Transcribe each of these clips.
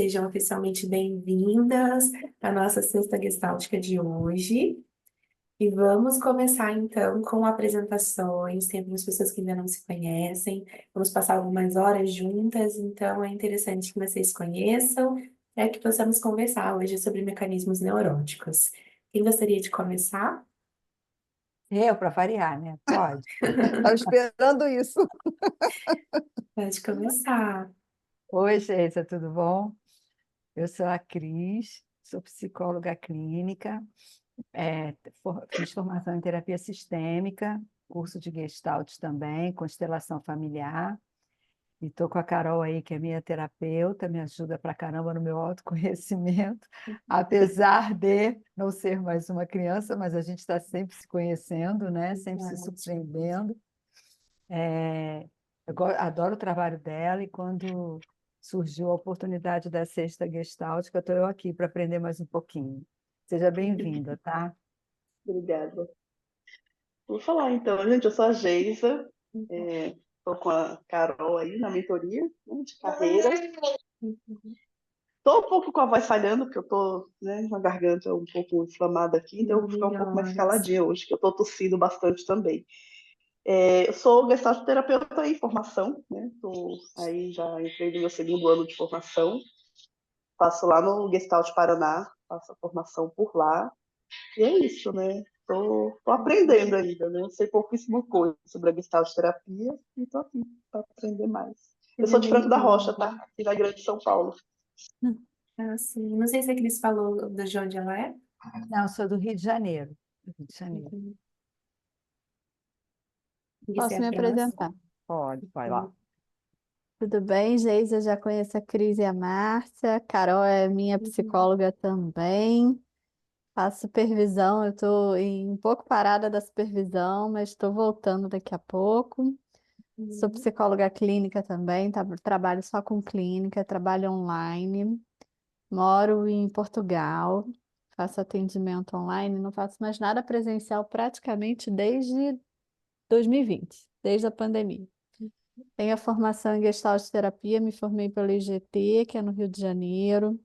Sejam oficialmente bem-vindas à nossa sexta gestáltica de hoje. E vamos começar então com apresentações. Tem algumas pessoas que ainda não se conhecem. Vamos passar algumas horas juntas, então é interessante que vocês se conheçam, que possamos conversar hoje sobre mecanismos neuróticos. Quem gostaria de começar? Eu, para variar, né? Pode. Estava esperando isso. Pode começar. Oi, Geisa, tudo bom? Eu sou a Cris, sou psicóloga clínica, fiz formação em terapia sistêmica, curso de Gestalt também, constelação familiar, e estou com a Carol aí, que é minha terapeuta, me ajuda pra caramba no meu autoconhecimento, apesar de não ser mais uma criança, mas a gente está sempre se conhecendo, né? Sempre se surpreendendo. Adoro o trabalho dela e quando surgiu a oportunidade da sexta Gestalt, que eu estou aqui para aprender mais um pouquinho. Seja bem-vinda, tá? Obrigada. Vou falar então, gente, eu sou a Geisa, estou com a Carol aí na mentoria, né, de carreira. Estou um pouco com a voz falhando, porque eu estou, né, com a garganta um pouco inflamada aqui, então eu vou ficar um pouco mais caladinha hoje, que eu estou tossindo bastante também. Eu sou gestalt terapeuta em formação, né? Aí já entrei no meu segundo ano de formação, faço lá no Gestalt Paraná, faço a formação por lá. E é isso, né? Tô aprendendo ainda, né? Eu sei pouquíssima coisa sobre a Gestalt terapia e tô aqui para aprender mais. Eu sou de Franco da Rocha, tá? Aqui na Grande São Paulo. Ah, sim. Não sei se a Cris falou de onde ela é. Não, sou do Rio de Janeiro. Do Rio de Janeiro. Posso me apresentar? Pode, vai lá. Tudo bem, Geisa? Eu já conheço a Cris e a Márcia. A Carol é minha psicóloga também. Faço supervisão. Eu estou um pouco parada da supervisão, mas estou voltando daqui a pouco. Sou psicóloga clínica também, trabalho só com clínica, trabalho online. Moro em Portugal, faço atendimento online, não faço mais nada presencial praticamente desde 2020, desde a pandemia. Tenho a formação em Gestalt terapia, me formei pela IGT, que é no Rio de Janeiro.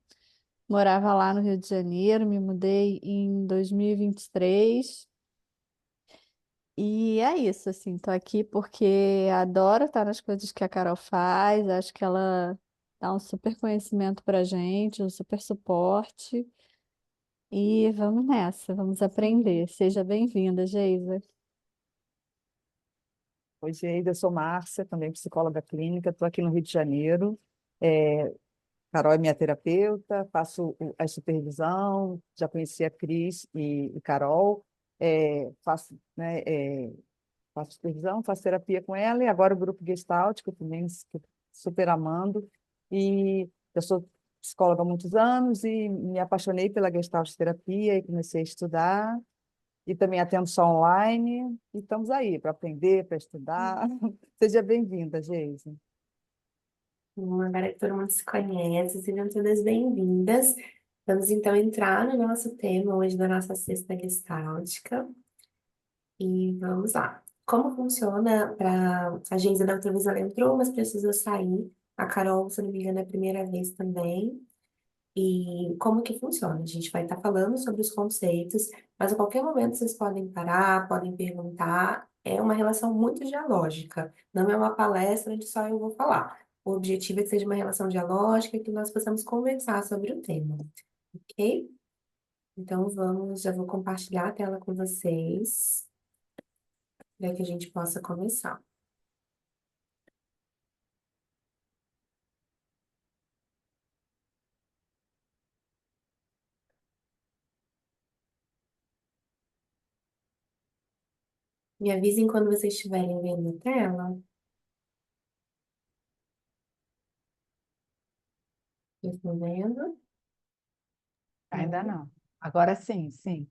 Morava lá no Rio de Janeiro, me mudei em 2023. E é isso, assim, tô aqui porque adoro estar nas coisas que a Carol faz, acho que ela dá um super conhecimento pra gente, um super suporte. E vamos nessa, vamos aprender. Seja bem-vinda, Geisa. Oi, Geisa, eu sou Márcia, também psicóloga clínica, estou aqui no Rio de Janeiro. É, Carol é minha terapeuta, faço a supervisão, já conheci a Cris e Carol, faço, faço supervisão, faço terapia com ela, e agora o grupo Gestalt, que eu também estou super amando. E eu sou psicóloga há muitos anos e me apaixonei pela Gestalt terapia e comecei a estudar. E também atendo só online, e estamos aí para aprender, para estudar. Seja bem-vinda, Geisa. Bom, agora que todo mundo se conhece, sejam todas bem-vindas. Vamos então entrar no nosso tema hoje da nossa sexta gestáltica. E vamos lá. Como funciona para a Geisa da outra vez ela entrou, mas precisou sair. A Carol, se não me engano, é a primeira vez também. E como que funciona? A gente vai estar falando sobre os conceitos, mas a qualquer momento vocês podem parar, podem perguntar. É uma relação muito dialógica, não é uma palestra onde só eu vou falar. O objetivo é que seja uma relação dialógica e que nós possamos conversar sobre o tema, ok? Então vamos, já vou compartilhar a tela com vocês, para que a gente possa começar. Me avisem quando vocês estiverem vendo a tela. Estão vendo? Ainda não. Agora sim, sim.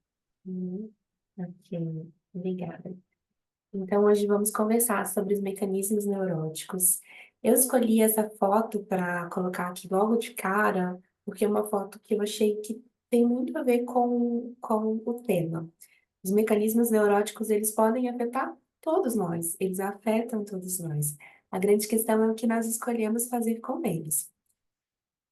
Ok, obrigada. Então, hoje vamos conversar sobre os mecanismos neuróticos. Eu escolhi essa foto para colocar aqui logo de cara, porque é uma foto que eu achei que tem muito a ver com o tema. Os mecanismos neuróticos, eles podem afetar todos nós, eles afetam todos nós. A grande questão é o que nós escolhemos fazer com eles.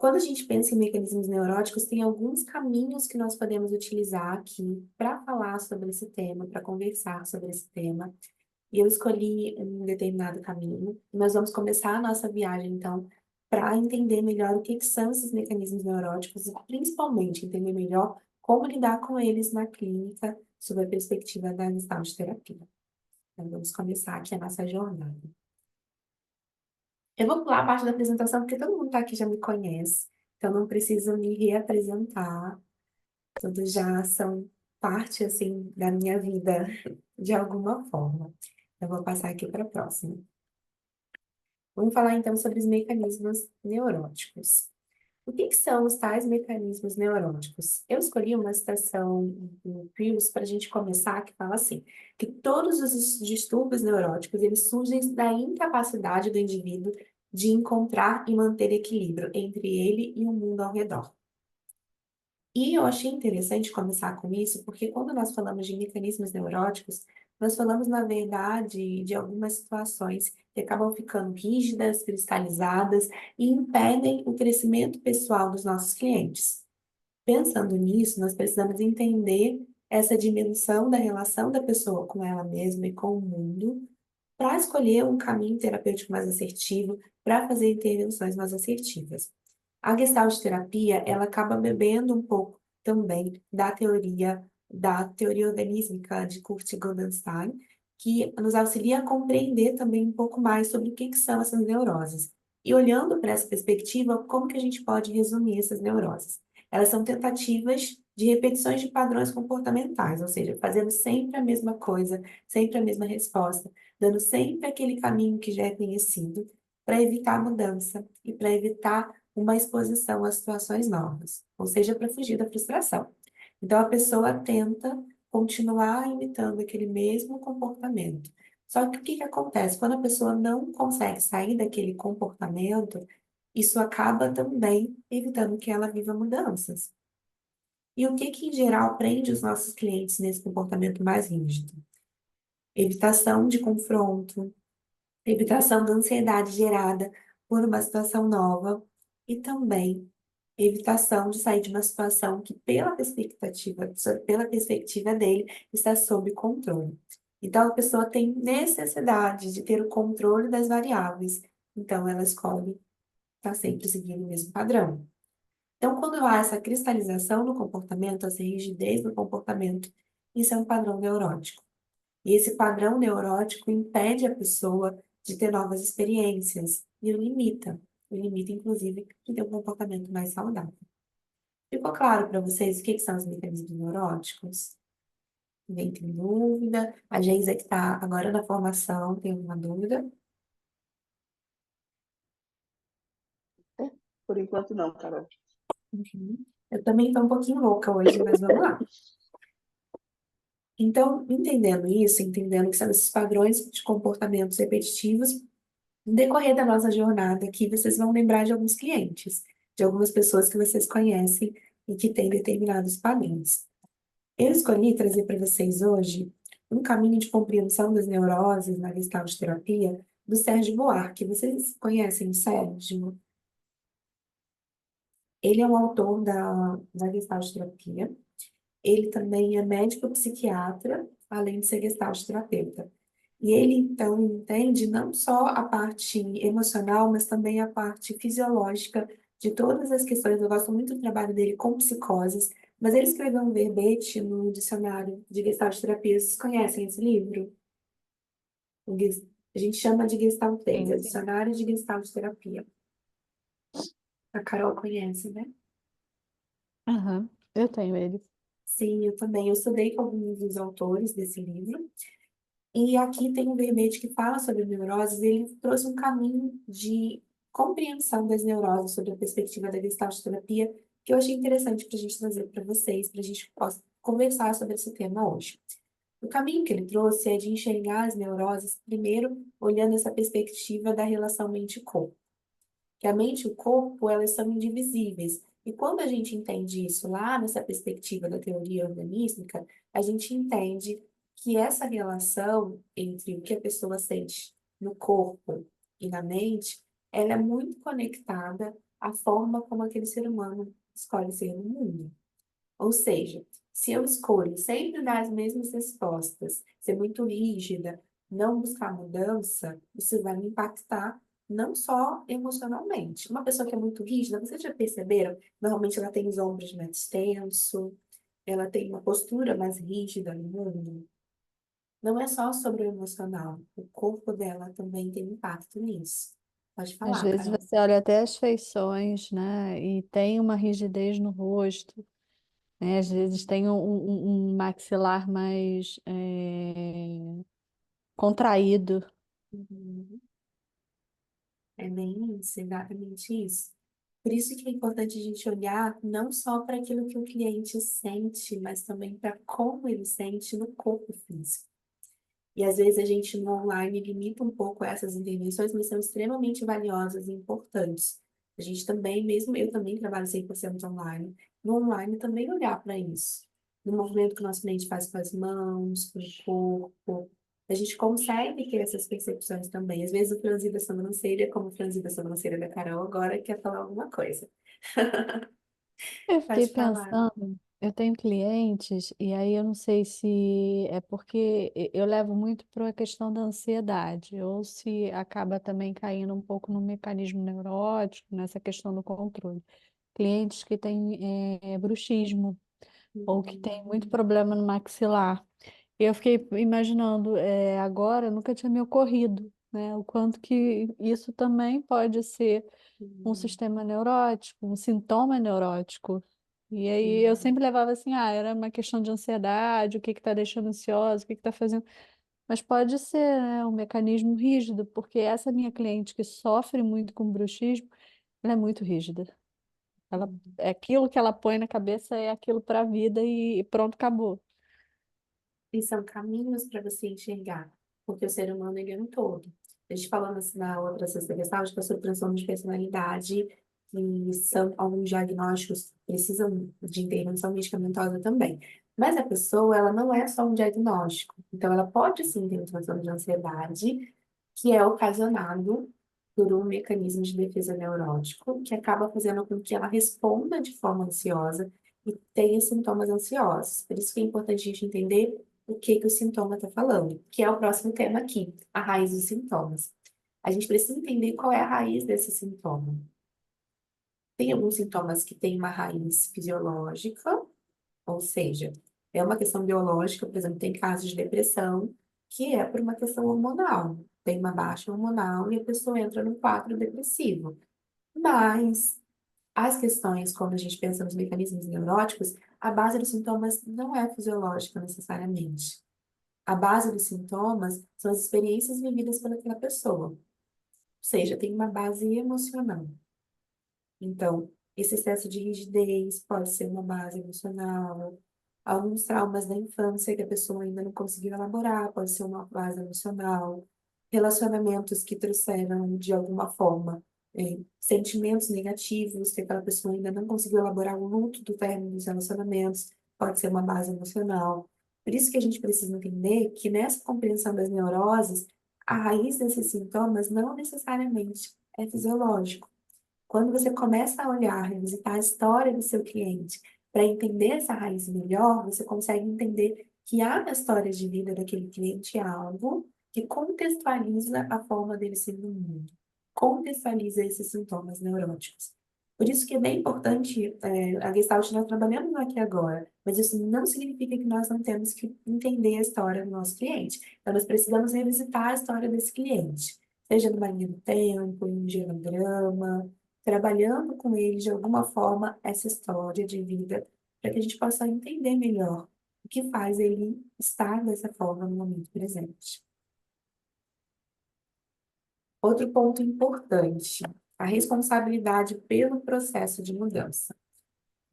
Quando a gente pensa em mecanismos neuróticos, tem alguns caminhos que nós podemos utilizar aqui para falar sobre esse tema, para conversar sobre esse tema. E eu escolhi um determinado caminho. Nós vamos começar a nossa viagem, então, para entender melhor o que que são esses mecanismos neuróticos e, principalmente, entender melhor como lidar com eles na clínica, sob a perspectiva da Gestalt terapia. Então, vamos começar aqui a nossa jornada. Eu vou pular a parte da apresentação, porque todo mundo está aqui já me conhece, então não preciso me reapresentar. Todos já são parte, assim, da minha vida, de alguma forma. Eu vou passar aqui para a próxima. Vamos falar, então, sobre os mecanismos neuróticos. O que que são os tais mecanismos neuróticos? Eu escolhi uma citação do Pius para a gente começar, que fala assim, que todos os distúrbios neuróticos, eles surgem da incapacidade do indivíduo de encontrar e manter equilíbrio entre ele e o mundo ao redor. E eu achei interessante começar com isso, porque quando nós falamos de mecanismos neuróticos, nós falamos, na verdade, de algumas situações que acabam ficando rígidas, cristalizadas e impedem o crescimento pessoal dos nossos clientes. Pensando nisso, nós precisamos entender essa dimensão da relação da pessoa com ela mesma e com o mundo, para escolher um caminho terapêutico mais assertivo, para fazer intervenções mais assertivas. A Gestalt terapia, ela acaba bebendo um pouco também da teoria organísmica de Kurt Goldenstein, que nos auxilia a compreender também um pouco mais sobre o que que são essas neuroses. E olhando para essa perspectiva, como que a gente pode resumir essas neuroses? Elas são tentativas de repetições de padrões comportamentais, ou seja, fazendo sempre a mesma coisa, sempre a mesma resposta, dando sempre aquele caminho que já é conhecido, para evitar a mudança e para evitar uma exposição a situações novas, ou seja, para fugir da frustração. Então, a pessoa tenta continuar imitando aquele mesmo comportamento. Só que o que que acontece? Quando a pessoa não consegue sair daquele comportamento, isso acaba também evitando que ela viva mudanças. E o que que, em geral, prende os nossos clientes nesse comportamento mais rígido? Evitação de confronto, evitação da ansiedade gerada por uma situação nova e também evitação de sair de uma situação que, pela perspectiva dele, está sob controle. Então, a pessoa tem necessidade de ter o controle das variáveis, então ela escolhe estar sempre seguindo o mesmo padrão. Então, quando há essa cristalização no comportamento, essa rigidez no comportamento, isso é um padrão neurótico. E esse padrão neurótico impede a pessoa de ter novas experiências e o limita, inclusive, de ter um comportamento mais saudável. Ficou claro para vocês o que que são os mecanismos neuróticos? Ninguém tem dúvida? A Geisa, que está agora na formação, tem alguma dúvida? Por enquanto não, Carol. Uhum. Eu também estou um pouquinho louca hoje, mas vamos lá. Então, entendendo isso, entendendo que são esses padrões de comportamentos repetitivos, no decorrer da nossa jornada aqui, vocês vão lembrar de alguns clientes, de algumas pessoas que vocês conhecem e que têm determinados padrões. Eu escolhi trazer para vocês hoje um caminho de compreensão das neuroses na Gestalt terapia do Sérgio Buarque. Vocês conhecem o Sérgio? Ele é um autor da Gestalt terapia. Ele também é médico psiquiatra, além de ser Gestalt terapeuta. E ele, então, entende não só a parte emocional, mas também a parte fisiológica de todas as questões. Eu gosto muito do trabalho dele com psicoses, mas ele escreveu um verbete no dicionário de Gestalt terapia. Vocês conhecem esse livro? A gente chama de Gestalt 3, é Sim, o Dicionário de Gestalt terapia. A Carol conhece, né? aham, eu tenho ele. Sim, eu também. Eu estudei com alguns dos autores desse livro. E aqui tem um verbete que fala sobre neuroses, e ele trouxe um caminho de compreensão das neuroses sob a perspectiva da Gestalt terapia, que eu achei interessante para a gente trazer para vocês, para a gente possa conversar sobre esse tema hoje. O caminho que ele trouxe é de enxergar as neuroses, primeiro, olhando essa perspectiva da relação mente-corpo. Que a mente e o corpo, elas são indivisíveis. E quando a gente entende isso lá nessa perspectiva da teoria organística, a gente entende que essa relação entre o que a pessoa sente no corpo e na mente, ela é muito conectada a forma como aquele ser humano escolhe ser no mundo. Ou seja, se eu escolho sempre dar as mesmas respostas, ser muito rígida, não buscar mudança, isso vai me impactar não só emocionalmente. Uma pessoa que é muito rígida, vocês já perceberam? Normalmente ela tem os ombros mais extensos, ela tem uma postura mais rígida no mundo. Não é só sobre o emocional, o corpo dela também tem impacto nisso. Pode Às falar, vezes Carol. você olha até as feições, né? E tem uma rigidez no rosto, né? Às vezes tem um maxilar mais contraído. Uhum. É bem isso, exatamente isso. Por isso que é importante a gente olhar não só para aquilo que o cliente sente, mas também para como ele sente no corpo físico. E às vezes a gente no online limita um pouco essas intervenções, mas são extremamente valiosas e importantes. A gente também, mesmo eu também trabalho 100% online, no online também olhar para isso. No movimento que o nosso cliente faz com as mãos, com o corpo. A gente consegue ter essas percepções também. Às vezes o franzir da sobrancelha, como o franzir da sobrancelha da Carol, agora quer falar alguma coisa. Eu fiquei Pode falar. pensando, eu tenho clientes, e aí eu não sei se é porque eu levo muito para a questão da ansiedade, ou se acaba também caindo um pouco no mecanismo neurótico, nessa questão do controle. Clientes que têm bruxismo, ou que têm muito Uhum. problema no maxilar. E eu fiquei imaginando, agora nunca tinha me ocorrido, né, o quanto que isso também pode ser um Uhum. sistema neurótico, um sintoma neurótico. E aí eu Sim. sempre levava assim, era uma questão de ansiedade, o que está deixando ansiosa, o que está fazendo. Mas pode ser, né, um mecanismo rígido, porque essa minha cliente que sofre muito com bruxismo, ela é muito rígida. Ela, Uhum. é aquilo que ela põe na cabeça é aquilo para a vida e pronto, acabou. E são caminhos para você enxergar, porque o ser humano ele é um todo. A gente falou na outra sexta questão, que é sobre transtorno de personalidade, que são alguns diagnósticos que precisam de intervenção medicamentosa também. Mas a pessoa, ela não é só um diagnóstico. Então, ela pode sim ter um transtorno de ansiedade, que é ocasionado por um mecanismo de defesa neurótico, que acaba fazendo com que ela responda de forma ansiosa e tenha sintomas ansiosos. Por isso que é importante a gente entender o que que o sintoma está falando, que é o próximo tema aqui, a raiz dos sintomas. A gente precisa entender qual é a raiz desse sintoma. Tem alguns sintomas que têm uma raiz fisiológica, ou seja, é uma questão biológica, por exemplo, tem casos de depressão que é por uma questão hormonal. Tem uma baixa hormonal e a pessoa entra num quadro depressivo. Mas as questões, quando a gente pensa nos mecanismos neuróticos, a base dos sintomas não é fisiológica necessariamente. A base dos sintomas são as experiências vividas pelaquela pessoa. Ou seja, tem uma base emocional. Então, esse excesso de rigidez pode ser uma base emocional. Alguns traumas da infância que a pessoa ainda não conseguiu elaborar, pode ser uma base emocional. Relacionamentos que trouxeram, de alguma forma, sentimentos negativos que aquela pessoa ainda não conseguiu elaborar o luto do término dos relacionamentos, pode ser uma base emocional. Por isso que a gente precisa entender que nessa compreensão das neuroses, a raiz desses sintomas não necessariamente é fisiológico. Quando você começa a olhar, revisitar a história do seu cliente, para entender essa raiz melhor, você consegue entender que há na história de vida daquele cliente algo que contextualiza a forma dele ser no mundo, contextualiza esses sintomas neuróticos. Por isso que é bem importante, a Gestalt nós trabalhamos aqui agora, mas isso não significa que nós não temos que entender a história do nosso cliente. Então, nós precisamos revisitar a história desse cliente, seja numa linha do tempo, em um genograma, trabalhando com ele de alguma forma essa história de vida, para que a gente possa entender melhor o que faz ele estar dessa forma no momento presente. Outro ponto importante, a responsabilidade pelo processo de mudança.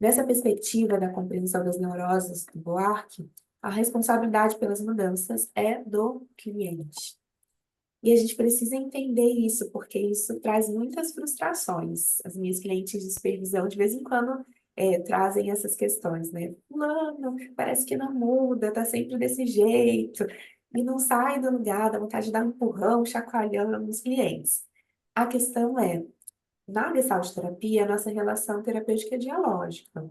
Nessa perspectiva da compreensão das neuroses do Buarque, a responsabilidade pelas mudanças é do cliente. E a gente precisa entender isso, porque isso traz muitas frustrações. As minhas clientes de supervisão, de vez em quando, trazem essas questões, né? Fulano, parece que não muda, tá sempre desse jeito, e não sai do lugar, dá vontade de dar um empurrão, chacoalhando nos clientes. A questão é, Na Gestalt terapia, a nossa relação terapêutica é dialógica.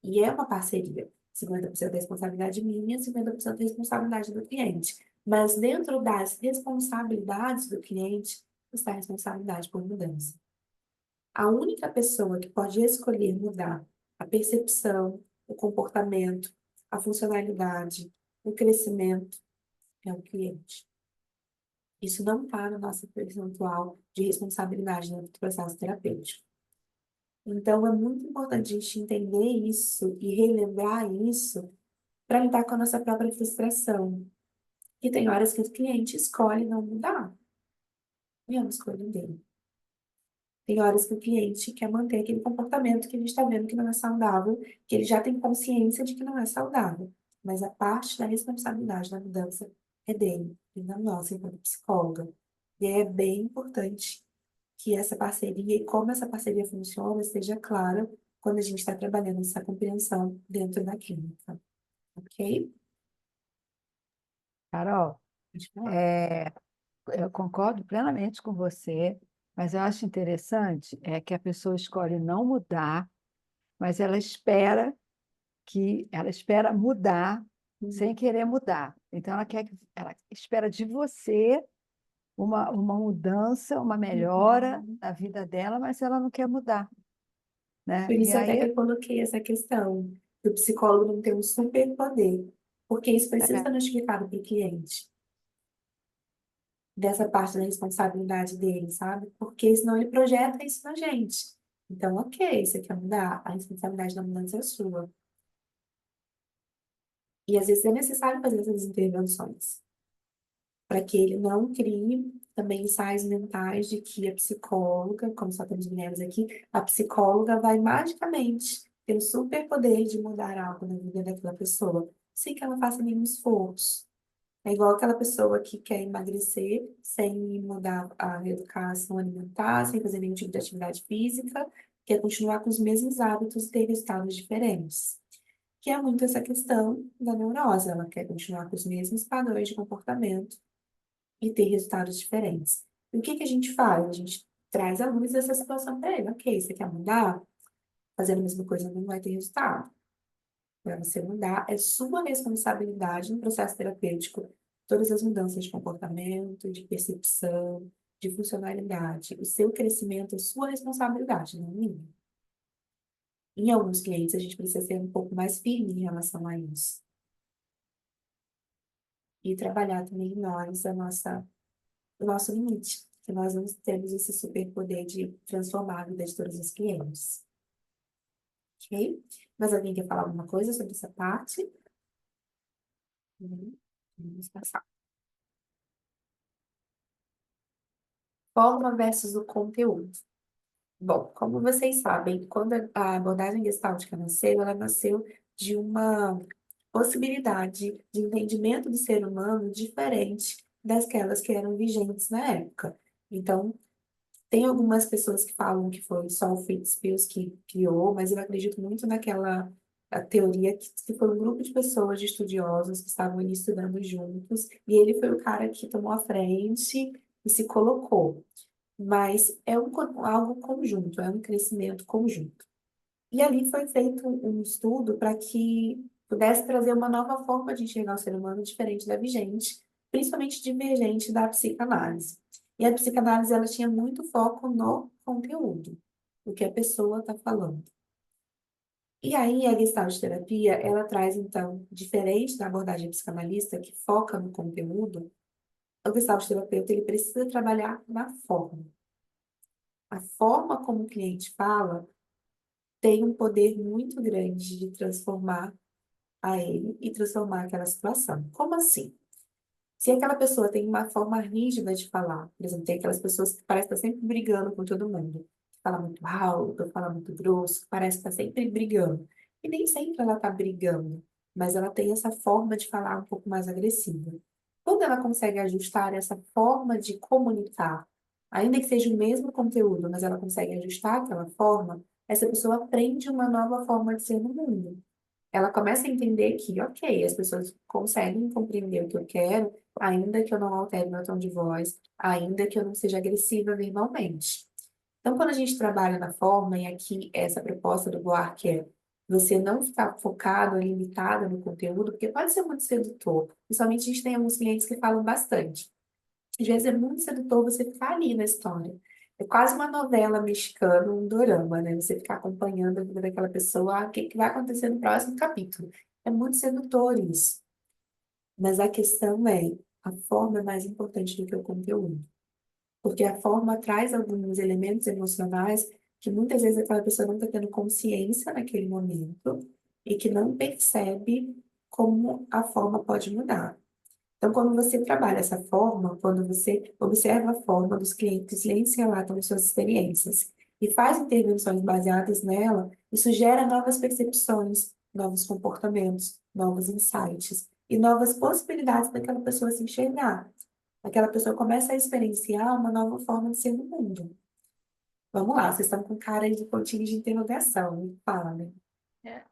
E é uma parceria. 50% da responsabilidade minha, 50% da responsabilidade do cliente. Mas dentro das responsabilidades do cliente está a responsabilidade por mudança. A única pessoa que pode escolher mudar a percepção, o comportamento, a funcionalidade, o crescimento é o cliente. Isso não está no nosso percentual de responsabilidade dentro do processo terapêutico. Então, é muito importante a gente entender isso e relembrar isso para lidar com a nossa própria frustração. E tem horas que o cliente escolhe não mudar. E é uma escolha dele. Tem horas que o cliente quer manter aquele comportamento que a gente está vendo que não é saudável, que ele já tem consciência de que não é saudável. Mas a parte da responsabilidade da mudança é dele, e não nossa, enquanto psicóloga. E é bem importante que essa parceria e como essa parceria funciona esteja clara quando a gente está trabalhando essa compreensão dentro da clínica. Ok? Carol, Pode falar. eu concordo plenamente com você, mas eu acho interessante que a pessoa escolhe não mudar, mas ela espera mudar sem querer mudar. Então ela espera de você uma mudança, uma melhora Uhum. na vida dela, mas ela não quer mudar, né? Por E isso até que aí eu coloquei essa questão do psicólogo não ter um superpoder, porque isso precisa é, ser notificado para o cliente, dessa parte da responsabilidade dele, sabe? Porque senão ele projeta isso na gente. Então, ok, você quer mudar, a responsabilidade da mudança é sua. E às vezes é necessário fazer essas intervenções, para que ele não crie também ensaios mentais de que a psicóloga, como só temos mulheres aqui, a psicóloga vai magicamente ter o superpoder de mudar algo na vida daquela pessoa, sem que ela faça nenhum esforço. É igual aquela pessoa que quer emagrecer sem mudar a reeducação alimentar, sem fazer nenhum tipo de atividade física, quer continuar com os mesmos hábitos e ter resultados diferentes. Que é muito essa questão da neurose, ela quer continuar com os mesmos padrões de comportamento e ter resultados diferentes. E o que que a gente faz? A gente traz à luz essa situação para ele. Ok, você quer mudar? Fazendo a mesma coisa não vai ter resultado. Para você mudar, é sua responsabilidade no processo terapêutico. Todas as mudanças de comportamento, de percepção, de funcionalidade. O seu crescimento é sua responsabilidade, não minha. Em alguns clientes, a gente precisa ser um pouco mais firme em relação a isso. E trabalhar também em nós o nosso limite, que nós não temos esse superpoder de transformar a vida de todos os clientes. Ok? Mas alguém quer falar alguma coisa sobre essa parte? Vamos passar. Forma versus o conteúdo. Bom, como vocês sabem, quando a abordagem gestáltica nasceu, ela nasceu de uma possibilidade de entendimento do ser humano diferente daquelas que eram vigentes na época. Então, tem algumas pessoas que falam que foi só o Fritz Perls que criou, mas eu acredito muito naquela a teoria que foi um grupo de pessoas, de estudiosos, que estavam ali estudando juntos, e ele foi o cara que tomou a frente e se colocou. Mas é algo conjunto, é um crescimento conjunto. E ali foi feito um estudo para que pudesse trazer uma nova forma de enxergar o ser humano diferente da vigente, principalmente divergente da psicanálise. E a psicanálise ela tinha muito foco no conteúdo, o que a pessoa está falando. E aí a Gestalt terapia, ela traz então, diferente da abordagem psicanalista que foca no conteúdo, o Gestalt terapeuta ele precisa trabalhar na forma. A forma como o cliente fala tem um poder muito grande de transformar a ele e transformar aquela situação. Como assim? Se aquela pessoa tem uma forma rígida de falar, por exemplo, tem aquelas pessoas que parecem estar sempre brigando com todo mundo, que fala muito alto, fala muito grosso, que parece estar sempre brigando. E nem sempre ela está brigando, mas ela tem essa forma de falar um pouco mais agressiva. Quando ela consegue ajustar essa forma de comunicar, ainda que seja o mesmo conteúdo, mas ela consegue ajustar aquela forma, essa pessoa aprende uma nova forma de ser no mundo. Ela começa a entender que, ok, as pessoas conseguem compreender o que eu quero, ainda que eu não altere meu tom de voz, ainda que eu não seja agressiva verbalmente. Então, quando a gente trabalha na forma, e aqui essa proposta do Buarque é você não ficar focado ou limitado no conteúdo, porque pode ser muito sedutor. Principalmente a gente tem alguns clientes que falam bastante. Às vezes é muito sedutor você ficar ali na história. É quase uma novela mexicana, um dorama, né? Você ficar acompanhando a vida daquela pessoa, o que que vai acontecer no próximo capítulo. É muito sedutor isso. Mas a questão é, a forma é mais importante do que o conteúdo. Porque a forma traz alguns elementos emocionais que muitas vezes aquela pessoa não está tendo consciência naquele momento e que não percebe como a forma pode mudar. Então, quando você trabalha essa forma, quando você observa a forma dos clientes, eles relatam as suas experiências e faz intervenções baseadas nela, isso gera novas percepções, novos comportamentos, novos insights e novas possibilidades daquela pessoa se enxergar. Aquela pessoa começa a experienciar uma nova forma de ser no mundo. Vamos lá, vocês estão com cara aí de pontinho de interrogação, me fala, né? É. Pode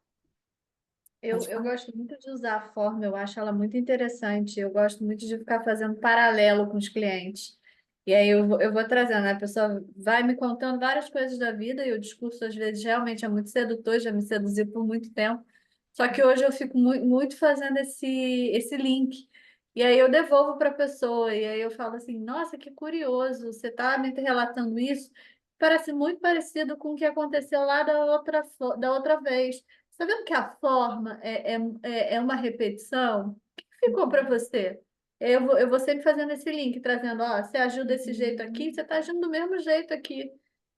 Eu falar. gosto muito de usar a forma, eu acho ela muito interessante. Eu gosto muito de ficar fazendo paralelo com os clientes. E aí eu vou trazendo, né? A pessoa vai me contando várias coisas da vida e o discurso às vezes realmente é muito sedutor, já me seduziu por muito tempo. Só que hoje eu fico muito fazendo esse link. E aí eu devolvo para a pessoa, e aí eu falo assim, nossa, que curioso, você está me relatando isso. Parece muito parecido com o que aconteceu lá da outra vez. Tá vendo que a forma é uma repetição? O que ficou para você? Eu vou sempre fazendo esse link, trazendo, ó, você agiu desse jeito aqui, você está agindo do mesmo jeito aqui.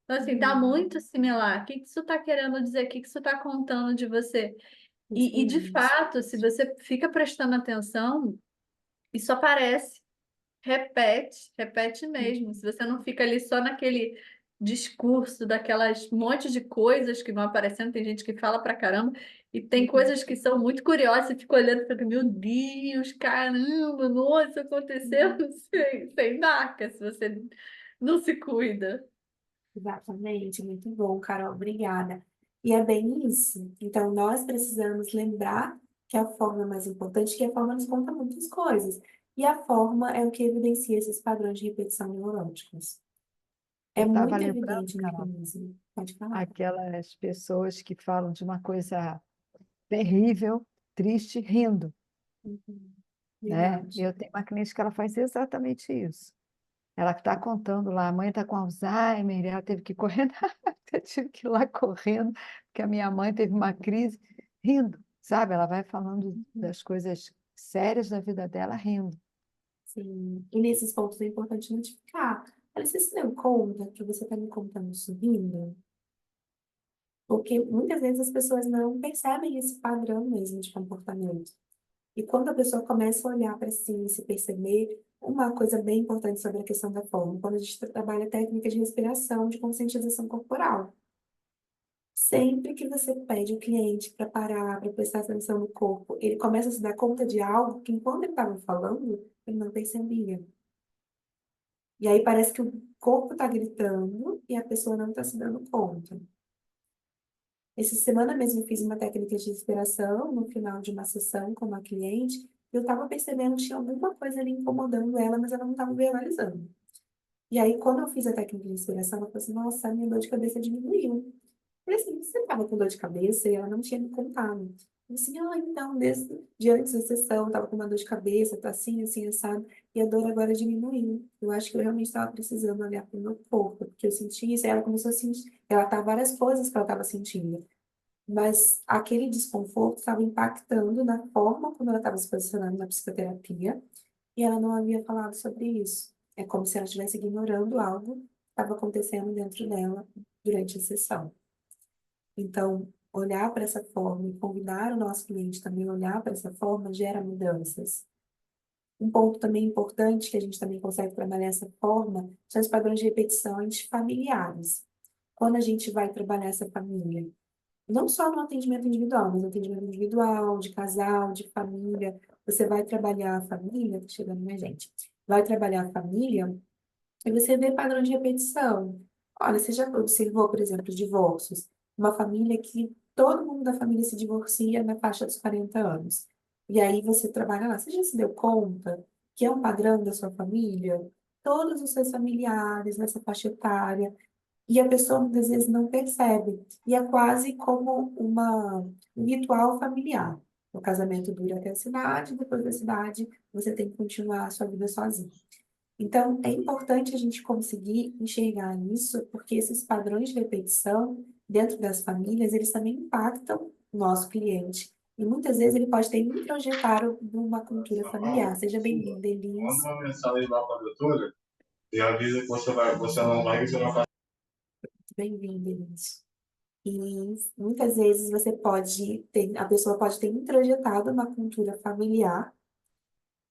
Então, assim, tá muito similar. O que que isso está querendo dizer? O que que isso está contando de você? E, de Excelente. fato, se você fica prestando atenção, isso aparece. Repete, repete mesmo. Se você não fica ali só naquele discurso, daquelas monte de coisas que vão aparecendo, tem gente que fala pra caramba, e tem Uhum. coisas que são muito curiosas, você fica olhando e fica, meu Deus, caramba, nossa, aconteceu, Uhum. você embarca se você não se cuida. Exatamente, muito bom, Carol, obrigada. E é bem isso. Então, nós precisamos lembrar que a forma é mais importante, que a forma nos conta muitas coisas. E a forma é o que evidencia esses padrões de repetição neuróticos. Eu É estava muito lembrando, evidente o Carol, mecanismo. Pode falar. aquelas pessoas que falam de uma coisa terrível, triste, rindo, Uhum. né? Verdade. Eu tenho uma cliente que ela faz exatamente isso. Ela está contando lá, a mãe está com Alzheimer, ela teve que correr, eu tive que ir lá correndo, porque a minha mãe teve uma crise, rindo, sabe? Ela vai falando Uhum. das coisas sérias da vida dela, rindo. Sim. E nesses pontos é importante notificar. Olha, você se deu conta que você está me contando sorrindo? Porque muitas vezes as pessoas não percebem esse padrão mesmo de comportamento. E quando a pessoa começa a olhar para si e se perceber, uma coisa bem importante sobre a questão da forma, quando a gente trabalha técnica de respiração, de conscientização corporal. Sempre que você pede o cliente para parar, para prestar atenção no corpo, ele começa a se dar conta de algo que, enquanto ele estava falando, ele não percebia. E aí parece que o corpo está gritando e a pessoa não está se dando conta. Essa semana mesmo eu fiz uma técnica de respiração no final de uma sessão com uma cliente. E eu estava percebendo que tinha alguma coisa ali incomodando ela, mas ela não estava verbalizando. E aí, quando eu fiz a técnica de respiração, ela falou assim: Nossa, a minha dor de cabeça diminuiu. Eu falei assim: Você estava com dor de cabeça? E ela não tinha me contado. Eu falei assim: Ah, então, de antes da sessão, estava com uma dor de cabeça, tá assim, assim, assado. E a dor agora diminuiu. Eu acho que eu realmente estava precisando olhar para o meu corpo, porque eu senti isso. E ela começou a sentir, ela tá várias coisas que ela estava sentindo. Mas aquele desconforto estava impactando na forma como ela estava se posicionando na psicoterapia e ela não havia falado sobre isso. É como se ela estivesse ignorando algo que estava acontecendo dentro dela durante a sessão. Então, olhar para essa forma e convidar o nosso cliente também a olhar para essa forma gera mudanças. Um ponto também importante que a gente também consegue trabalhar essa forma são os padrões de repetições familiares. Quando a gente vai trabalhar essa família, não só no atendimento individual, mas no atendimento individual, de casal, de família. Você vai trabalhar a família, tá chegando mais gente, vai trabalhar a família e você vê padrão de repetição. Olha, você já observou, por exemplo, divórcios? Uma família que todo mundo da família se divorcia na faixa dos 40 anos. E aí você trabalha lá. Você já se deu conta que é um padrão da sua família? Todos os seus familiares nessa faixa etária E a pessoa muitas vezes não percebe. E é quase como um ritual familiar. O casamento dura até a cidade, depois da cidade você tem que continuar a sua vida sozinho. Então, é importante a gente conseguir enxergar isso, porque esses padrões de repetição dentro das famílias, eles também impactam o nosso cliente. E muitas vezes ele pode ter introjetado numa cultura familiar. Seja bem-vinda, Manda Elis. uma mensagem lá para a doutora e avisa que você não vai, que você não vai. Bem-vinda, Elis. E muitas vezes a pessoa pode ter introjetado uma cultura familiar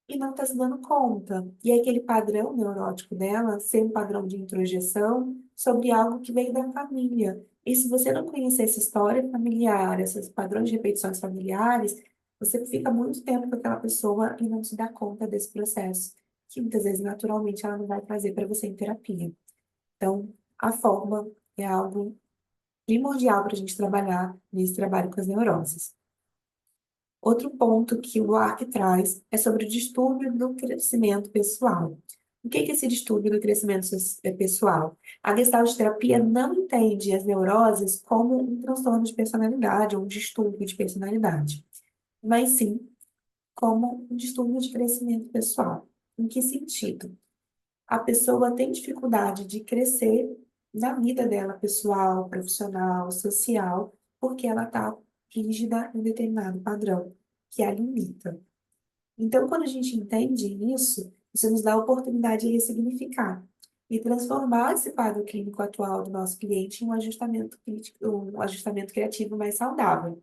e não está se dando conta. E é aquele padrão neurótico dela ser um padrão de introjeção sobre algo que veio da família. E se você não conhecer essa história familiar, esses padrões de repetições familiares, você fica muito tempo com aquela pessoa e não se dá conta desse processo, que muitas vezes naturalmente ela não vai trazer para você em terapia. Então, a forma é algo primordial para a gente trabalhar nesse trabalho com as neuroses. Outro ponto que o ARC traz é sobre o distúrbio do crescimento pessoal. O que é esse distúrbio do crescimento pessoal? A Gestalt terapia não entende as neuroses como um transtorno de personalidade ou um distúrbio de personalidade, mas sim como um distúrbio de crescimento pessoal. Em que sentido? A pessoa tem dificuldade de crescer na vida dela, pessoal, profissional, social, porque ela está rígida em determinado padrão, que a limita. Então, quando a gente entende isso nos dá a oportunidade de ressignificar e transformar esse quadro clínico atual do nosso cliente em um ajustamento crítico, um ajustamento criativo mais saudável.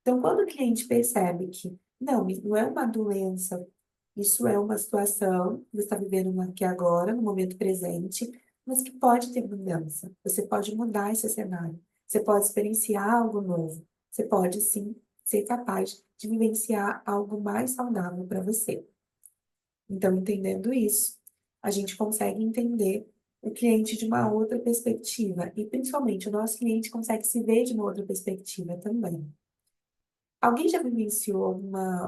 Então, quando o cliente percebe que, não, isso não é uma doença, isso é uma situação que você está vivendo no aqui e agora, no momento presente, mas que pode ter mudança. Você pode mudar esse cenário. Você pode experienciar algo novo. Você pode, sim, ser capaz de vivenciar algo mais saudável para você. Então, entendendo isso, a gente consegue entender o cliente de uma outra perspectiva. E, principalmente, o nosso cliente consegue se ver de uma outra perspectiva também. Alguém já vivenciou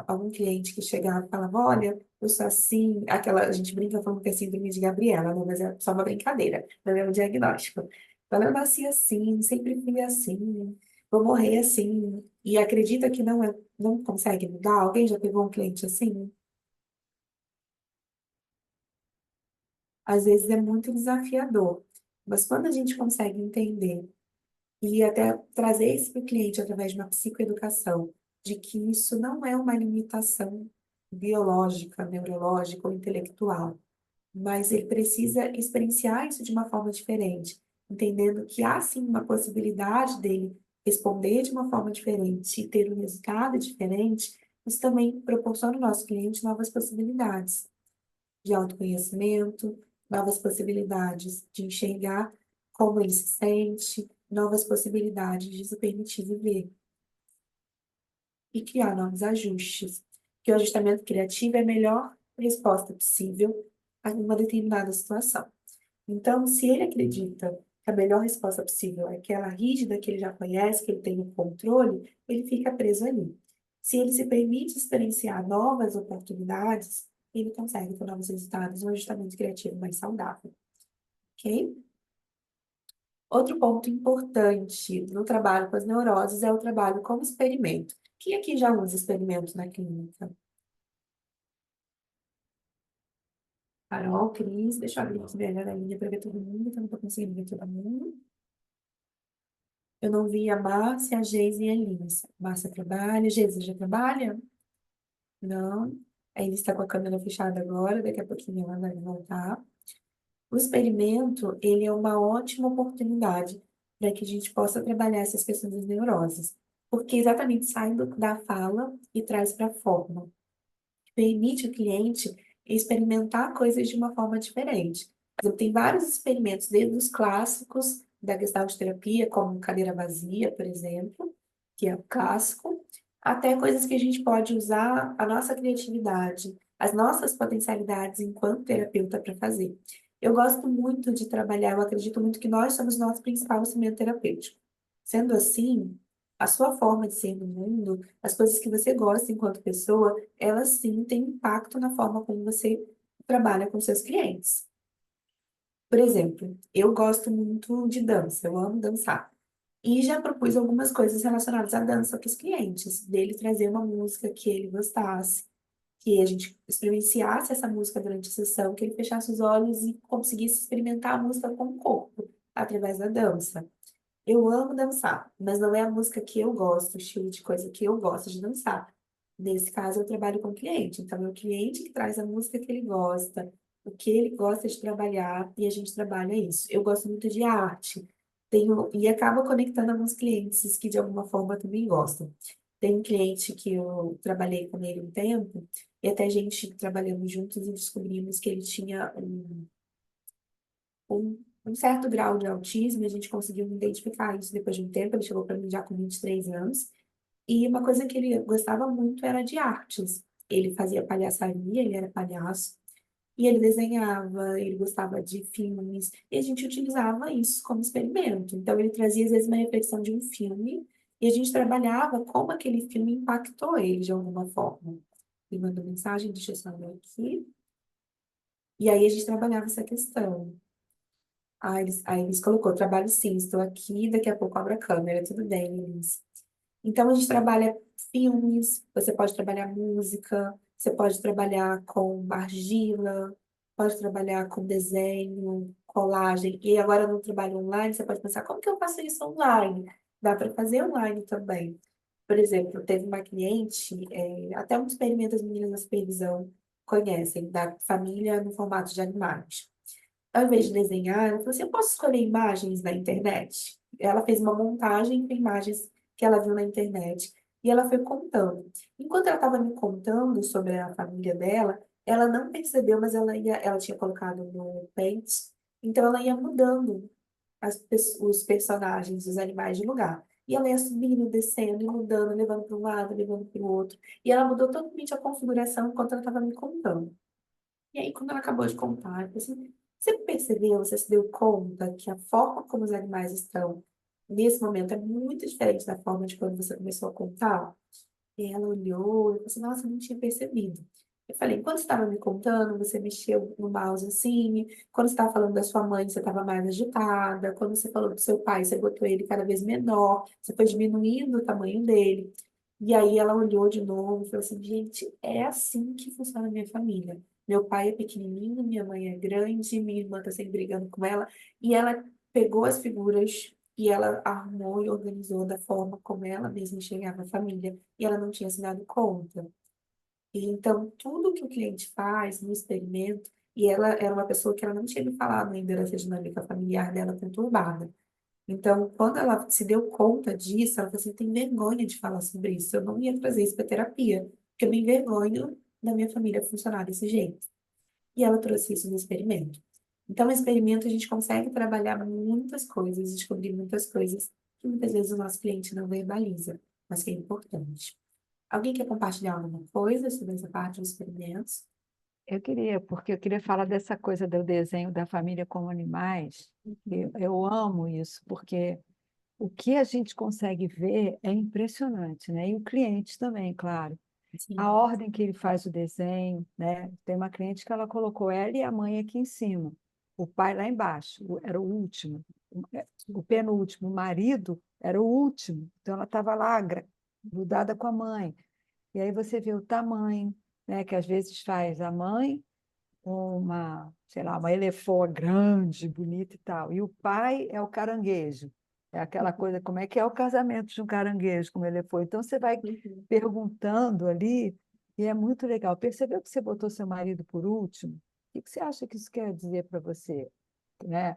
algum cliente que chegava e falava, olha, eu sou assim, a gente brinca falando que é síndrome de Gabriela, né? Mas é só uma brincadeira, não é um diagnóstico. Fala, eu nasci assim, sempre fui assim, vou morrer assim, e acredita que não consegue mudar? Alguém já pegou um cliente assim? Às vezes é muito desafiador, mas quando a gente consegue entender e até trazer isso para o cliente através de uma psicoeducação, de que isso não é uma limitação biológica, neurológica ou intelectual, mas ele precisa experienciar isso de uma forma diferente, entendendo que há sim uma possibilidade dele responder de uma forma diferente e ter um resultado diferente, isso também proporciona ao nosso cliente novas possibilidades de autoconhecimento, novas possibilidades de enxergar como ele se sente, novas possibilidades de se permitir viver e criar novos ajustes. Que o ajustamento criativo é a melhor resposta possível a uma determinada situação. Então, se ele acredita que a melhor resposta possível é aquela rígida que ele já conhece, que ele tem o controle, ele fica preso ali. Se ele se permite experienciar novas oportunidades, ele consegue ter novos resultados, um ajustamento criativo mais saudável, ok? Outro ponto importante no trabalho com as neuroses é o trabalho como experimento. Quem aqui já usa experimentos na clínica? Carol, Cris, deixa eu abrir aqui melhor a linha para ver todo mundo, que eu não estou conseguindo ver todo mundo. Eu não vi a Márcia, a Geise e a Elisa. Márcia trabalha, Geise já trabalha? Não. A Elisa está com a câmera fechada agora, daqui a pouquinho ela vai voltar. O experimento, ele é uma ótima oportunidade para que a gente possa trabalhar essas questões das neuroses, porque exatamente sai da fala e traz para a forma. Permite o cliente experimentar coisas de uma forma diferente. Por exemplo, tem vários experimentos, desde os clássicos da Gestalt terapia, como cadeira vazia, por exemplo, que é o clássico, até coisas que a gente pode usar a nossa criatividade, as nossas potencialidades enquanto terapeuta para fazer. Eu gosto muito de trabalhar, eu acredito muito que nós somos nosso principal instrumento terapêutico. Sendo assim, a sua forma de ser no mundo, as coisas que você gosta enquanto pessoa, elas sim têm impacto na forma como você trabalha com seus clientes. Por exemplo, eu gosto muito de dança, eu amo dançar. E já propus algumas coisas relacionadas à dança para os clientes, dele trazer uma música que ele gostasse, que a gente experienciasse essa música durante a sessão, que ele fechasse os olhos e conseguisse experimentar a música com o corpo, através da dança. Eu amo dançar, mas não é a música que eu gosto, o estilo de coisa que eu gosto de dançar. Nesse caso, eu trabalho com o cliente, então é o cliente que traz a música que ele gosta, o que ele gosta de trabalhar, e a gente trabalha isso. Eu gosto muito de arte, e acaba conectando alguns clientes que de alguma forma também gostam. Tem um cliente que eu trabalhei com ele um tempo, e até a gente trabalhamos juntos e descobrimos que ele tinha um certo grau de autismo, e a gente conseguiu identificar isso depois de um tempo. Ele chegou para mim já com 23 anos. E uma coisa que ele gostava muito era de artes. Ele fazia palhaçaria, ele era palhaço, e ele desenhava, ele gostava de filmes, e a gente utilizava isso como experimento. Então, ele trazia, às vezes, uma reflexão de um filme, e a gente trabalhava como aquele filme impactou ele de alguma forma. Ele mandou mensagem, deixa eu só ver aqui. E aí a gente trabalhava essa questão. Aí eles colocou, trabalho sim, estou aqui, daqui a pouco abro a câmera, tudo bem, Elis. Então, a gente trabalha filmes, você pode trabalhar música, você pode trabalhar com argila, pode trabalhar com desenho, colagem. E agora no trabalho online, você pode pensar, como que eu faço isso online? Dá para fazer online também. Por exemplo, teve uma cliente, até um experimento as meninas da supervisão conhecem, da família no formato de animais. Ao invés de desenhar, ela falou assim: eu posso escolher imagens na internet? Ela fez uma montagem com imagens que ela viu na internet e ela foi contando. Enquanto ela estava me contando sobre a família dela, ela não percebeu, mas ela tinha colocado no Paint, então ela ia mudando os personagens, os animais de lugar. E ela ia subindo, descendo, e mudando, levando para um lado, levando para o outro. E ela mudou totalmente a configuração enquanto ela estava me contando. E aí, quando ela acabou de contar, eu falei assim, você percebeu, você se deu conta que a forma como os animais estão nesse momento é muito diferente da forma de quando você começou a contar? E ela olhou e falou assim, nossa, eu não tinha percebido. Eu falei, enquanto você estava me contando, você mexeu no mouse assim, quando você estava falando da sua mãe, você estava mais agitada, quando você falou do seu pai, você botou ele cada vez menor, você foi diminuindo o tamanho dele. E aí ela olhou de novo e falou assim, gente, é assim que funciona a minha família. Meu pai é pequenininho, minha mãe é grande, minha irmã tá sempre brigando com ela. E ela pegou as figuras e ela arrumou e organizou da forma como ela mesma enxergava a família. E ela não tinha se dado conta. E então, tudo que o cliente faz no experimento, e ela era uma pessoa que ela não tinha me falado ainda dessa dinâmica familiar dela conturbada. Então, quando ela se deu conta disso, ela falou assim, tem vergonha de falar sobre isso. Eu não ia trazer isso para terapia, porque eu me envergonho da minha família funcionar desse jeito. E ela trouxe isso no experimento. Então, no experimento, a gente consegue trabalhar muitas coisas, descobrir muitas coisas que muitas vezes o nosso cliente não verbaliza, mas que é importante. Alguém quer compartilhar alguma coisa sobre essa parte dos experimentos? Eu queria, porque eu queria falar dessa coisa do desenho da família como animais. Eu amo isso, porque o que a gente consegue ver é impressionante, né? E o cliente também, claro. A Sim. ordem que ele faz o desenho, né? Tem uma cliente que ela colocou ela e a mãe aqui em cima, o pai lá embaixo, era o último, o penúltimo, o marido era o último, então ela estava lá grudada com a mãe. E aí você vê o tamanho, né? Que às vezes faz a mãe uma, sei lá, uma elefoa grande, bonita e tal. E o pai é o caranguejo. É aquela coisa, como é que é o casamento de um caranguejo, como ele foi. Então, você vai Uhum. perguntando ali, e é muito legal. Percebeu que você botou seu marido por último? O que você acha que isso quer dizer para você? Né?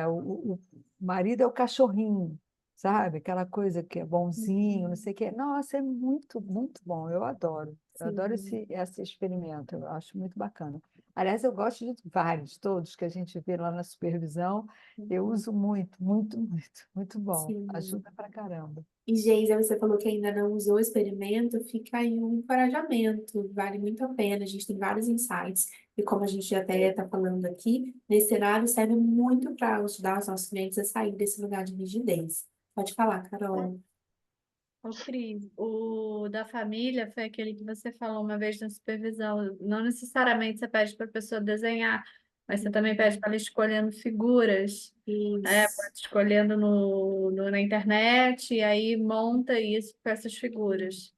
O marido é o cachorrinho, sabe? Aquela coisa que é bonzinho, não Uhum. sei o quê. Nossa, é muito, muito bom. Eu adoro. Eu adoro Sim. esse experimento. Eu acho muito bacana. Aliás, eu gosto de vários, todos que a gente vê lá na supervisão. Eu Uhum. uso muito, muito, muito. Muito bom. Sim. Ajuda pra caramba. E, Geisa, você falou que ainda não usou o experimento, fica aí um encorajamento, vale muito a pena, a gente tem vários insights, e como a gente já até está falando aqui, nesse cenário serve muito para ajudar os nossos clientes a sair desse lugar de rigidez. Pode falar, Carol. Ô, Cris, o da família foi aquele que você falou uma vez na supervisão. Não necessariamente você pede para a pessoa desenhar Mas você também pede para ela escolhendo figuras, Isso. pode escolhendo na internet, e aí monta isso com essas figuras.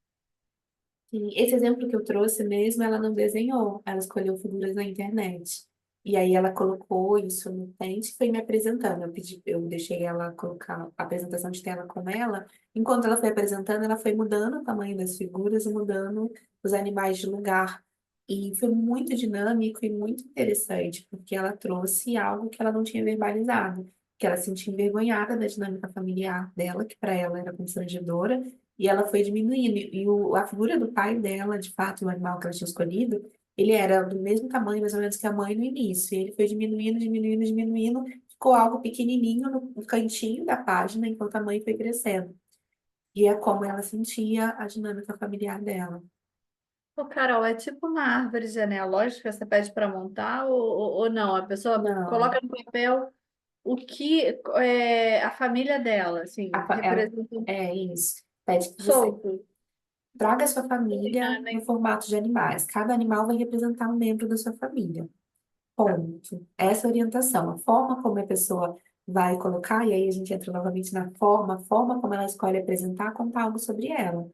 E esse exemplo que eu trouxe mesmo, ela não desenhou, ela escolheu figuras na internet. E aí ela colocou isso no pente e foi me apresentando. Eu deixei ela colocar a apresentação de tela com ela. Enquanto ela foi apresentando, ela foi mudando o tamanho das figuras e mudando os animais de lugar. E foi muito dinâmico e muito interessante, porque ela trouxe algo que ela não tinha verbalizado, que ela se sentia envergonhada da dinâmica familiar dela, que para ela era constrangedora, e ela foi diminuindo. E a figura do pai dela, de fato, o animal que ela tinha escolhido, ele era do mesmo tamanho, mais ou menos, que a mãe no início. E ele foi diminuindo, diminuindo, diminuindo. Ficou algo pequenininho no cantinho da página, enquanto a mãe foi crescendo. E é como ela sentia a dinâmica familiar dela. Ô, Carol, é tipo uma árvore genealógica que você pede para montar ou não? A pessoa Não, coloca no papel o que é a família dela, assim, ela representa é isso. Pede que você solto. traga a sua família no Né? formato de animais. Cada animal vai representar um membro da sua família. Ponto. Essa orientação, a forma como a pessoa vai colocar, e aí a gente entra novamente na forma, a forma como ela escolhe apresentar, conta algo sobre ela.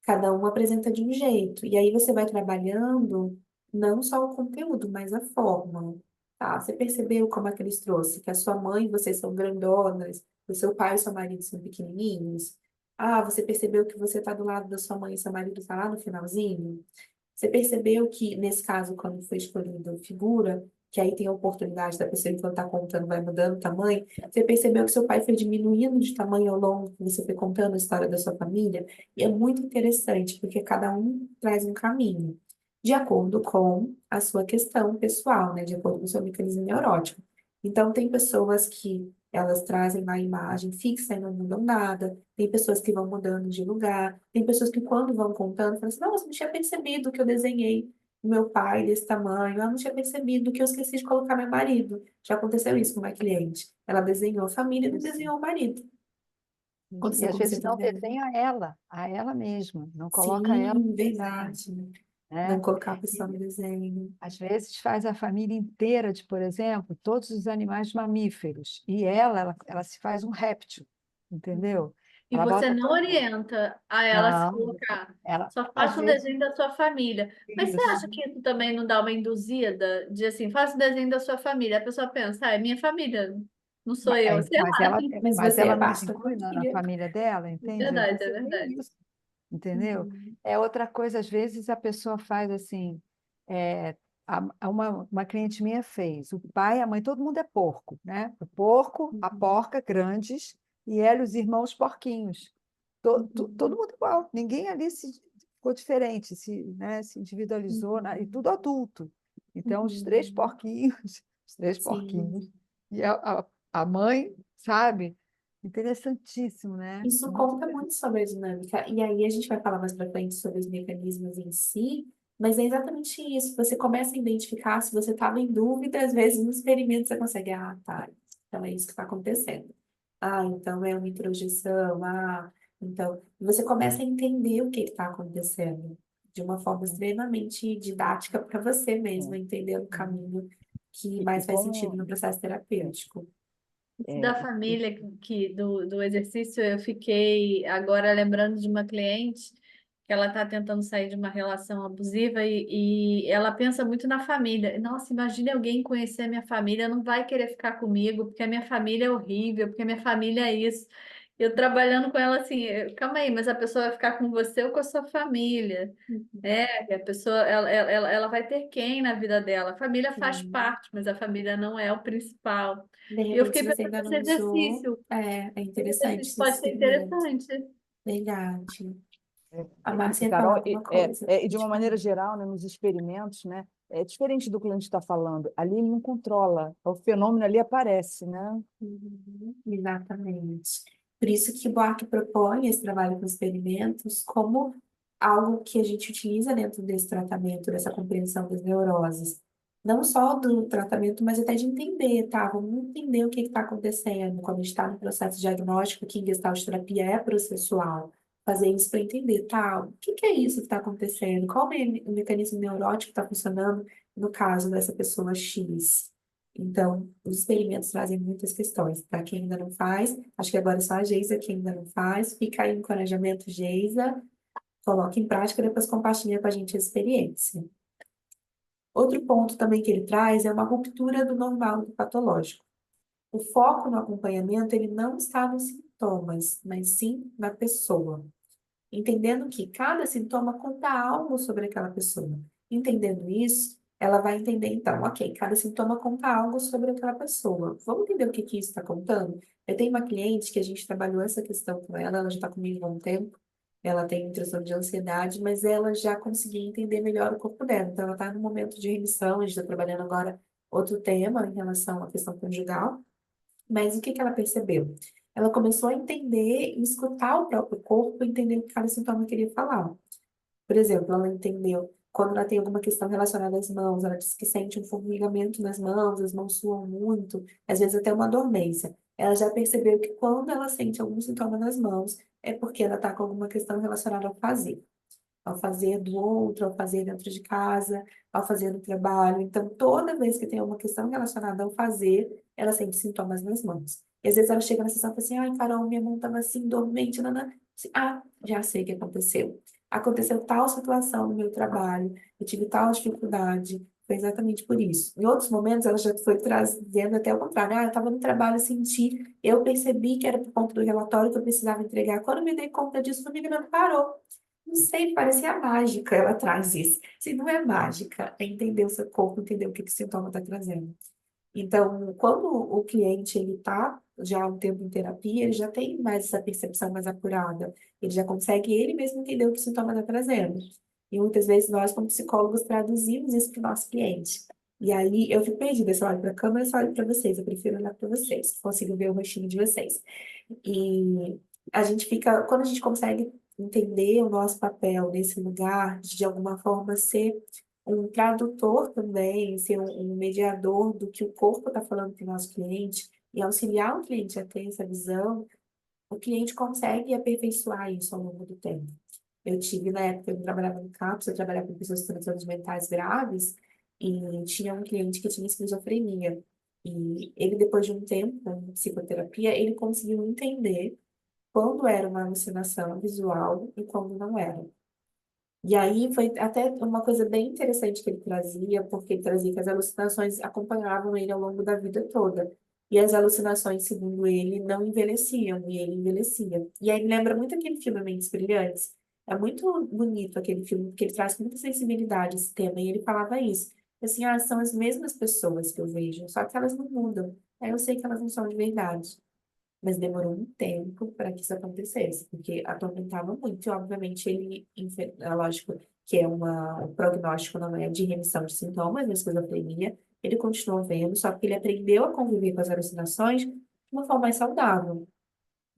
Cada um apresenta de um jeito. E aí você vai trabalhando não só o conteúdo, mas a forma. Tá? Você percebeu como é que eles trouxe? Que a sua mãe e você são grandonas, o seu pai e seu marido são pequenininhos? Ah, você percebeu que você está do lado da sua mãe e seu marido está lá no finalzinho? Você percebeu que, nesse caso, quando foi escolhido figura, que aí tem a oportunidade da pessoa, enquanto está contando, vai mudando o tamanho, você percebeu que seu pai foi diminuindo de tamanho ao longo que você foi contando a história da sua família? E é muito interessante, porque cada um traz um caminho, de acordo com a sua questão pessoal, né? De acordo com o seu mecanismo neurótico. Então, tem pessoas que elas trazem lá a imagem fixa e não mudam nada. Tem pessoas que vão mudando de lugar. Tem pessoas que, quando vão contando, falam assim: nossa, não tinha percebido que eu desenhei o meu pai desse tamanho. Eu não tinha percebido que eu esqueci de colocar meu marido. Já aconteceu isso com uma cliente. Ela desenhou a família e não Isso, desenhou o marido. isso. E Aconteceu às com você vezes não também? desenha a ela mesma, não coloca ela Sim, no desenho, verdade. Não né? colocar a pessoa E no desenho. às vezes faz a família inteira de, por exemplo, todos os animais mamíferos, e ela se faz um réptil, entendeu? E Ela você bota não orienta a ela se não, colocar. ela Só às faça um vezes desenho da sua família. Mas você isso. acha que isso também não dá uma induzida de assim, faça o desenho da sua família? A pessoa pensa, é minha família, não sou eu. Sei Mas lá. Mas mas você ela é não se parte da inclui na família. família dela, É entende? Às verdade, vezes é é bem verdade. isso, entendeu? Uhum, É outra coisa, às vezes a pessoa faz assim, é, uma cliente minha fez, o pai, a mãe, todo mundo é porco, né? O porco, a uhum, porca, grandes, e ela e os irmãos porquinhos. Todo uhum, mundo igual, ninguém ali ficou diferente, né, se individualizou, e uhum, tudo adulto. Então, os três uhum. porquinhos, os três porquinhos, Sim. e a mãe, sabe? Interessantíssimo, né? Isso Muito conta muito sobre a dinâmica. E aí a gente vai falar mais pra frente sobre os mecanismos em si, mas é exatamente isso. Você começa a identificar se você estava em dúvida, às vezes no experimento você consegue, ah, tá, então é isso que está acontecendo. Ah, então é uma introjeção, ah, então você começa a entender o que está acontecendo de uma forma extremamente didática para você mesmo, interessante. entender o caminho que E mais faz sentido como no processo terapêutico. Da é, família do exercício, eu fiquei agora lembrando de uma cliente que ela está tentando sair de uma relação abusiva e ela pensa muito na família. Nossa, imagine alguém conhecer a minha família, não vai querer ficar comigo, porque a minha família é horrível, porque a minha família é isso. Eu trabalhando com ela assim, calma aí, mas a pessoa vai ficar com você ou com a sua família? É, a pessoa, ela vai ter quem na vida dela? A família faz Sim. parte, mas a família não é o principal. De E eu repente, fiquei se você pensando ainda nesse não usou, exercício. é Esse interessante exercício esse pode ser experimento. interessante. Verdade. É, A e, Márcia ia falar Carol, alguma coisa. e de Pode uma falar. maneira geral, né, nos experimentos, né, é diferente do que a gente está falando. Ali ele não controla, o fenômeno ali aparece, né? Uhum, exatamente. Por isso que Buarque propõe esse trabalho com experimentos como algo que a gente utiliza dentro desse tratamento, dessa compreensão das neuroses. Não só do tratamento, mas até de entender, tá? Vamos entender o que está acontecendo. Quando a gente está no processo diagnóstico, que em Gestalt terapia é processual. Fazer isso para entender, tá? O que que é isso que está acontecendo? Qual o mecanismo neurótico está funcionando no caso dessa pessoa X? Então, os experimentos trazem muitas questões. Para quem ainda não faz, acho que agora é só a Geisa que ainda não faz, fica aí o encorajamento, Geisa, coloque em prática e depois compartilha com a gente a experiência. Outro ponto também que ele traz é uma ruptura do normal do patológico. O foco no acompanhamento, ele não está nos sintomas, mas sim na pessoa. Entendendo que cada sintoma conta algo sobre aquela pessoa. Entendendo isso, ela vai entender, então, ok, cada sintoma conta algo sobre aquela pessoa. Vamos entender o que que isso está contando? Eu tenho uma cliente que a gente trabalhou essa questão com ela já está comigo há um tempo. Ela tem transtorno de ansiedade, mas ela já conseguia entender melhor o corpo dela. Então, ela está no momento de remissão, a gente está trabalhando agora outro tema em relação à questão conjugal. Mas o que que ela percebeu? Ela começou a entender e escutar o próprio corpo, entender o que cada sintoma queria falar. Por exemplo, ela entendeu quando ela tem alguma questão relacionada às mãos, ela disse que sente um formigamento nas mãos, as mãos suam muito, às vezes até uma dormência. Ela já percebeu que quando ela sente algum sintoma nas mãos, é porque ela está com alguma questão relacionada ao fazer do outro, ao fazer dentro de casa, ao fazer no trabalho. Então, toda vez que tem uma questão relacionada ao fazer, ela sente sintomas nas mãos. E às vezes ela chega na sessão e fala assim, ai, Carol, minha mão estava assim, dormente, nanã. Ah, já sei o que aconteceu. Aconteceu tal situação no meu trabalho, eu tive tal dificuldade, foi exatamente por isso. Em outros momentos, ela já foi trazendo até o contrário. Ah, eu estava no trabalho, senti, eu percebi que era por conta do relatório que eu precisava entregar. Quando eu me dei conta disso, o migrante parou. Não sei, parecia mágica, ela traz isso. Se não é mágica, é entender o seu corpo, entender o que que o sintoma está trazendo. Então, quando o cliente ele está já há um tempo em terapia, ele já tem mais essa percepção mais apurada. Ele já consegue ele mesmo entender o que o sintoma está trazendo. E muitas vezes nós, como psicólogos, traduzimos isso para o nosso cliente. E aí eu fico perdida, se eu olho para a câmera, eu só olho para vocês, eu prefiro olhar para vocês, consigo ver o rostinho de vocês. E a gente fica, quando a gente consegue entender o nosso papel nesse lugar, de alguma forma ser um tradutor também, ser um mediador do que o corpo está falando para o nosso cliente e auxiliar o cliente a ter essa visão, o cliente consegue aperfeiçoar isso ao longo do tempo. Eu tive, na época, eu trabalhava no CAPS, eu trabalhava com pessoas com transtornos mentais graves e tinha um cliente que tinha esquizofrenia. E ele, depois de um tempo em psicoterapia, ele conseguiu entender quando era uma alucinação visual e quando não era. E aí foi até uma coisa bem interessante que ele trazia, porque ele trazia que as alucinações acompanhavam ele ao longo da vida toda. E as alucinações, segundo ele, não envelheciam, e ele envelhecia. E aí me lembra muito aquele filme Mentes Brilhantes. É muito bonito aquele filme, porque ele traz com muita sensibilidade esse tema, e ele falava isso. Assim, ah, são as mesmas pessoas que eu vejo, só que elas não mudam. Aí eu sei que elas não são de verdade. Mas demorou um tempo para que isso acontecesse, porque atormentava muito. E, obviamente, é lógico que o prognóstico não é de remissão de sintomas da esquizofrenia, ele continuou vendo, só que ele aprendeu a conviver com as alucinações de uma forma mais saudável.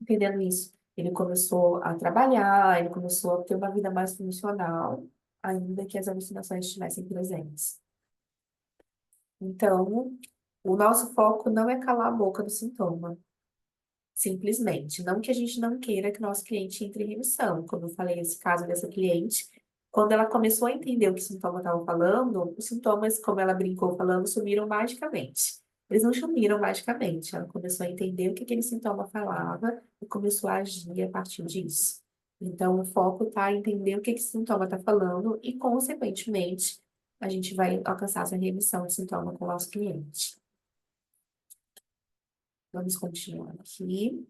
Entendendo isso, ele começou a trabalhar, ele começou a ter uma vida mais funcional, ainda que as alucinações estivessem presentes. Então, o nosso foco não é calar a boca do sintoma, simplesmente. Não que a gente não queira que o nosso cliente entre em remissão. Como eu falei, esse caso dessa cliente, quando ela começou a entender o que o sintoma estava falando, os sintomas, como ela brincou falando, sumiram magicamente. Eles não sumiram magicamente. Ela começou a entender o que aquele sintoma falava e começou a agir a partir disso. Então, o foco está em entender o que esse sintoma está falando e, consequentemente, a gente vai alcançar essa remissão de sintoma com o nosso cliente. Vamos continuar aqui.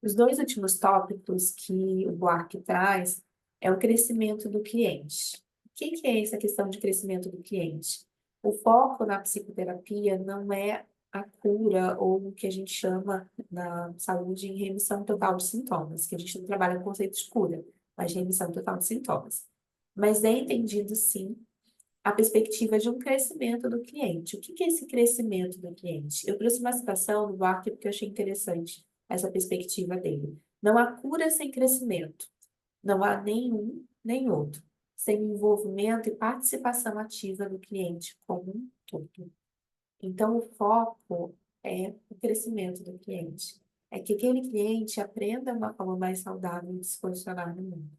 Os dois últimos tópicos que o Buarque traz é o crescimento do cliente. O que é essa questão de crescimento do cliente? O foco na psicoterapia não é a cura ou o que a gente chama na saúde em remissão total de sintomas, que a gente não trabalha com conceito de cura, mas de remissão total de sintomas. Mas é entendido, sim, a perspectiva de um crescimento do cliente. O que é esse crescimento do cliente? Eu trouxe uma citação do Buarque porque eu achei interessante essa perspectiva dele. Não há cura sem crescimento. Não há nenhum nem outro, sem envolvimento e participação ativa do cliente como um todo. Então, o foco é o crescimento do cliente. É que aquele cliente aprenda uma forma mais saudável de se posicionar no mundo.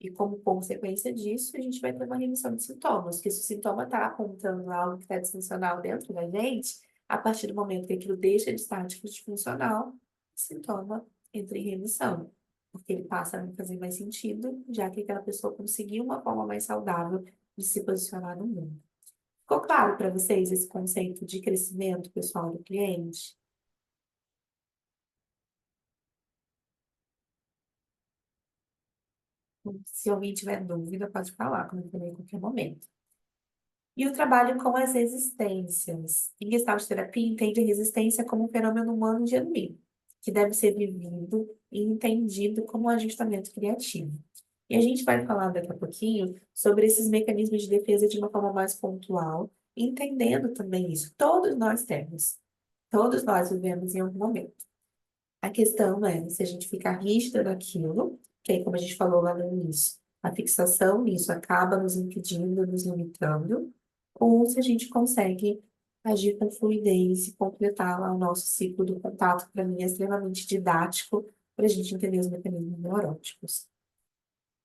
E como consequência disso, a gente vai ter uma remissão de sintomas, porque se o sintoma está apontando algo que está disfuncional dentro da gente, a partir do momento que aquilo deixa de estar disfuncional, o sintoma entra em remissão, porque ele passa a não fazer mais sentido, já que aquela pessoa conseguiu uma forma mais saudável de se posicionar no mundo. Ficou claro para vocês esse conceito de crescimento pessoal do cliente? Se alguém tiver dúvida, pode falar, como eu falei, em qualquer momento. E o trabalho com as resistências. Em Gestalt terapia, entende a resistência como um fenômeno humano genuíno, que deve ser vivido e entendido como um ajustamento criativo. E a gente vai falar daqui a pouquinho sobre esses mecanismos de defesa de uma forma mais pontual, entendendo também isso. Todos nós temos. Todos nós vivemos em algum momento. A questão é se a gente ficar rígida naquilo, que aí, como a gente falou lá no início, a fixação nisso acaba nos impedindo, nos limitando, ou se a gente consegue agir com fluidez e completar lá o nosso ciclo do contato, que para mim é extremamente didático, para a gente entender os mecanismos neuróticos.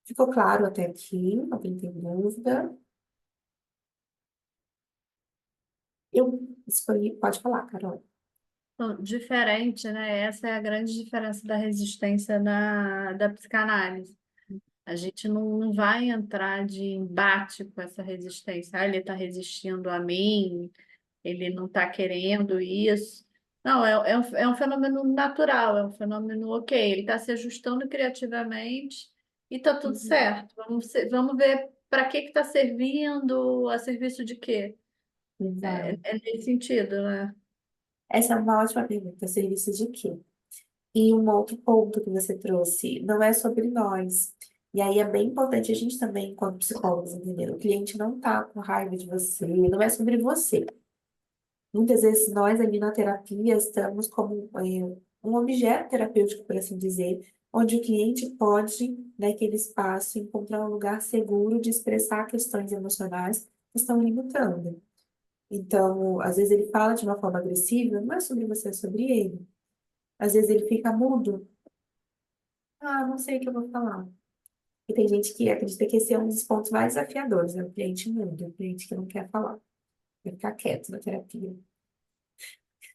Ficou claro até aqui? Alguém tem dúvida? Eu escolhi, pode falar, Carol. Bom, diferente, né? Essa é a grande diferença da resistência da psicanálise. A gente não vai entrar de embate com essa resistência. Ah, ele está resistindo a mim, ele não está querendo isso. Não, é um fenômeno natural, é um fenômeno ok. Ele está se ajustando criativamente e está tudo Uhum. certo. Vamos ver para que está servindo, a serviço de quê? Exato. É nesse sentido, né? Essa é uma ótima pergunta. Serviço de quê? E um outro ponto que você trouxe, não é sobre nós. E aí é bem importante a gente também, enquanto psicólogos, entender. O cliente não tá com raiva de você, não é sobre você. Muitas vezes nós ali na terapia estamos como um objeto terapêutico, por assim dizer, onde o cliente pode, naquele espaço, encontrar um lugar seguro de expressar questões emocionais que estão limitando. Então, às vezes ele fala de uma forma agressiva, não é sobre você, é sobre ele. Às vezes ele fica mudo. Ah, não sei o que eu vou falar. E tem gente que acredita que esse é um dos pontos mais desafiadores, né? O cliente mudo, o cliente que não quer falar, quer ficar quieto na terapia.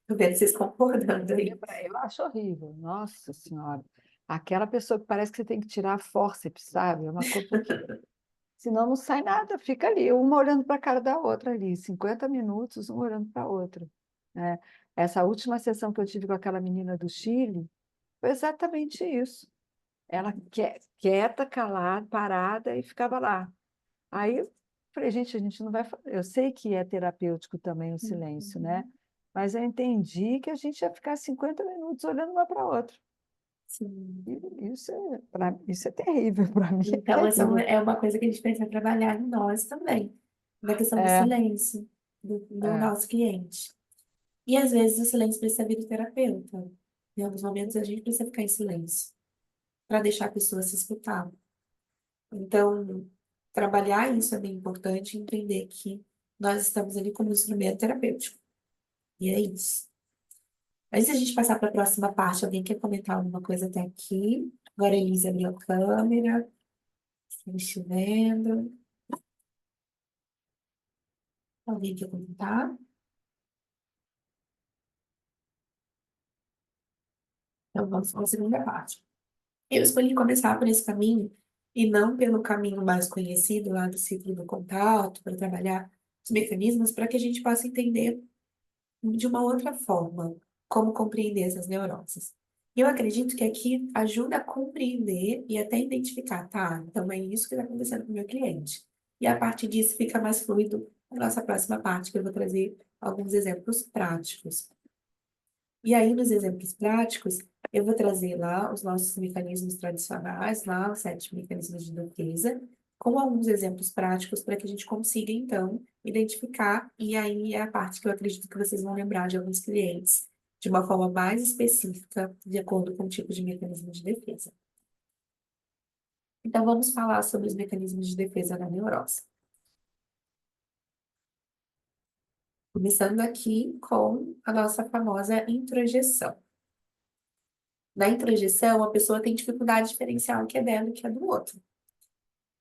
Tô vendo vocês concordando aí. Eu acho horrível, nossa senhora. Aquela pessoa que parece que você tem que tirar a fórceps, sabe? É uma coisa porque senão não sai nada, fica ali, uma olhando para a cara da outra ali, 50 minutos, uma olhando para a outra, né? Essa última sessão que eu tive com aquela menina do Chile foi exatamente isso. Ela quieta, calada, parada e ficava lá. Aí eu falei, gente, a gente não vai fazer. Eu sei que é terapêutico também o silêncio, né? Mas eu entendi que a gente ia ficar 50 minutos olhando uma para a outra. Sim. E isso é terrível, para mim é Então, essa terrível. é uma coisa que a gente precisa trabalhar em nós também, na questão do É, silêncio do é. nosso cliente. E às vezes o silêncio precisa vir do terapeuta. Em alguns momentos a gente precisa ficar em silêncio para deixar a pessoa se escutar. Então, trabalhar isso é bem importante, entender que nós estamos ali como instrumento terapêutico. E é isso. Antes de a gente passar para a próxima parte, alguém quer comentar alguma coisa até aqui? Agora a Elisa abriu a câmera. Estamos te vendo. Alguém quer comentar? Então vamos para a segunda parte. Eu escolhi começar por esse caminho e não pelo caminho mais conhecido lá do ciclo do contato, para trabalhar os mecanismos, para que a gente possa entender de uma outra forma como compreender essas neuroses. E eu acredito que aqui ajuda a compreender e até identificar, tá? Então é isso que está acontecendo com o meu cliente. E a partir disso fica mais fluido a nossa próxima parte, que eu vou trazer alguns exemplos práticos. E aí, nos exemplos práticos, eu vou trazer lá os nossos mecanismos tradicionais, lá os 7 mecanismos de defesa, com alguns exemplos práticos para que a gente consiga, então, identificar. E aí é a parte que eu acredito que vocês vão lembrar de alguns clientes, de uma forma mais específica, de acordo com o tipo de mecanismo de defesa. Então, vamos falar sobre os mecanismos de defesa da neurose. Começando aqui com a nossa famosa introjeção. Na introjeção, a pessoa tem dificuldade de diferenciar o que é dela e o que é do outro.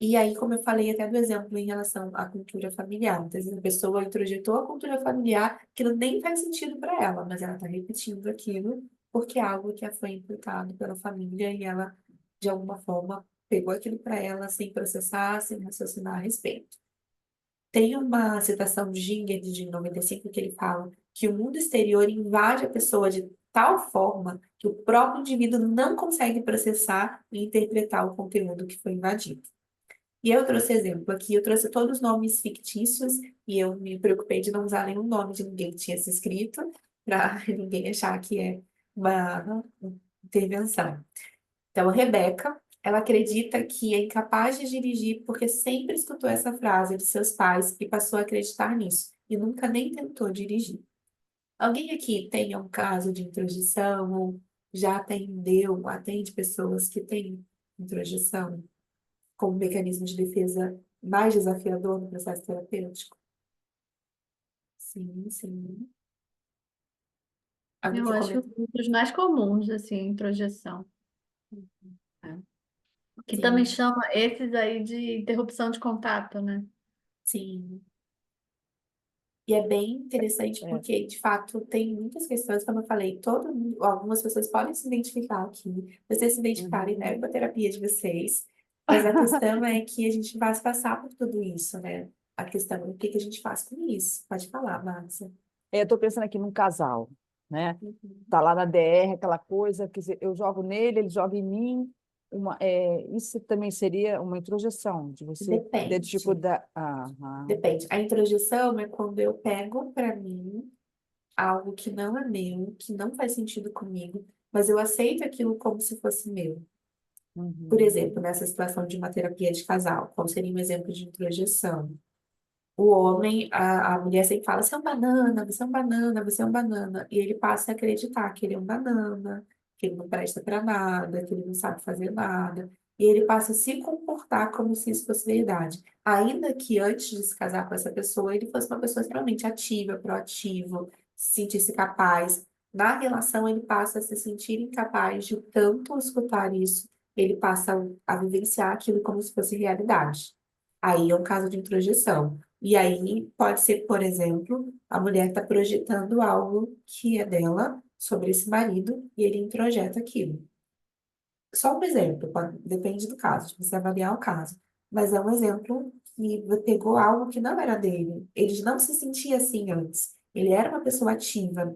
E aí, como eu falei até do exemplo em relação à cultura familiar, muitas vezes a pessoa introjetou a cultura familiar, aquilo nem faz sentido para ela, mas ela está repetindo aquilo porque é algo que foi imputado pela família e ela, de alguma forma, pegou aquilo para ela sem processar, sem raciocinar a respeito. Tem uma citação de Ginger, de 95, que ele fala que o mundo exterior invade a pessoa de tal forma que o próprio indivíduo não consegue processar e interpretar o conteúdo que foi invadido. E eu trouxe exemplo aqui, eu trouxe todos os nomes fictícios e eu me preocupei de não usar nenhum nome de ninguém que tinha se inscrito, para ninguém achar que é uma intervenção. Então, a Rebeca, ela acredita que é incapaz de dirigir porque sempre escutou essa frase de seus pais e passou a acreditar nisso, e nunca nem tentou dirigir. Alguém aqui tem um caso de introjeção ou já atendeu, atende pessoas que têm introjeção como mecanismo de defesa mais desafiador no processo terapêutico? Sim, sim. Alguém Eu quer acho comentar? um dos mais comuns, assim, introjeção. É. Que também Sim, chama esses aí de interrupção de contato, né? sim. E é bem interessante É. porque, de fato, tem muitas questões, como eu falei, algumas pessoas podem se identificar aqui, vocês se identificarem Uhum. na terapia de vocês, mas a questão é que a gente vai passar por tudo isso, né? A questão é o que que a gente faz com isso. Pode falar, Márcia. Eu estou pensando aqui num casal, né? Uhum. Tá lá na DR, aquela coisa, quer dizer, eu jogo nele, ele joga em mim. Isso também seria uma introjeção, de você ter Depende. dificuldade. Ah, Depende. A introjeção é quando eu pego para mim algo que não é meu, que não faz sentido comigo, mas eu aceito aquilo como se fosse meu. Por uhum, exemplo, nessa situação de uma terapia de casal, qual seria um exemplo de introjeção? O homem, a mulher sempre fala, você é um banana, você é um banana, você é um banana. E ele passa a acreditar que ele é um banana, que ele não presta para nada, que ele não sabe fazer nada. E ele passa a se comportar como se isso fosse verdade. Ainda que antes de se casar com essa pessoa, ele fosse uma pessoa extremamente ativa, proativa, se sentisse capaz. Na relação, ele passa a se sentir incapaz de tanto escutar isso, ele passa a vivenciar aquilo como se fosse realidade. Aí é um caso de introjeção. E aí pode ser, por exemplo, a mulher está projetando algo que é dela sobre esse marido e ele introjeta aquilo. Só um exemplo, depende do caso, você avaliar o caso. Mas é um exemplo que pegou algo que não era dele. Ele não se sentia assim antes. Ele era uma pessoa ativa.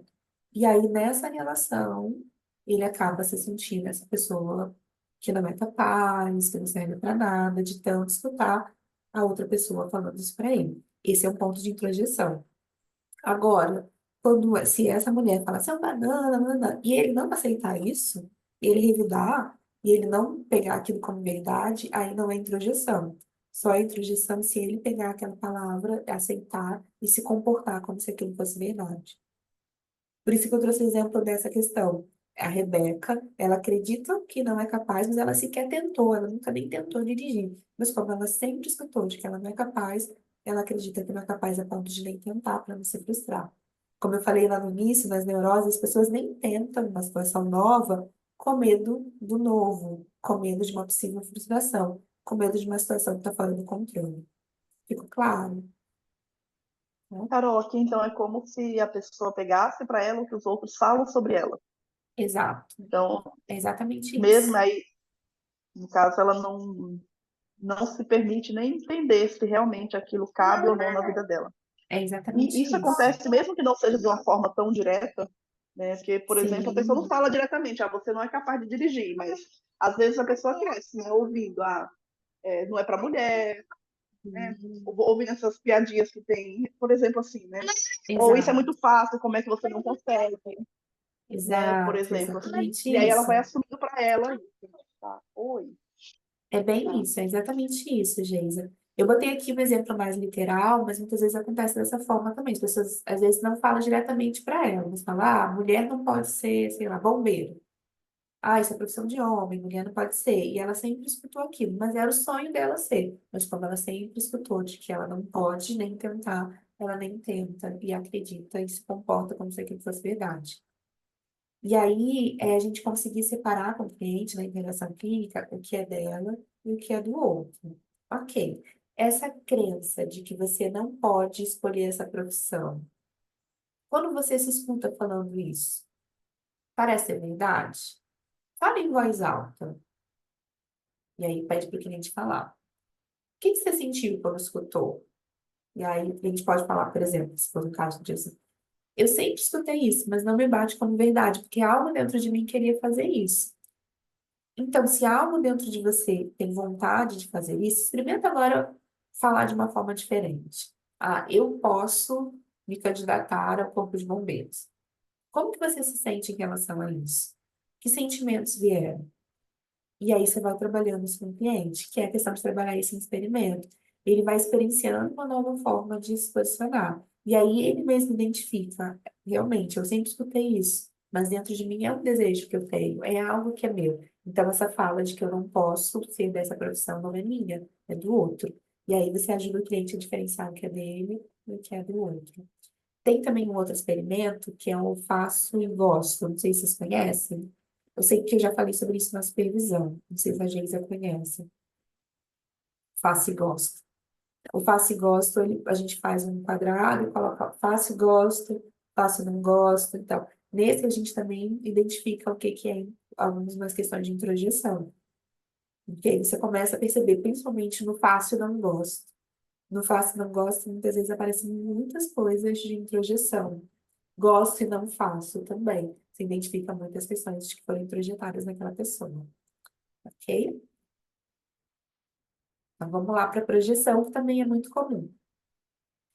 E aí, nessa relação, ele acaba se sentindo essa pessoa que não é capaz, que não serve para nada, de tanto escutar a outra pessoa falando isso para ele. Esse é um ponto de introjeção. Agora, se essa mulher fala assim, é um banana, banana, e ele não aceitar isso, ele revidar, e ele não pegar aquilo como verdade, aí não é introjeção. Só é introjeção se ele pegar aquela palavra, aceitar e se comportar como se aquilo fosse verdade. Por isso que eu trouxe o exemplo dessa questão. A Rebeca, ela acredita que não é capaz, mas ela sequer tentou, ela nunca nem tentou dirigir. Mas como ela sempre escutou de que ela não é capaz, ela acredita que não é capaz a ponto de nem tentar para não se frustrar. Como eu falei lá no início, nas neuroses, as pessoas nem tentam uma situação nova com medo do novo, com medo de uma possível frustração, com medo de uma situação que está fora do controle. Ficou claro, né? Carol, aqui então é como se a pessoa pegasse para ela o que os outros falam sobre ela. Exato. Então, É exatamente mesmo isso. aí, no caso, ela não se permite nem entender se realmente aquilo cabe ou não na vida dela. É E exatamente isso isso. acontece mesmo que não seja de uma forma tão direta, né? Porque, por exemplo, a pessoa não Sim. fala diretamente, você não é capaz de dirigir, mas às vezes a pessoa cresce, né? Ouvindo, não é para mulher, né? Hum. Ouvindo essas piadinhas que tem, por exemplo, assim, né? Ou isso é Exato, muito fácil, como é que você não consegue, né? Por exato, exemplo. exatamente E aí ela vai isso. assumindo para ela isso, né? Tá? Oi. É bem isso, é exatamente isso, Geisa. Eu botei aqui um exemplo mais literal, mas muitas vezes acontece dessa forma também. As pessoas às vezes não falam diretamente para ela, mas falam, ah, mulher não pode ser, sei lá, bombeiro. Ah, isso é profissão de homem, mulher não pode ser. E ela sempre escutou aquilo, mas era o sonho dela ser. Mas como ela sempre escutou de que ela não pode nem tentar, ela nem tenta e acredita e se comporta como se aquilo fosse verdade. E aí, a gente conseguir separar com o cliente na integração clínica o que é dela e o que é do outro. Ok. Essa crença de que você não pode escolher essa profissão, quando você se escuta falando isso, parece ser verdade? Fala em voz alta. E aí pede para o cliente falar. O que que você sentiu quando escutou? E aí a gente pode falar, por exemplo, se for o caso disso. Eu sempre escutei isso, mas não me bate como verdade, porque algo dentro de mim queria fazer isso. Então, se algo dentro de você tem vontade de fazer isso, experimenta agora falar de uma forma diferente. Ah, eu posso me candidatar ao Corpo de Bombeiros. Como que você se sente em relação a isso? Que sentimentos vieram? E aí você vai trabalhando isso com o cliente, que é a questão de trabalhar isso em experimento. Ele vai experienciando uma nova forma de se posicionar. E aí ele mesmo identifica, realmente, eu sempre escutei isso, mas dentro de mim é um desejo que eu tenho, é algo que é meu. Então essa fala de que eu não posso ser dessa profissão não é minha, é do outro. E aí você ajuda o cliente a diferenciar o que é dele e o que é do outro. Tem também um outro experimento que é o faço e gosto. Não sei se vocês conhecem. Eu sei que eu já falei sobre isso na supervisão. Não sei se a Geisa conhece. Faço e gosto. O faço e gosto, a gente faz um quadrado e coloca faço e gosto, faço e não gosto. Então, nesse a gente também identifica o que que é algumas questões de introjeção. Porque aí você começa a perceber, principalmente no faço e não gosto. No faço e não gosto, muitas vezes aparecem muitas coisas de introjeção. Gosto e não faço também. Você identifica muitas questões que foram introjetadas naquela pessoa, ok? Então vamos lá para a projeção, que também é muito comum.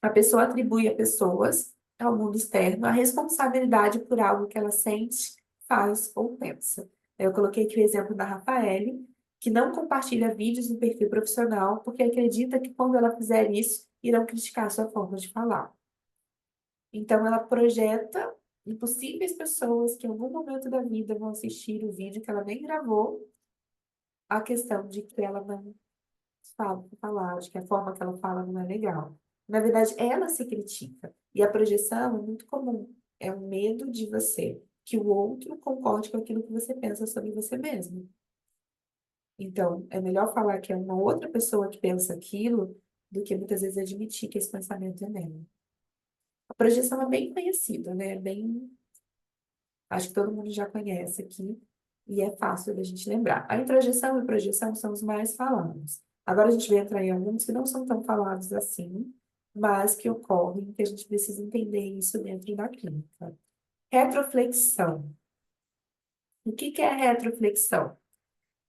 A pessoa atribui a pessoas, ao mundo externo, a responsabilidade por algo que ela sente, faz ou pensa. Eu coloquei aqui o exemplo da Rafaele, que não compartilha vídeos no perfil profissional porque acredita que quando ela fizer isso, irão criticar sua forma de falar. Então, ela projeta em possíveis pessoas que em algum momento da vida vão assistir o vídeo que ela nem gravou, a questão de que ela não sabe falar, de que a forma que ela fala não é legal. Na verdade, ela se critica. E a projeção é muito comum. É um medo de você, que o outro concorde com aquilo que você pensa sobre você mesmo. Então, é melhor falar que é uma outra pessoa que pensa aquilo do que muitas vezes admitir que esse pensamento é nela. A projeção é bem conhecida, né? Bem, acho que todo mundo já conhece aqui e é fácil da gente lembrar. A introjeção e projeção são os mais falados. Agora a gente vai entrar em alguns que não são tão falados assim, mas que ocorrem, que a gente precisa entender isso dentro da clínica. Retroflexão. O que que é retroflexão?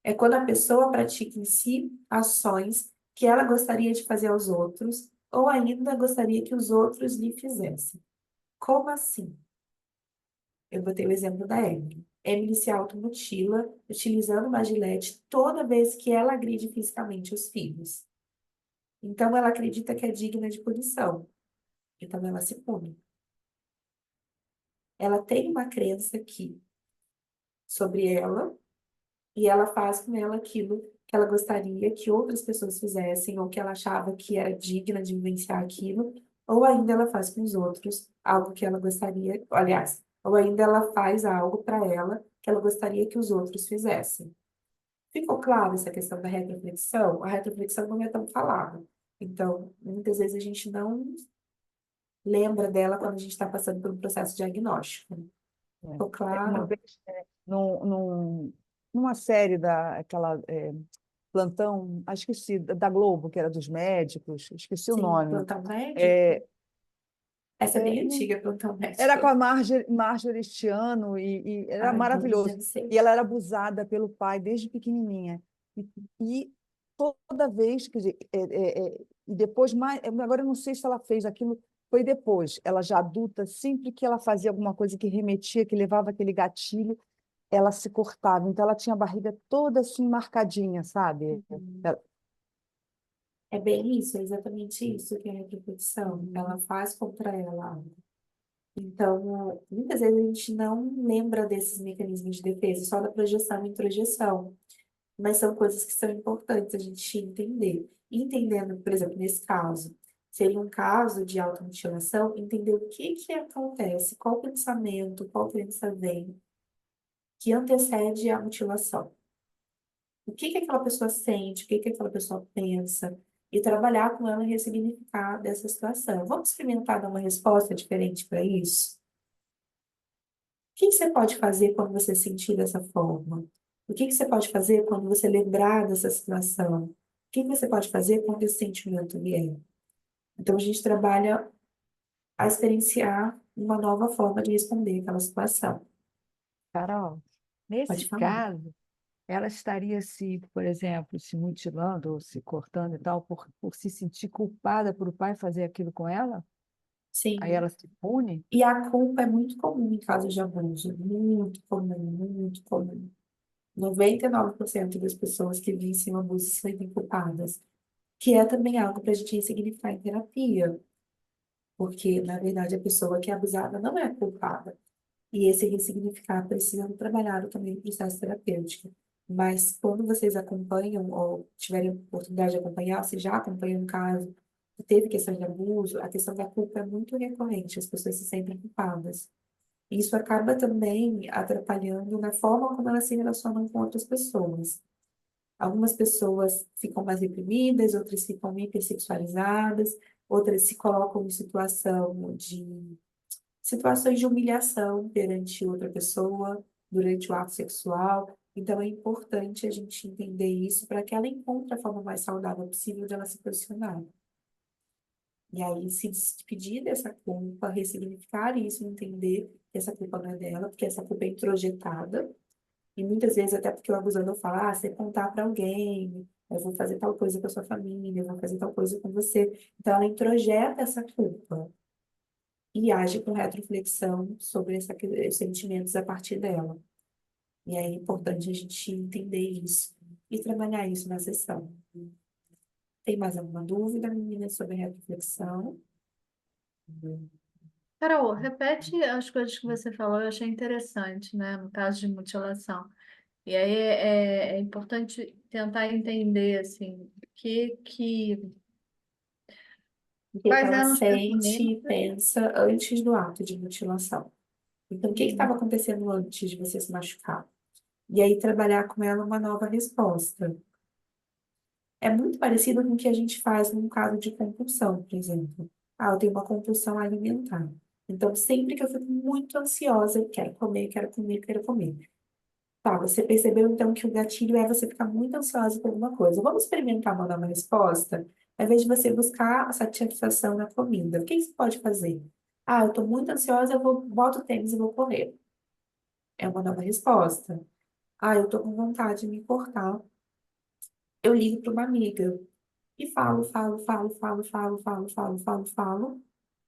É quando a pessoa pratica em si ações que ela gostaria de fazer aos outros, ou ainda gostaria que os outros lhe fizessem. Como assim? Eu botei o exemplo da Emily. Emily se automutila utilizando uma gilete toda vez que ela agride fisicamente os filhos. Então, ela acredita que é digna de punição. Então, ela se pune. Ela tem uma crença aqui sobre ela e ela faz com ela aquilo que ela gostaria que outras pessoas fizessem ou que ela achava que era digna de vivenciar aquilo, ou ainda ela faz com os outros algo que ela gostaria, aliás, ou ainda ela faz algo para ela que ela gostaria que os outros fizessem. Ficou claro essa questão da retroflexão? A retroflexão não é tão falada. Então, muitas vezes a gente não lembra dela quando a gente está passando por um processo diagnóstico. Ficou Uma claro? vez, numa série Plantão, esqueci, da Globo, que era dos médicos, esqueci o Sim, nome. plantão médico. É, Essa é bem não- antiga, plantão Era com médico. a Marjorie este ano e era Ah, então maravilhoso. deve ser. E ela era abusada pelo pai desde pequenininha. E toda vez, quer dizer, e depois, agora eu não sei se ela fez aquilo, foi depois, ela já adulta, sempre que ela fazia alguma coisa que remetia, que levava aquele gatilho, ela se cortava. Então ela tinha a barriga toda assim marcadinha, sabe? Uhum. É bem isso, é exatamente isso que é a repercussão. Ela faz contra ela algo. Então, muitas vezes a gente não lembra desses mecanismos de defesa, só da projeção e introjeção. Mas são coisas que são importantes a gente entender. Entendendo, por exemplo, nesse caso, seria um caso de automutilação, entender o que que acontece, qual pensamento, qual crença vem que antecede a mutilação. O que que aquela pessoa sente, o que que aquela pessoa pensa, e trabalhar com ela e ressignificar dessa situação. Vamos experimentar dar uma resposta diferente para isso? O que que você pode fazer quando você sentir dessa forma? O que que você pode fazer quando você lembrar dessa situação? O que que você pode fazer quando esse sentimento vier? Então, a gente trabalha a experienciar uma nova forma de responder aquela situação. Carol, Pode nesse falar. caso, ela estaria se, por exemplo, se mutilando ou se cortando e tal, por se sentir culpada por o pai fazer aquilo com ela? Aí Sim. ela se pune? E a culpa é muito comum em casos de abuso. Muito comum, muito comum. 99% das pessoas que vivenciam abuso se sentem culpadas. Que é também algo para a gente ressignificar em terapia. Porque, na verdade, a pessoa que é abusada não é a culpada. E esse ressignificar precisa ser trabalhado também no processo terapêutico. Mas quando vocês acompanham, ou tiverem oportunidade de acompanhar, se já acompanham um caso que teve questão de abuso, a questão da culpa é muito recorrente, as pessoas se sentem culpadas. E isso acaba também atrapalhando na forma como elas se relacionam com outras pessoas. Algumas pessoas ficam mais reprimidas, outras ficam hipersexualizadas, outras se colocam em situações de humilhação perante outra pessoa durante o ato sexual. Então, é importante a gente entender isso para que ela encontre a forma mais saudável possível de ela se posicionar. E aí, se despedir dessa culpa, ressignificar isso, entender que essa culpa não é dela, porque essa culpa é introjetada. E muitas vezes, até porque o abusador fala, você contar para alguém, eu vou fazer tal coisa com a sua família, eu vou fazer tal coisa com você. Então, ela introjeta essa culpa e age com retroflexão sobre os sentimentos a partir dela. E aí é importante a gente entender isso e trabalhar isso na sessão. Tem mais alguma dúvida, meninas, sobre retroflexão? Carol, repete as coisas que você falou, eu achei interessante, né? No caso de mutilação. E aí é importante tentar entender, assim, O que que quais ela eram os sente e pensamentos. pensa antes do ato de mutilação. Então, o que estava acontecendo antes de você se machucar? E aí trabalhar com ela uma nova resposta. É muito parecido com o que a gente faz num caso de compulsão, por exemplo. Ah, eu tenho uma compulsão alimentar. Então, sempre que eu fico muito ansiosa, eu quero comer, quero comer, quero comer. Tá, você percebeu então que o gatilho é você ficar muito ansiosa por alguma coisa. Vamos experimentar uma nova resposta? Ao invés de você buscar a satisfação na comida, o que você pode fazer? Ah, eu tô muito ansiosa, boto o tênis e vou correr. É uma nova resposta. Ah, eu tô com vontade de me cortar. Eu ligo para uma amiga e falo,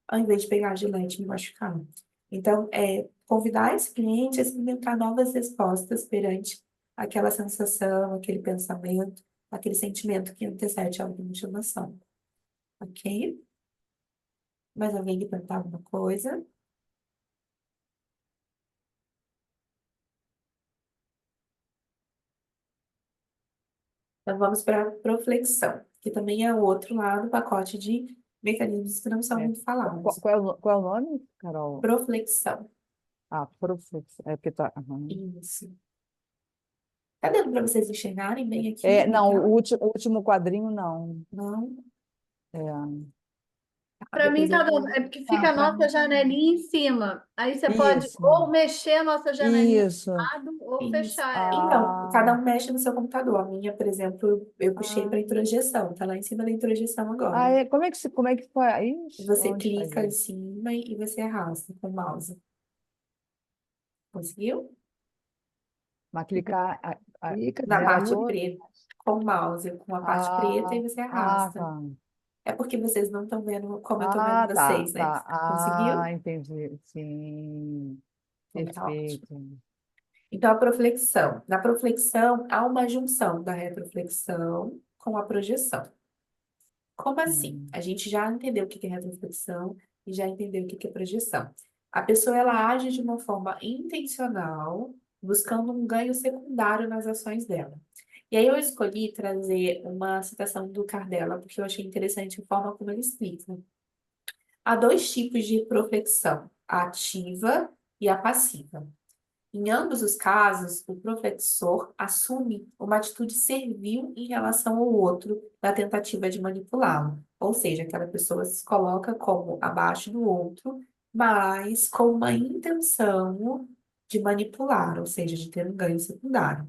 ao invés de pegar a gilete e me machucar. Então, convidar esse cliente a experimentar novas respostas perante aquela sensação, aquele pensamento, aquele sentimento que antecede a automutilação. Ok? Mais alguém que perguntar alguma coisa? Então, vamos para a proflexão, que também é o outro lado do pacote de mecanismos que não são É. muito falados. Qual é o nome, Carol? Proflexão. Ah, Profux. É porque tá. Aham. Isso. Tá dando para vocês enxergarem bem aqui É, na não, tela? o último quadrinho não. Não? É, Tá, Para mim depois eu tá dando, vou. é porque fica tá, a pra nossa mim também. janelinha em cima. Aí você pode Isso, ou mexer a nossa janelinha isso. do lado ou Isso. fechar ela. Então, Ah, cada um mexe no seu computador. A minha, por exemplo, eu puxei ah, para introjeção. Tá lá em cima da introjeção ah, agora. é, como é que foi? Ixi, Você onde faz clica em isso? cima e você arrasta com o mouse. Conseguiu? Mas clicar, clica Na nela parte toda? preta. Com o mouse, com a parte preta e Ah, você arrasta. tá. É porque vocês não estão vendo como eu estou vendo Ah, tá, vocês, né? tá. Ah, Conseguiu? entendi. Sim, Então tá ótimo. perfeito. Então, a proflexão. Na proflexão, há uma junção da retroflexão com a projeção. Como assim? Hum, A gente já entendeu o que é retroflexão e já entendeu o que é projeção. A pessoa, ela age de uma forma intencional, buscando um ganho secundário nas ações dela. E aí eu escolhi trazer uma citação do Cardella, porque eu achei interessante a forma como ele explica. Há dois tipos de proflexão, a ativa e a passiva. Em ambos os casos, o professor assume uma atitude servil em relação ao outro na tentativa de manipulá-lo. Ou seja, aquela pessoa se coloca como abaixo do outro, mas com uma intenção de manipular, ou seja, de ter um ganho secundário.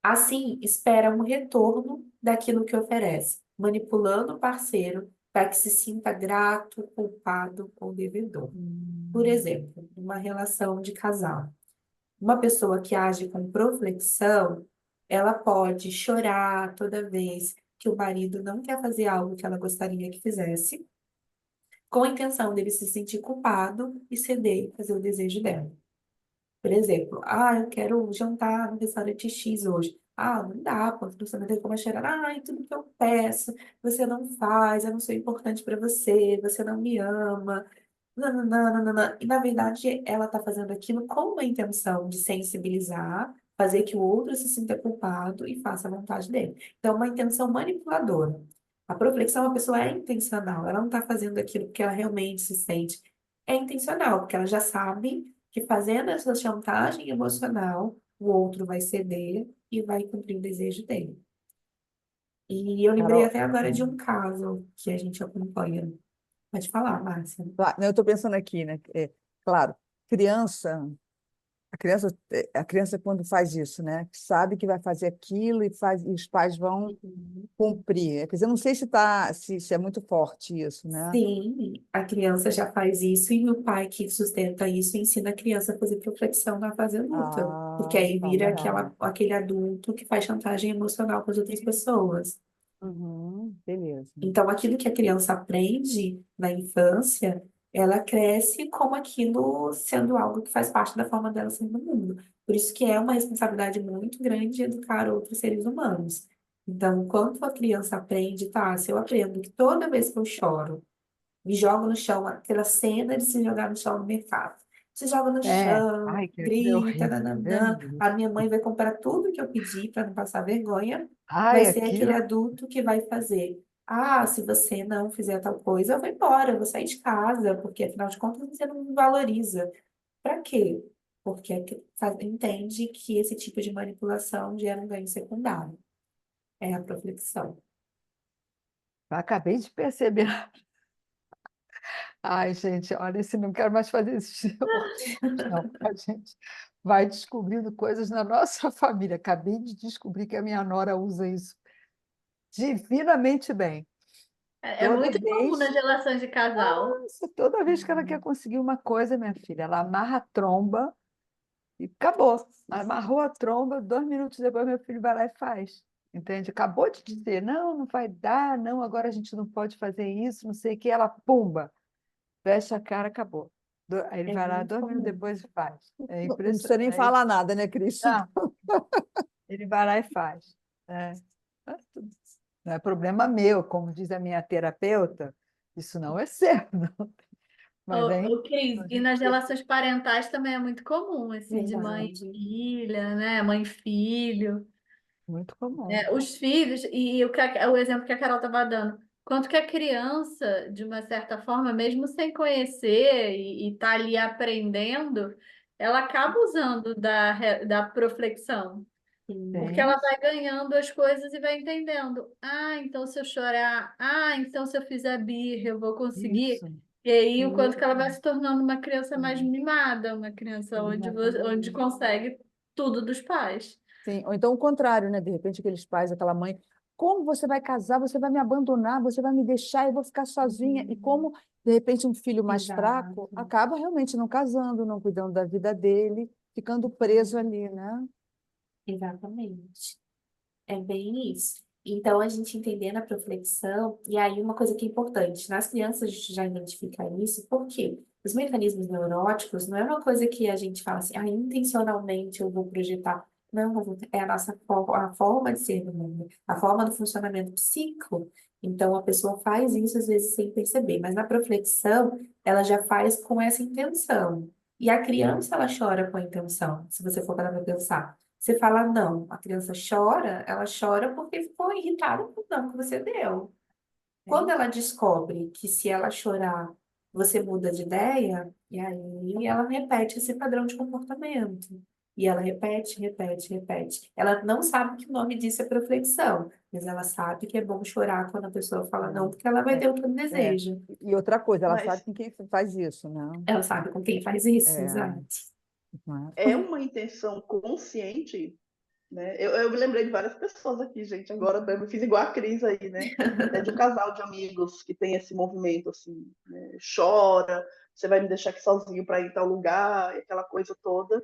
Assim, espera um retorno daquilo que oferece, manipulando o parceiro para que se sinta grato, culpado ou devedor. Por exemplo, uma relação de casal. Uma pessoa que age com proflexão, ela pode chorar toda vez que o marido não quer fazer algo que ela gostaria que fizesse, com a intenção dele se sentir culpado e ceder e fazer o desejo dela. Por exemplo, eu quero jantar no restaurante X hoje. Não dá, pô, você não tem como cheirar. Tudo que eu peço, você não faz, eu não sou importante para você, você não me ama. Nananã, nananã. E, na verdade, ela está fazendo aquilo com uma intenção de sensibilizar, fazer que o outro se sinta culpado e faça a vontade dele. Então, uma intenção manipuladora. A proflexão, a pessoa é intencional, ela não está fazendo aquilo porque ela realmente se sente. É intencional, porque ela já sabe que fazendo essa chantagem emocional, o outro vai ceder e vai cumprir o desejo dele. E eu lembrei Carol, até agora de um caso que a gente acompanha. Pode falar, Márcia. eu estou pensando aqui, né? Claro, criança, a criança quando faz isso, né? Sabe que vai fazer aquilo e os pais vão Uhum. cumprir. Quer dizer, eu não sei se é muito forte isso, né? Sim, a criança já faz isso e o pai que sustenta isso ensina a criança a fazer reflexão na fase adulta, porque aí Tá vira bom. aquele adulto que faz chantagem emocional com as outras pessoas. Beleza. Então, aquilo que a criança aprende na infância, ela cresce como aquilo sendo algo que faz parte da forma dela ser no mundo. Por isso que é uma responsabilidade muito grande educar outros seres humanos. Então, enquanto a criança aprende, tá? Se eu aprendo que toda vez que eu choro, me jogo no chão, aquela cena de se jogar no chão no mercado. Se joga no chão, Ai, que aquilo é grita, horrível. Deus me nananã. livre. A minha mãe vai comprar tudo que eu pedi para não passar vergonha. Vai Ai, ser aquele aquilo. adulto que vai fazer. Se você não fizer tal coisa, eu vou embora, eu vou sair de casa, porque afinal de contas você não me valoriza. Para quê? Porque entende que esse tipo de manipulação gera um ganho secundário. É a proflexão. Eu acabei de perceber. Ai, gente, olha, se não quero mais fazer esses workshops, não. A gente vai descobrindo coisas na nossa família. Acabei de descobrir que a minha nora usa isso divinamente bem. É Toda muito comum nas vez, relações de casal. nossa, toda vez que ela quer conseguir uma coisa, minha filha, ela amarra a tromba e acabou. Amarrou a tromba, 2 minutos depois meu filho vai lá e faz. Entende? Acabou de dizer, não, não vai dar, não, agora a gente não pode fazer isso, não sei o que. Ela, pumba, fecha a cara, acabou. Aí ele É vai lá, muito 2 minutos comum. depois e faz. É Não precisa nem impressionante. falar nada, né, Cris? Não, ele vai lá e faz. É. Não é problema meu, como diz a minha terapeuta, isso não é seu, não. Mas é Cris, incrível, e nas relações parentais também é muito comum, assim, de mãe e Verdade. filha, né? Mãe e filho. muito comum. É, os filhos, e o exemplo que a Carol estava dando, quanto que a criança, de uma certa forma, mesmo sem conhecer e tá ali aprendendo, ela acaba usando da proflexão, porque Sim, ela Tem, vai ganhando as coisas e vai entendendo. Então se eu chorar, então se eu fizer birra, eu vou conseguir. isso. E aí, o quanto que ela vai sim, se tornando uma criança mais sim, mimada, uma criança onde exatamente. consegue tudo dos pais. Sim, ou então o contrário, né? De repente, aqueles pais, aquela mãe, como você vai casar? Você vai me abandonar? Você vai me deixar? Eu vou ficar sozinha? E Uhum. como, de repente, um filho mais fraco Exato, acaba realmente não casando, não cuidando da vida dele, ficando preso ali, né? exatamente. É bem isso. Então, a gente entendendo a proflexão, e aí uma coisa que é importante, nas crianças a gente já identifica isso, porque os mecanismos neuróticos não é uma coisa que a gente fala assim, intencionalmente eu vou projetar. Não, é a nossa a forma de ser no mundo, a forma do funcionamento psíquico. Então, a pessoa faz isso às vezes sem perceber, mas na proflexão, ela já faz com essa intenção. E a criança, ela chora com a intenção, se você for parar para pensar. Você fala não, a criança chora, ela chora porque ficou irritada com o não que você deu. É Quando ela isso. descobre que se ela chorar, Você muda de ideia e aí ela repete esse padrão de comportamento. E ela repete, repete, repete. Ela não sabe que o nome disso é proflexão, mas ela sabe que é bom chorar quando a pessoa fala não, porque ela vai É, ter o que ela é. deseja. E outra coisa, ela sabe Mas com quem faz isso, né? Ela sabe com quem faz isso, É, exato. não é? é uma intenção consciente, né? Eu me lembrei de várias pessoas aqui, gente. Agora eu fiz igual a Cris aí, né? É de um casal de amigos que tem esse movimento assim, né? Chora, você vai me deixar aqui sozinho para ir em tal lugar, e aquela coisa toda.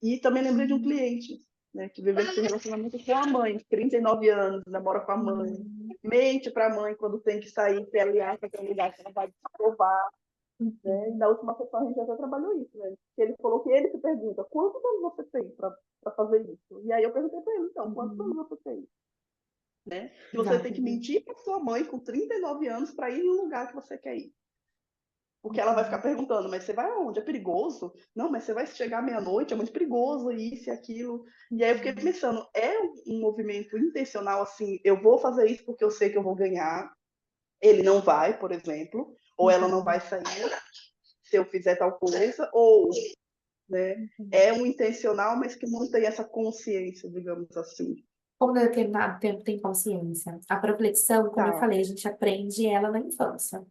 E também lembrei de um cliente, né, que vive esse relacionamento com a mãe, 39 anos, namora com a mãe, Uhum. mente para a mãe quando tem que sair, que ela acha que é um lugar que ela vai provar, né? E na última sessão a gente até trabalhou isso, né? Que ele falou que ele se pergunta, quantos anos você tem para fazer isso? E aí eu perguntei para ele, então, quantos anos Uhum. você tem? Né? Que você tem que Exatamente. mentir para sua mãe com 39 anos para ir no lugar que você quer ir. Porque ela vai ficar Uhum. perguntando, mas você vai aonde? É perigoso? Não, mas você vai chegar meia-noite, é muito perigoso, isso e aquilo. E aí eu fiquei Uhum. pensando, é um movimento intencional, assim, eu vou fazer isso porque eu sei que eu vou ganhar, ele não vai, por exemplo, ou ela não vai Uhum. sair se eu fizer tal coisa, ou, né, Uhum. é um intencional, mas que não tem essa consciência, digamos assim. Por determinado tempo tem consciência. A proflexão, como eu Tá, falei, a gente aprende ela na infância.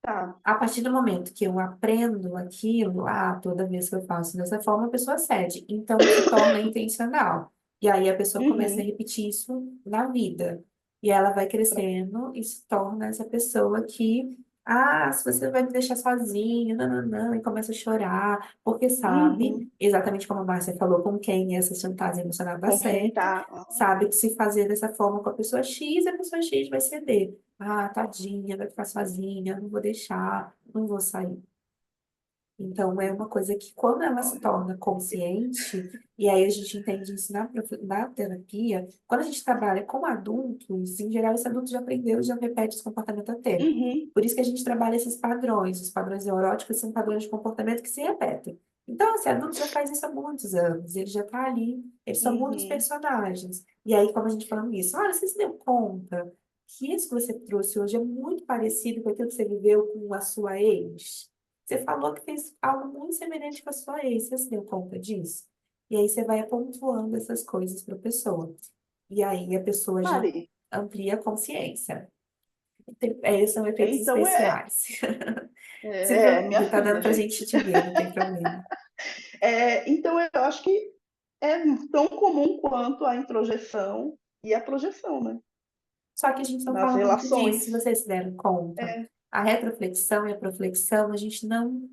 tá. A partir do momento que eu aprendo aquilo, toda vez que eu faço dessa forma, a pessoa cede. Então, se torna intencional. E aí a pessoa começa a Uhum. repetir isso na vida. E ela vai crescendo e se torna essa pessoa que, se você vai me deixar sozinho, não, não, não, e começa a chorar, porque sabe, Uhum. exatamente como a Márcia falou, com quem essa chantagem emocional dá Com quem certo, tá. sabe que se fazer dessa forma com a pessoa X vai ceder. Tadinha, vai ficar sozinha, não vou deixar, não vou sair. Então, é uma coisa que, quando ela se Olha. torna consciente, e aí a gente entende isso na terapia, quando a gente trabalha com adultos, em geral, esse adulto já aprendeu, já repete esse comportamento há tempo. Uhum. Por isso que a gente trabalha esses padrões. Os padrões neuróticos são padrões de comportamento que se repetem. Então, esse adulto já faz isso há muitos anos, ele já está ali, eles são muitos Uhum. personagens. E aí, como a gente falando isso, olha, você se deu conta que isso que você trouxe hoje é muito parecido com aquilo que você viveu com a sua ex? Você falou que fez algo muito semelhante com a sua ex, você se deu conta disso? E aí você vai pontuando essas coisas para a pessoa. E aí a pessoa já Mari, amplia a consciência. São efeitos então especiais. Se minha tá dando filha, pra gente. gente te ver, não tem problema. Então eu acho que é tão comum quanto a introjeção e a projeção, né? Só que a gente não Nas fala muito disso, se relações. vocês se deram conta. É, A retroflexão e a proflexão, a gente não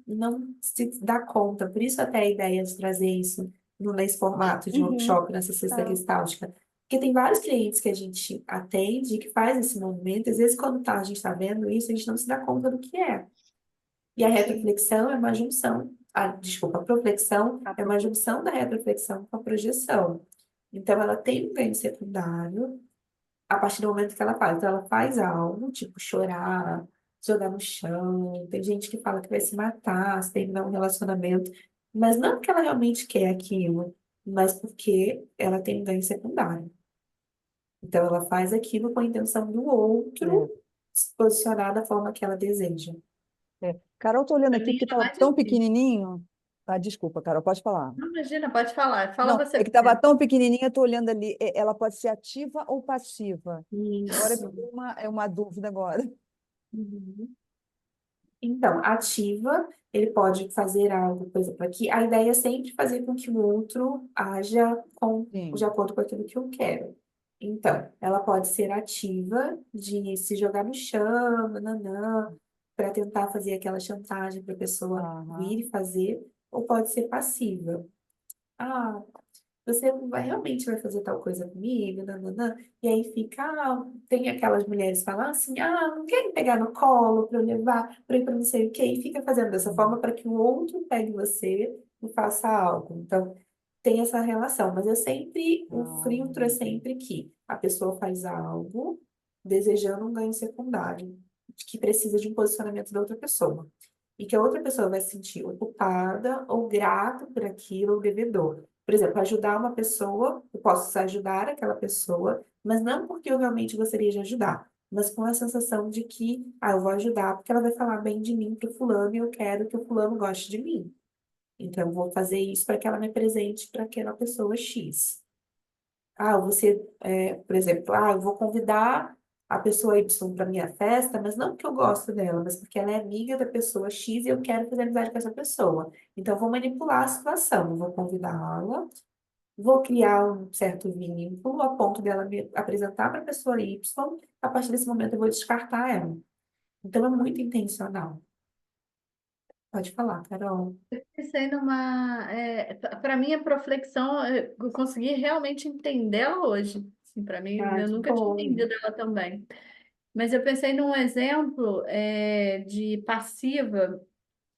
se dá conta. Por isso até a ideia de trazer isso nesse formato de uhum, workshop, nessa cesta tá, gestáltica. Porque tem vários clientes que a gente atende, que faz esse movimento. Às vezes, quando a gente está vendo isso, a gente não se dá conta do que é. E a sim, retroflexão é uma junção, desculpa, a proflexão a é uma professora. junção da retroflexão com a projeção. Então, ela tem um ganho secundário a partir do momento que ela faz. Então, ela faz algo, tipo chorar, jogar no chão. Tem gente que fala que vai se matar se terminar um relacionamento, mas não porque ela realmente quer aquilo, mas porque ela tem um ganho secundário. Então, ela faz aquilo com a intenção do outro É, se posicionar da forma que ela deseja. é. Carol, estou olhando Pra aqui mim porque é estava mais tão difícil. pequenininho. Desculpa, Carol, pode falar. Não, imagina, pode falar. Fala Não, você é que estava primeiro. tão pequenininha, estou olhando ali. Ela pode ser ativa ou passiva? Agora me Isso. deu uma dúvida agora. Uhum. Então, ativa, ele pode fazer algo, por exemplo, aqui, a ideia é sempre fazer com que o outro haja de Sim. acordo com aquilo que eu quero. Então, ela pode ser ativa, de se jogar no chão, nananã, para tentar fazer aquela chantagem para a pessoa vir Aham. e fazer, ou pode ser passiva. Ah, você realmente vai fazer tal coisa comigo, nananã. E aí fica, tem aquelas mulheres que falam assim, não quer me pegar no colo para eu levar, para ir para não sei o quê, e fica fazendo dessa forma para que o outro pegue você e faça algo. Então, tem essa relação, mas o Ah, filtro é sempre que a pessoa faz algo desejando um ganho secundário, que precisa de um posicionamento da outra pessoa. E que a outra pessoa vai se sentir ocupada ou grata por aquilo, ou devedor. Por exemplo, ajudar uma pessoa, eu posso ajudar aquela pessoa, mas não porque eu realmente gostaria de ajudar, mas com a sensação de que, eu vou ajudar porque ela vai falar bem de mim pro fulano e eu quero que o fulano goste de mim. Então, eu vou fazer isso para que ela me presente para aquela pessoa X. Por exemplo, eu vou convidar a pessoa Y para minha festa, mas não porque eu gosto dela, mas porque ela é amiga da pessoa X e eu quero fazer amizade com essa pessoa. Então, eu vou manipular a situação, eu vou convidá-la, vou criar um certo vínculo a ponto dela me apresentar para a pessoa Y, a partir desse momento eu vou descartar ela. Então, é muito intencional. Pode falar, Carol. Pensei numa. Para mim, a Proflexão, eu consegui realmente entendê-la hoje. Assim, para mim, Ah, eu que nunca tinha bom. entendido ela também. Mas eu pensei num exemplo de passiva,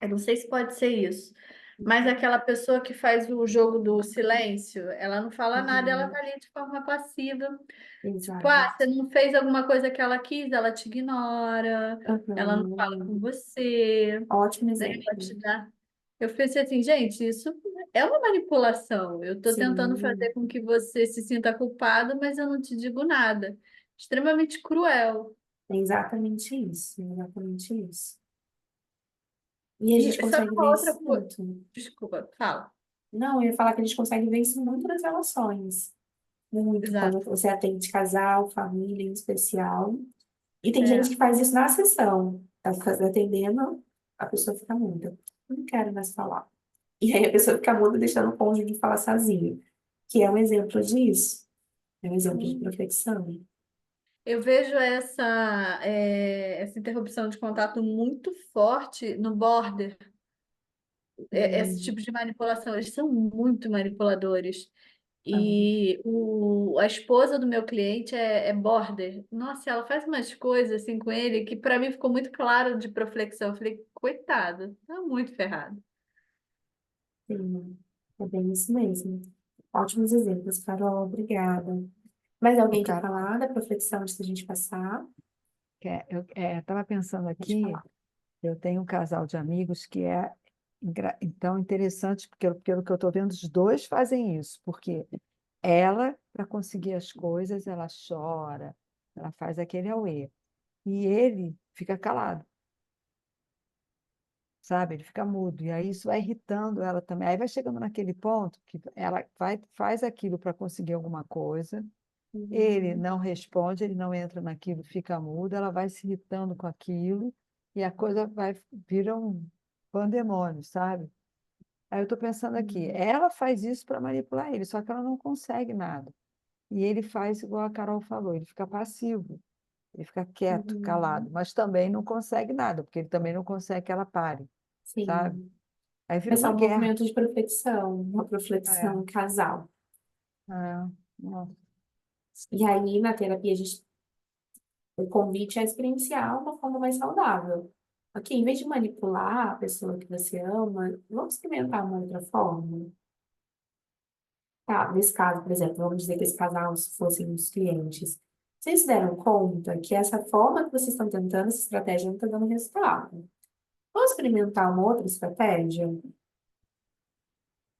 eu não sei se pode ser isso, mas aquela pessoa que faz o jogo do silêncio, ela não fala nada, ela Uhum. tá ali de forma passiva. Tipo, Exato. você não fez alguma coisa que ela quis, ela te ignora, ela não fala com Uhum. você, Ótimo né? Ela exemplo. te dá. Eu pensei assim, gente, isso é uma manipulação. Eu estou tentando fazer Sim, com que você se sinta culpado, mas eu não te digo nada. Extremamente cruel. é exatamente isso, exatamente isso. E a gente E sabe consegue uma ver outra isso coisa? muito. Desculpa, fala. Não, eu ia falar que a gente consegue ver isso muito nas relações. Muito, Exato. quando você atende casal, família em especial. E tem gente É. que faz isso na sessão. Tá atendendo, a pessoa fica muda. Não quero mais falar. E aí a pessoa fica muda deixando o cônjuge falar sozinho. Que é um exemplo disso. É um exemplo de perfeição. Eu vejo essa interrupção de contato muito forte no border. Esse Hum, tipo de manipulação, eles são muito manipuladores. ah, E a esposa do meu cliente é border. Nossa, ela faz umas coisas assim com ele que para mim ficou muito claro de proflexão. Eu falei, coitado, tá muito ferrado. sim, é bem isso mesmo. Ótimos exemplos, Carol. Obrigada. Mais alguém quer Carol, falar da profissão antes da gente passar? eu estava pensando Pode aqui, falar. eu tenho um casal de amigos que é então interessante, porque pelo que eu estou vendo, os dois fazem isso, porque ela, para conseguir as coisas, ela chora, ela faz aquele auê, e ele fica calado, sabe? Ele fica mudo, e aí isso vai irritando ela também. Aí vai chegando naquele ponto que ela faz aquilo para conseguir alguma coisa, ele Uhum, não responde, ele não entra naquilo, fica mudo, ela vai se irritando com aquilo, e a coisa vira um pandemônio, sabe? Aí eu estou pensando aqui, uhum, ela faz isso para manipular ele, só que ela não consegue nada. E ele faz igual a Carol falou, ele fica passivo, ele fica quieto, calado, uhum. mas também não consegue nada, porque ele também não consegue que ela pare, sabe? Sim. Aí vira Esse é uma um guerra. movimento de profissão, uma É, profissão casal. é, nossa. E aí, na terapia, o convite é experienciar uma forma mais saudável. Ok, em vez de manipular a pessoa que você ama, vamos experimentar uma outra forma. Tá, nesse caso, por exemplo, vamos dizer que esse casal fossem os clientes. Vocês se deram conta que essa forma que vocês estão tentando, essa estratégia não está dando resultado. Vamos experimentar uma outra estratégia? O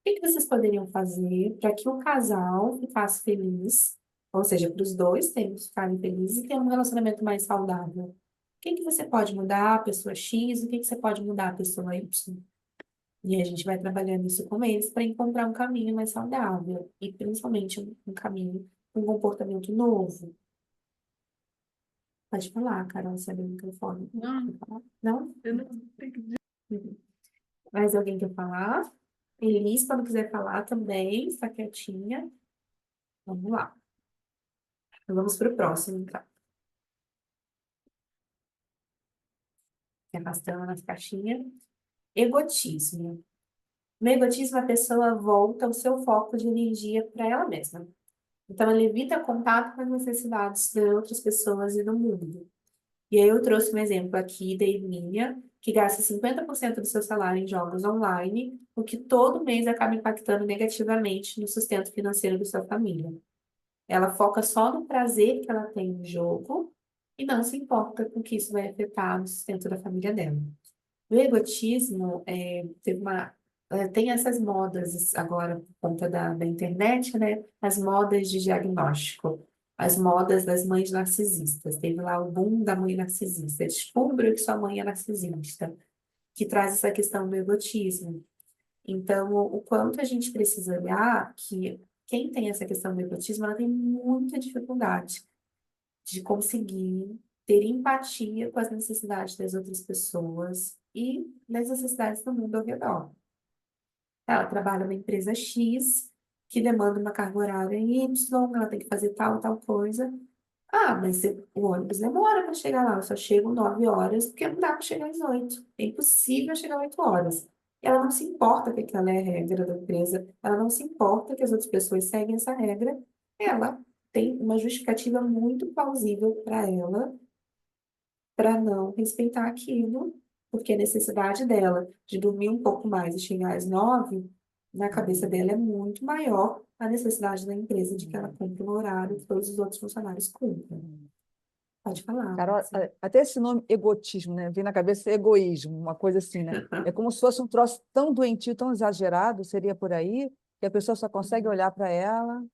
que que vocês poderiam fazer para que o casal ficasse feliz, ou seja, para os dois ficarem felizes e ter um relacionamento mais saudável? O que que você pode mudar a pessoa X, o que que você pode mudar a pessoa Y? E a gente vai trabalhando isso com eles para encontrar um caminho mais saudável e principalmente um caminho, um comportamento novo. Pode falar, Carol, você abre o microfone. Não, Quer falar? Não? eu não entendi. Uhum. Mais alguém quer falar? Feliz, quando quiser falar também, está quietinha. Vamos lá. Então, vamos para o próximo, então. Se arrastando nas caixinhas. Egotismo. No egotismo, a pessoa volta o seu foco de energia para ela mesma. Então, ela evita contato com as necessidades de outras pessoas e do mundo. E aí eu trouxe um exemplo aqui da Emília, que gasta 50% do seu salário em jogos online, o que todo mês acaba impactando negativamente no sustento financeiro da sua família. Ela foca só no prazer que ela tem no jogo e não se importa com que isso vai afetar no sustento da família dela. O egotismo tem essas modas agora por conta da internet, né? As modas de diagnóstico. as modas das mães narcisistas. Teve lá o boom da mãe narcisista. Descubra que sua mãe é narcisista, que traz essa questão do egotismo. Então, o quanto a gente precisa olhar que quem tem essa questão do egotismo, ela tem muita dificuldade de conseguir ter empatia com as necessidades das outras pessoas e das necessidades do mundo ao redor. Ela trabalha numa empresa X, que demanda uma carga horária Y, ela tem que fazer tal coisa. Ah, mas o ônibus demora para chegar lá, eu só chego 9 horas, porque não dá para chegar às 8. É impossível chegar às 8 horas. Ela não se importa que aquela é a regra da empresa, ela não se importa que as outras pessoas seguem essa regra, ela tem uma justificativa muito plausível para não respeitar aquilo, porque a necessidade dela de dormir um pouco mais e chegar às 9, na cabeça dela é muito maior a necessidade da empresa de que ela cumpra o horário que todos os outros funcionários cumprem. Pode falar, Carol, Marcia. até esse nome egotismo, né? Vem na cabeça egoísmo, uma coisa assim, né? É como se fosse um troço tão doentio, tão exagerado, seria por aí, que a pessoa só consegue olhar para ela.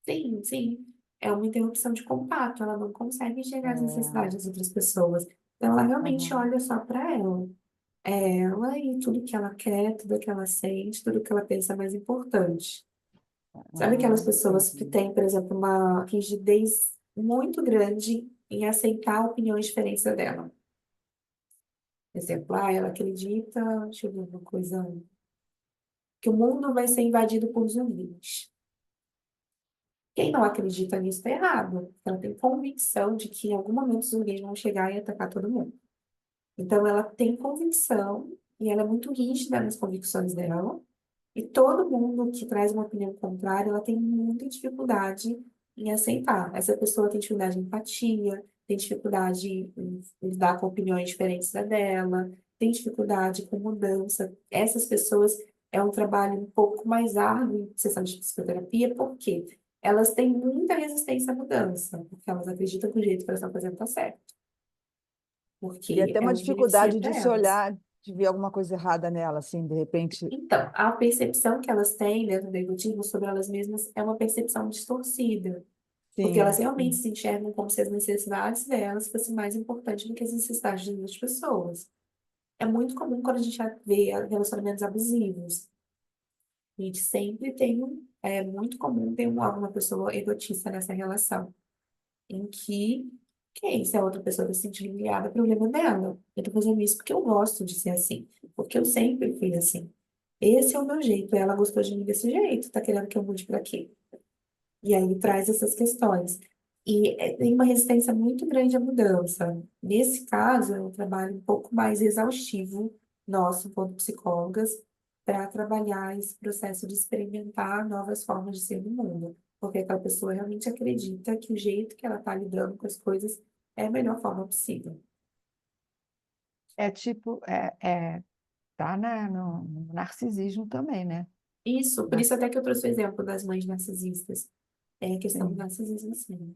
Sim, sim. É uma interrupção de contato, ela não consegue enxergar as necessidades das outras pessoas. Então, ela realmente Aham. olha só para ela. É ela e tudo que ela quer, tudo que ela sente, tudo que ela pensa é mais importante. Sabe aquelas pessoas que Entendi. têm, por exemplo, uma rigidez muito grande em aceitar opiniões diferentes da dela? Por exemplo, ela acredita, deixa eu ver uma coisa, que o mundo vai ser invadido por zumbis. Quem não acredita nisso está errado. Ela tem convicção de que em algum momento os zumbis vão chegar e atacar todo mundo. Então, ela tem convicção e ela é muito rígida nas convicções dela. E todo mundo que traz uma opinião contrária, ela tem muita dificuldade em aceitar. Essa pessoa tem dificuldade em empatia, tem dificuldade em lidar com opiniões diferentes da dela, tem dificuldade com mudança. Essas pessoas é um trabalho um pouco mais árduo em sessão de psicoterapia, porque elas têm muita resistência à mudança, porque elas acreditam que o jeito que elas estão fazendo está certo, E porque até é uma o que beneficia dificuldade para de se elas. olhar, de ver alguma coisa errada nela, assim, de repente. Então, a percepção que elas têm dentro do egotismo sobre elas mesmas é uma percepção distorcida, porque elas Sim, realmente sim. se enxergam como se as necessidades delas fossem mais importantes do que as necessidades das outras pessoas. É muito comum quando a gente vê relacionamentos abusivos. A gente sempre tem é muito comum ter alguma pessoa egotista nessa relação, em que, se a outra pessoa está se sentindo humilhada, é problema dela. Eu tô fazendo isso porque eu gosto de ser assim, porque eu sempre fui assim. Esse é o meu jeito, ela gostou de mim desse jeito, tá querendo que eu mude pra quê? E aí traz essas questões. E tem uma resistência muito grande à mudança. Nesse caso, é um trabalho um pouco mais exaustivo nosso, enquanto psicólogas, para trabalhar esse processo de experimentar novas formas de ser no mundo. Porque aquela pessoa realmente acredita que o jeito que ela está lidando com as coisas é a melhor forma possível. É tipo, tá no narcisismo também, né? Isso, por Na- isso até que eu trouxe o exemplo das mães narcisistas. É a questão do Sim. narcisismo, sim.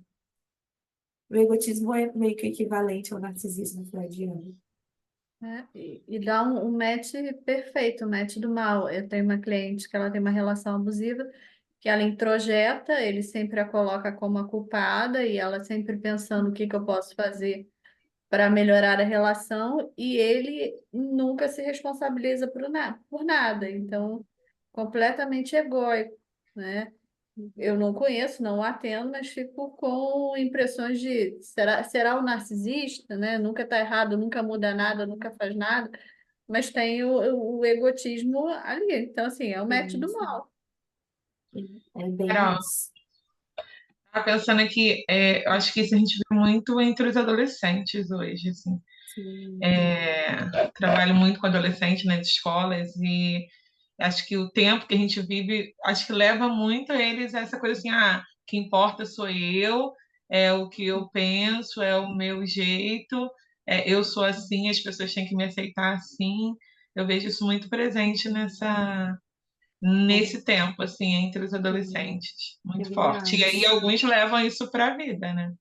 O egotismo é meio que equivalente ao narcisismo freudiano. Né? E dá um match perfeito, um match do mal. Eu tenho uma cliente que ela tem uma relação abusiva, que ela introjeta, ele sempre a coloca como a culpada e ela sempre pensando o que que eu posso fazer para melhorar a relação e ele nunca se responsabiliza por nada. Então, completamente egóico, né? Eu não conheço, não atendo, mas fico com impressões de será o narcisista, né? Nunca está errado, nunca muda nada, nunca faz nada, mas tem o egotismo ali. Então, assim, é o match do Isso, mal. é bem Carol, isso. tava pensando aqui, eu acho que isso a gente vê muito entre os adolescentes hoje, assim. Sim, Trabalho muito com adolescentes nas escolas e acho que o tempo que a gente vive, acho que leva muito eles a essa coisa assim, o que importa sou eu, é o que eu penso, é o meu jeito, eu sou assim, as pessoas têm que me aceitar assim. Eu vejo isso muito presente nesse tempo, assim, entre os sim, adolescentes, é muito forte. E aí verdade. alguns levam isso para a vida, né?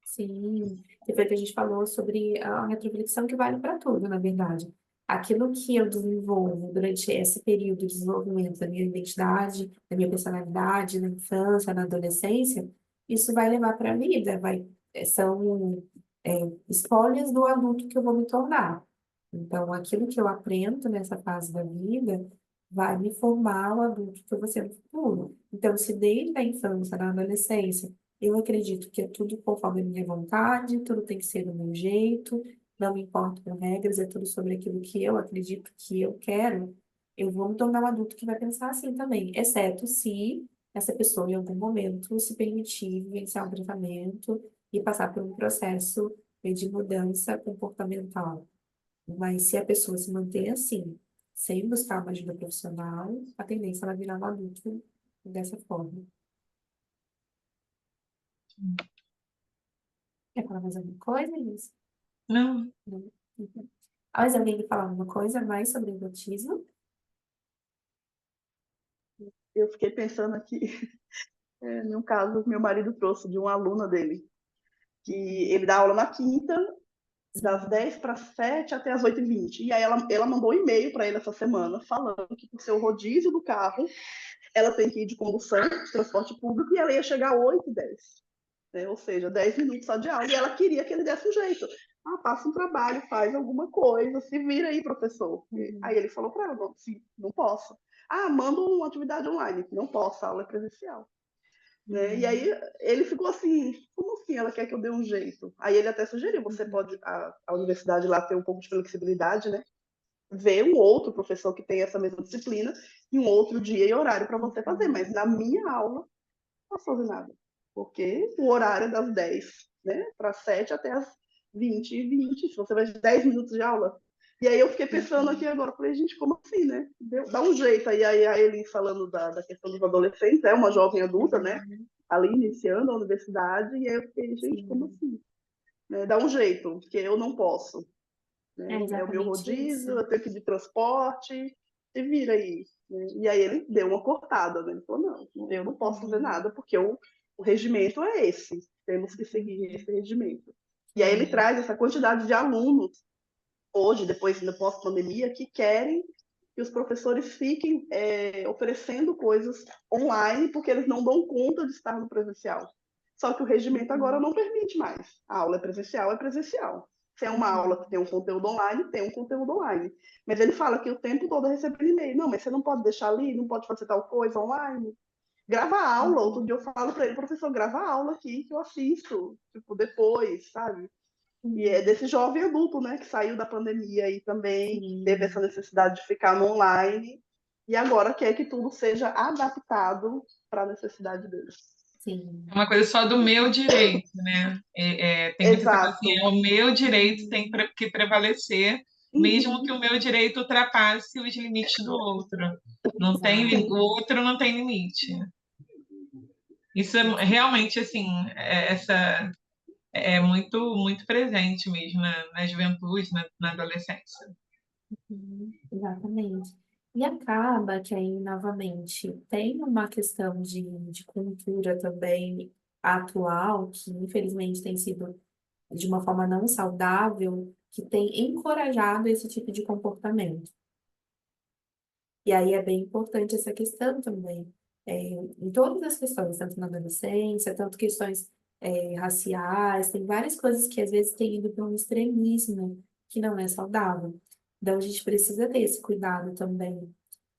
Sim, e foi o que a gente falou sobre a retroflexão que vale para tudo, na verdade. Aquilo que eu desenvolvo durante esse período de desenvolvimento da minha identidade, da minha personalidade, na infância, na adolescência, isso vai levar para a vida, são escolhas do adulto que eu vou me tornar. Então, aquilo que eu aprendo nessa fase da vida vai me formar o adulto que eu vou ser no futuro. Então, se desde a infância, na adolescência, eu acredito que é tudo conforme a minha vontade, tudo tem que ser do meu jeito, não me importo com regras, é tudo sobre aquilo que eu acredito que eu quero, eu vou me tornar um adulto que vai pensar assim também, exceto se essa pessoa, em algum momento, se permitir vivenciar um tratamento e passar por um processo de mudança comportamental. Mas se a pessoa se manter assim, sem buscar uma ajuda profissional, a tendência é ela virar um adulto dessa forma. Quer falar mais alguma coisa, Liz? Não, Não? Uhum. Mais alguém quer falar alguma coisa mais sobre o autismo? Eu fiquei pensando aqui, num caso que meu marido trouxe de uma aluna dele, que ele dá aula na quinta, das 10 para 7 até as 8h20. E aí ela mandou um e-mail para ele essa semana, falando que por ser o rodízio do carro, ela tem que ir de condução, de transporte público, e ela ia chegar às 8h10. Né? Ou seja, 10 minutos só de aula. E ela queria que ele desse um jeito. Passa um trabalho, faz alguma coisa, se vira aí, professor. Aí ele falou para ela, não, sim, não posso. Manda uma atividade online. Não posso, a aula é presencial. Né? E aí ele ficou assim, como assim ela quer que eu dê um jeito? Aí ele até sugeriu, você pode, a universidade lá tem um pouco de flexibilidade, né? Ver um outro professor que tem essa mesma disciplina em um outro dia e horário para você fazer, mas na minha aula não posso fazer nada, porque o horário é das 10, né, para 7 até as 20h20, se você vai de 10 minutos de aula. E aí eu fiquei pensando aqui agora, falei, gente, como assim, né? Dá um jeito. Aí a Eli falando da questão dos adolescentes, é uma jovem adulta, né? Ali iniciando a universidade, e aí eu fiquei, gente, como assim? Né? Dá um jeito, porque eu não posso. Né? É É o meu exatamente rodízio, isso. eu tenho que ir de transporte, se vira aí. Né? E aí ele deu uma cortada, né? Ele falou, não, eu não posso fazer nada, porque o regimento é esse, temos que seguir esse regimento. E aí ele traz essa quantidade de alunos, hoje, depois da pós-pandemia, que querem que os professores fiquem oferecendo coisas online, porque eles não dão conta de estar no presencial. Só que o regimento agora não permite mais. A aula é presencial, é presencial. Se é uma aula que tem um conteúdo online, tem um conteúdo online. Mas ele fala que o tempo todo é recebendo e-mail. Não, mas você não pode deixar ali, não pode fazer tal coisa online. Grava a aula. Outro dia eu falo para ele, professor, grava a aula aqui que eu assisto, tipo, depois, sabe? E é desse jovem adulto, né, que saiu da pandemia e também teve essa necessidade de ficar no online e agora quer que tudo seja adaptado para a necessidade deles. Sim. é uma coisa só do meu direito, né? Tem muita coisa assim, Exato. o meu direito tem que prevalecer, mesmo que Uhum. o meu direito ultrapasse os limites do outro. Não tem, o outro não tem limite. Isso é realmente assim, essa é muito muito presente mesmo na juventude, na adolescência. Exatamente. E acaba que aí, novamente, tem uma questão de cultura também atual, que infelizmente tem sido de uma forma não saudável, que tem encorajado esse tipo de comportamento. E aí é bem importante essa questão também, em todas as questões, tanto na adolescência, tanto questões raciais, tem várias coisas que às vezes têm ido para um extremismo que não é saudável. Então a gente precisa ter esse cuidado também.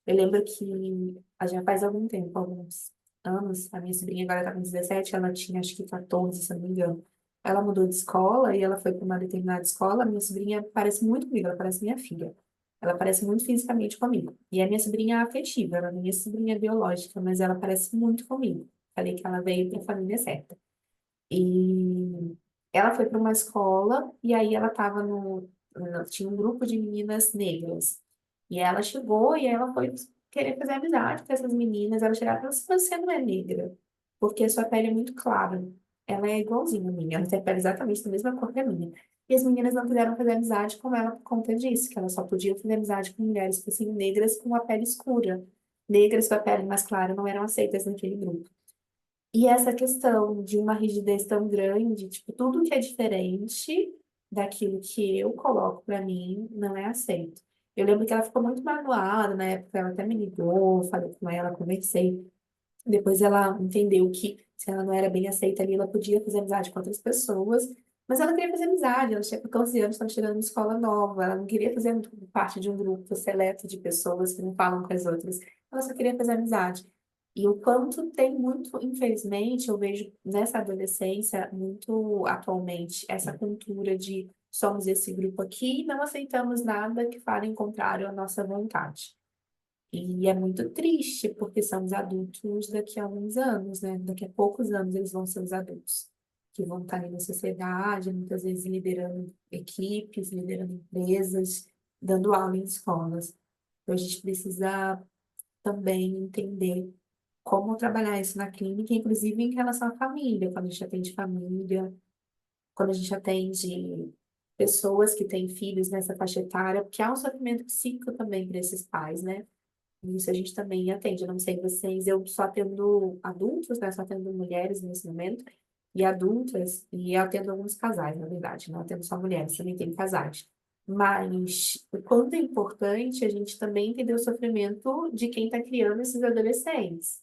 Eu lembro que já faz algum tempo, alguns anos, a minha sobrinha agora está com 17, ela tinha acho que 14, se eu não me engano. Ela mudou de escola e ela foi para uma determinada escola. A minha sobrinha parece muito comigo, ela parece minha filha. Ela parece muito fisicamente comigo. E a minha sobrinha é afetiva, ela não é minha sobrinha biológica, mas ela parece muito comigo. Falei que ela veio para a família certa. E ela foi para uma escola e aí ela estava tinha um grupo de meninas negras. E ela chegou e ela foi querer fazer amizade com essas meninas. Ela chegava e falou assim, você não é negra, porque a sua pele é muito clara. Ela é igualzinha a minha, ela tem a pele exatamente da mesma cor que a minha. E as meninas não quiseram fazer amizade com ela por conta disso, que ela só podia fazer amizade com mulheres, assim, negras com a pele escura. Negras com a pele mais clara não eram aceitas naquele grupo. E essa questão de uma rigidez tão grande, tipo, tudo que é diferente daquilo que eu coloco para mim não é aceito. Eu lembro que ela ficou muito magoada na época, ela até me ligou, falei com ela, conversei. Depois ela entendeu que se ela não era bem aceita ali, ela podia fazer amizade com outras pessoas, mas ela queria fazer amizade, ela tinha 14 anos, estava chegando numa escola nova, ela não queria fazer parte de um grupo seleto de pessoas que não falam com as outras, ela só queria fazer amizade. E o quanto tem muito, infelizmente, eu vejo nessa adolescência, muito atualmente, essa cultura de somos esse grupo aqui e não aceitamos nada que fale em contrário à nossa vontade. E é muito triste, porque somos adultos daqui a alguns anos, né? Daqui a poucos anos eles vão ser os adultos, que vão estar ali na sociedade, muitas vezes liderando equipes, liderando empresas, dando aula em escolas. Então a gente precisa também entender como trabalhar isso na clínica, inclusive em relação à família, quando a gente atende família, quando a gente atende pessoas que têm filhos nessa faixa etária, porque há um sofrimento psíquico também para esses pais, né? Isso a gente também atende. Eu não sei vocês, eu só atendo adultos, né? Só atendo mulheres nesse momento, e adultas, e eu atendo alguns casais, na verdade, não atendo só mulheres, também tem casais. Mas o quanto é importante a gente também entender o sofrimento de quem está criando esses adolescentes.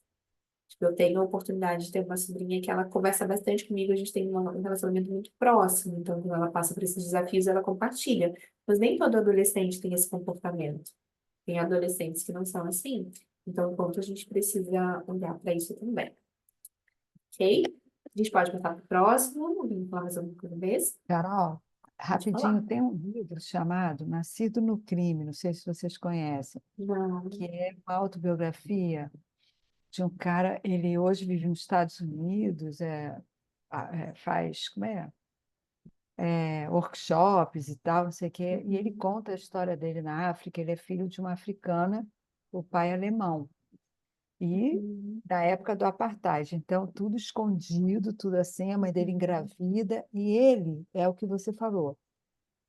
Tipo, eu tenho a oportunidade de ter uma sobrinha que ela conversa bastante comigo, a gente tem um relacionamento muito próximo, então quando ela passa por esses desafios, ela compartilha. Mas nem todo adolescente tem esse comportamento. Tem adolescentes que não são assim. Então, quanto a gente precisa olhar para isso também. Ok? A gente pode passar para o próximo. Vamos falar mais alguma coisa desse? Carol, Pode rapidinho, falar. tem um livro chamado Nascido no Crime, não sei se vocês conhecem, Não. que é uma autobiografia de um cara, ele hoje vive nos Estados Unidos, faz, como é? Workshops e tal, não sei o quê, e ele conta a história dele na África. Ele é filho de uma africana, o pai alemão, e Uhum. da época do apartheid. Então, tudo escondido, tudo assim, a mãe dele engravida, e ele é o que você falou.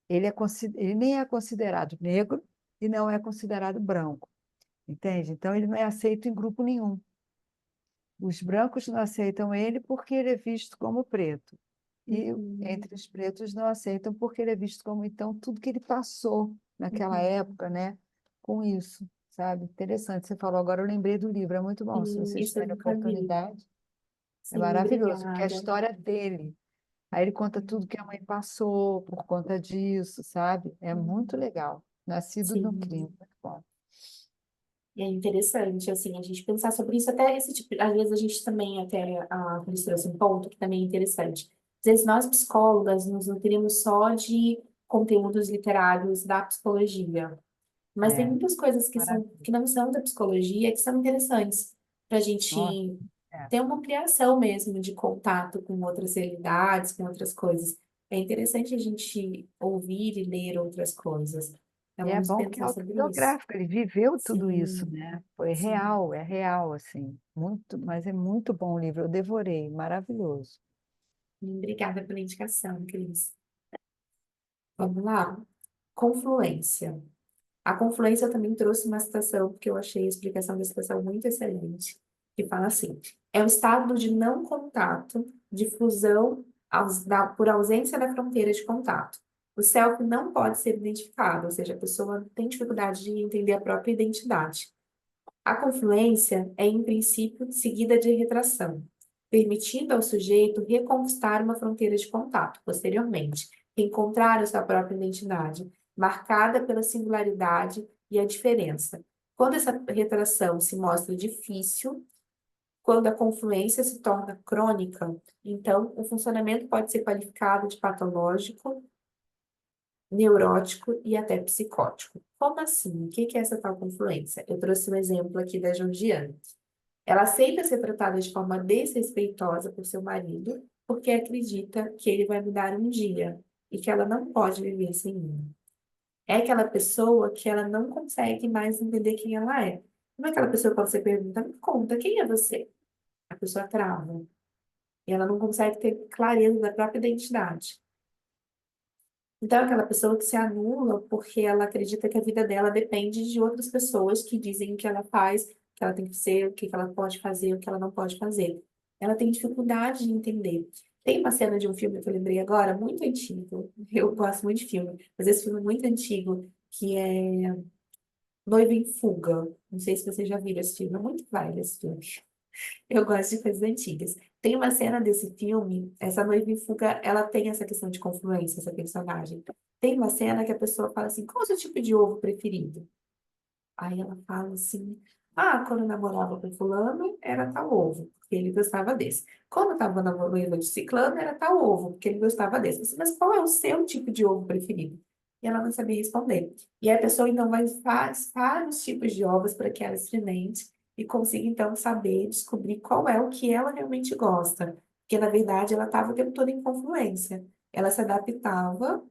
Ele nem é considerado negro e não é considerado branco, entende? Então, ele não é aceito em grupo nenhum. Os brancos não aceitam ele porque ele é visto como preto. E Uhum. entre os pretos não aceitam porque ele é visto como, então, tudo que ele passou naquela Uhum. época, né, com isso, sabe? Interessante, você falou agora, eu lembrei do livro, é muito bom, se Sim, vocês isso eu tiverem nunca vi. oportunidade, é Sim, maravilhoso, porque é a obrigada. história dele. Aí ele conta tudo que a mãe passou por conta disso, sabe? É muito legal. Nascido no Sim. crime, muito bom. E é interessante, assim, a gente pensar sobre isso, até esse tipo, às vezes a gente também, até a Cris trouxe um ponto que também é interessante. Às vezes nós, psicólogas, nos nutrimos só de conteúdos literários da psicologia, mas tem É, muitas coisas que maravilhoso. não são da psicologia que são interessantes para a Nossa, gente é. ter uma ampliação mesmo de contato com outras realidades, com outras coisas. É interessante a gente ouvir e ler outras coisas. Então E é vamos bom que é pensar sobre isso. autobiográfico, ele viveu tudo isso, Sim, né? Foi sim. real, é real, assim. Muito, mas é muito bom o livro, eu devorei, maravilhoso. Obrigada pela indicação, Cris. Vamos lá. Confluência. A confluência também trouxe uma citação, porque eu achei a explicação da citação muito excelente, que fala assim: é o estado de não contato, de fusão por ausência da fronteira de contato. O self não pode ser identificado, ou seja, a pessoa tem dificuldade de entender a própria identidade. A confluência é, em princípio, seguida de retração, permitindo ao sujeito reconquistar uma fronteira de contato, posteriormente, encontrar a sua própria identidade, marcada pela singularidade e a diferença. Quando essa retração se mostra difícil, quando a confluência se torna crônica, então o funcionamento pode ser qualificado de patológico, neurótico e até psicótico. Como assim? O que é essa tal confluência? Eu trouxe um exemplo aqui da Georgiana. Ela aceita ser tratada de forma desrespeitosa por seu marido, porque acredita que ele vai mudar um dia e que ela não pode viver sem ele. É aquela pessoa que ela não consegue mais entender quem ela é. Como é aquela pessoa quando você pergunta, me conta, quem é você? A pessoa trava. E ela não consegue ter clareza da própria identidade. Então, é aquela pessoa que se anula porque ela acredita que a vida dela depende de outras pessoas que dizem o que ela faz, o que ela tem que ser, o que ela pode fazer, o que ela não pode fazer. Ela tem dificuldade de entender. Tem uma cena de um filme que eu lembrei agora, muito antigo. Eu gosto muito de filme, mas esse filme é muito antigo, que é Noiva em Fuga. Não sei se você já viu esse filme, é muito velho esse filme. Eu gosto de coisas antigas. Tem uma cena desse filme, essa noiva em fuga, ela tem essa questão de confluência, essa personagem. Tem uma cena que a pessoa fala assim, qual é o seu tipo de ovo preferido? Aí ela fala assim, ah, quando eu namorava com fulano, era tal ovo, porque ele gostava desse. Quando eu estava namorando de ciclano, era tal ovo, porque ele gostava desse. Eu disse, mas qual é o seu tipo de ovo preferido? E ela não sabia responder. E aí a pessoa então vai faz vários tipos de ovos para que ela experimente e consiga então saber, descobrir qual é o que ela realmente gosta. Porque na verdade ela estava o tempo todo em confluência. Ela se adaptava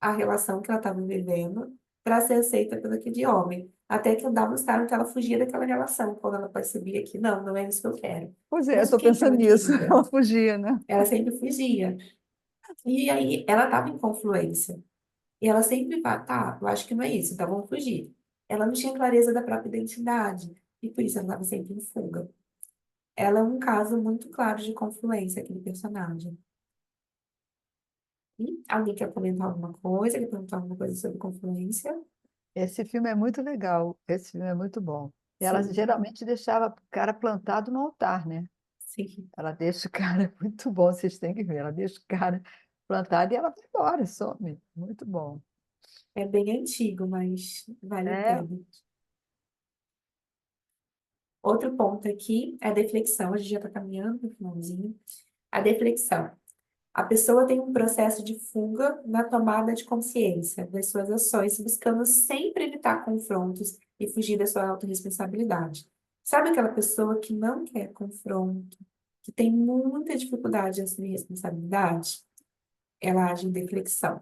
a relação que ela estava vivendo para ser aceita pelo aquele homem. Até que dava um estalo que ela fugia daquela relação, quando ela percebia que não, não é isso que eu quero. Pois é, eu Mas o estou que que pensando ela nisso. queria? Ela fugia, né? Ela sempre fugia. E aí ela estava em confluência. E ela sempre vai, tá, eu acho que não é isso, então vamos fugir. Ela não tinha clareza da própria identidade. E por isso ela estava sempre em fuga. Ela é um caso muito claro de confluência, aquele personagem. E alguém quer comentar alguma coisa? Quer perguntar alguma coisa sobre confluência? Esse filme é muito legal, esse filme é muito bom. Ela Sim, geralmente deixava o cara plantado no altar, né? sim. Ela deixa o cara, é muito bom, vocês têm que ver. Ela deixa o cara plantado e ela vai embora, some. Muito bom. É bem antigo, mas vale a É, pena. Outro ponto aqui é a deflexão. A gente já está caminhando para o finalzinho. A deflexão. A pessoa tem um processo de fuga na tomada de consciência das suas ações, buscando sempre evitar confrontos e fugir da sua autorresponsabilidade. Sabe aquela pessoa que não quer confronto, que tem muita dificuldade de assumir responsabilidade? Ela age em deflexão.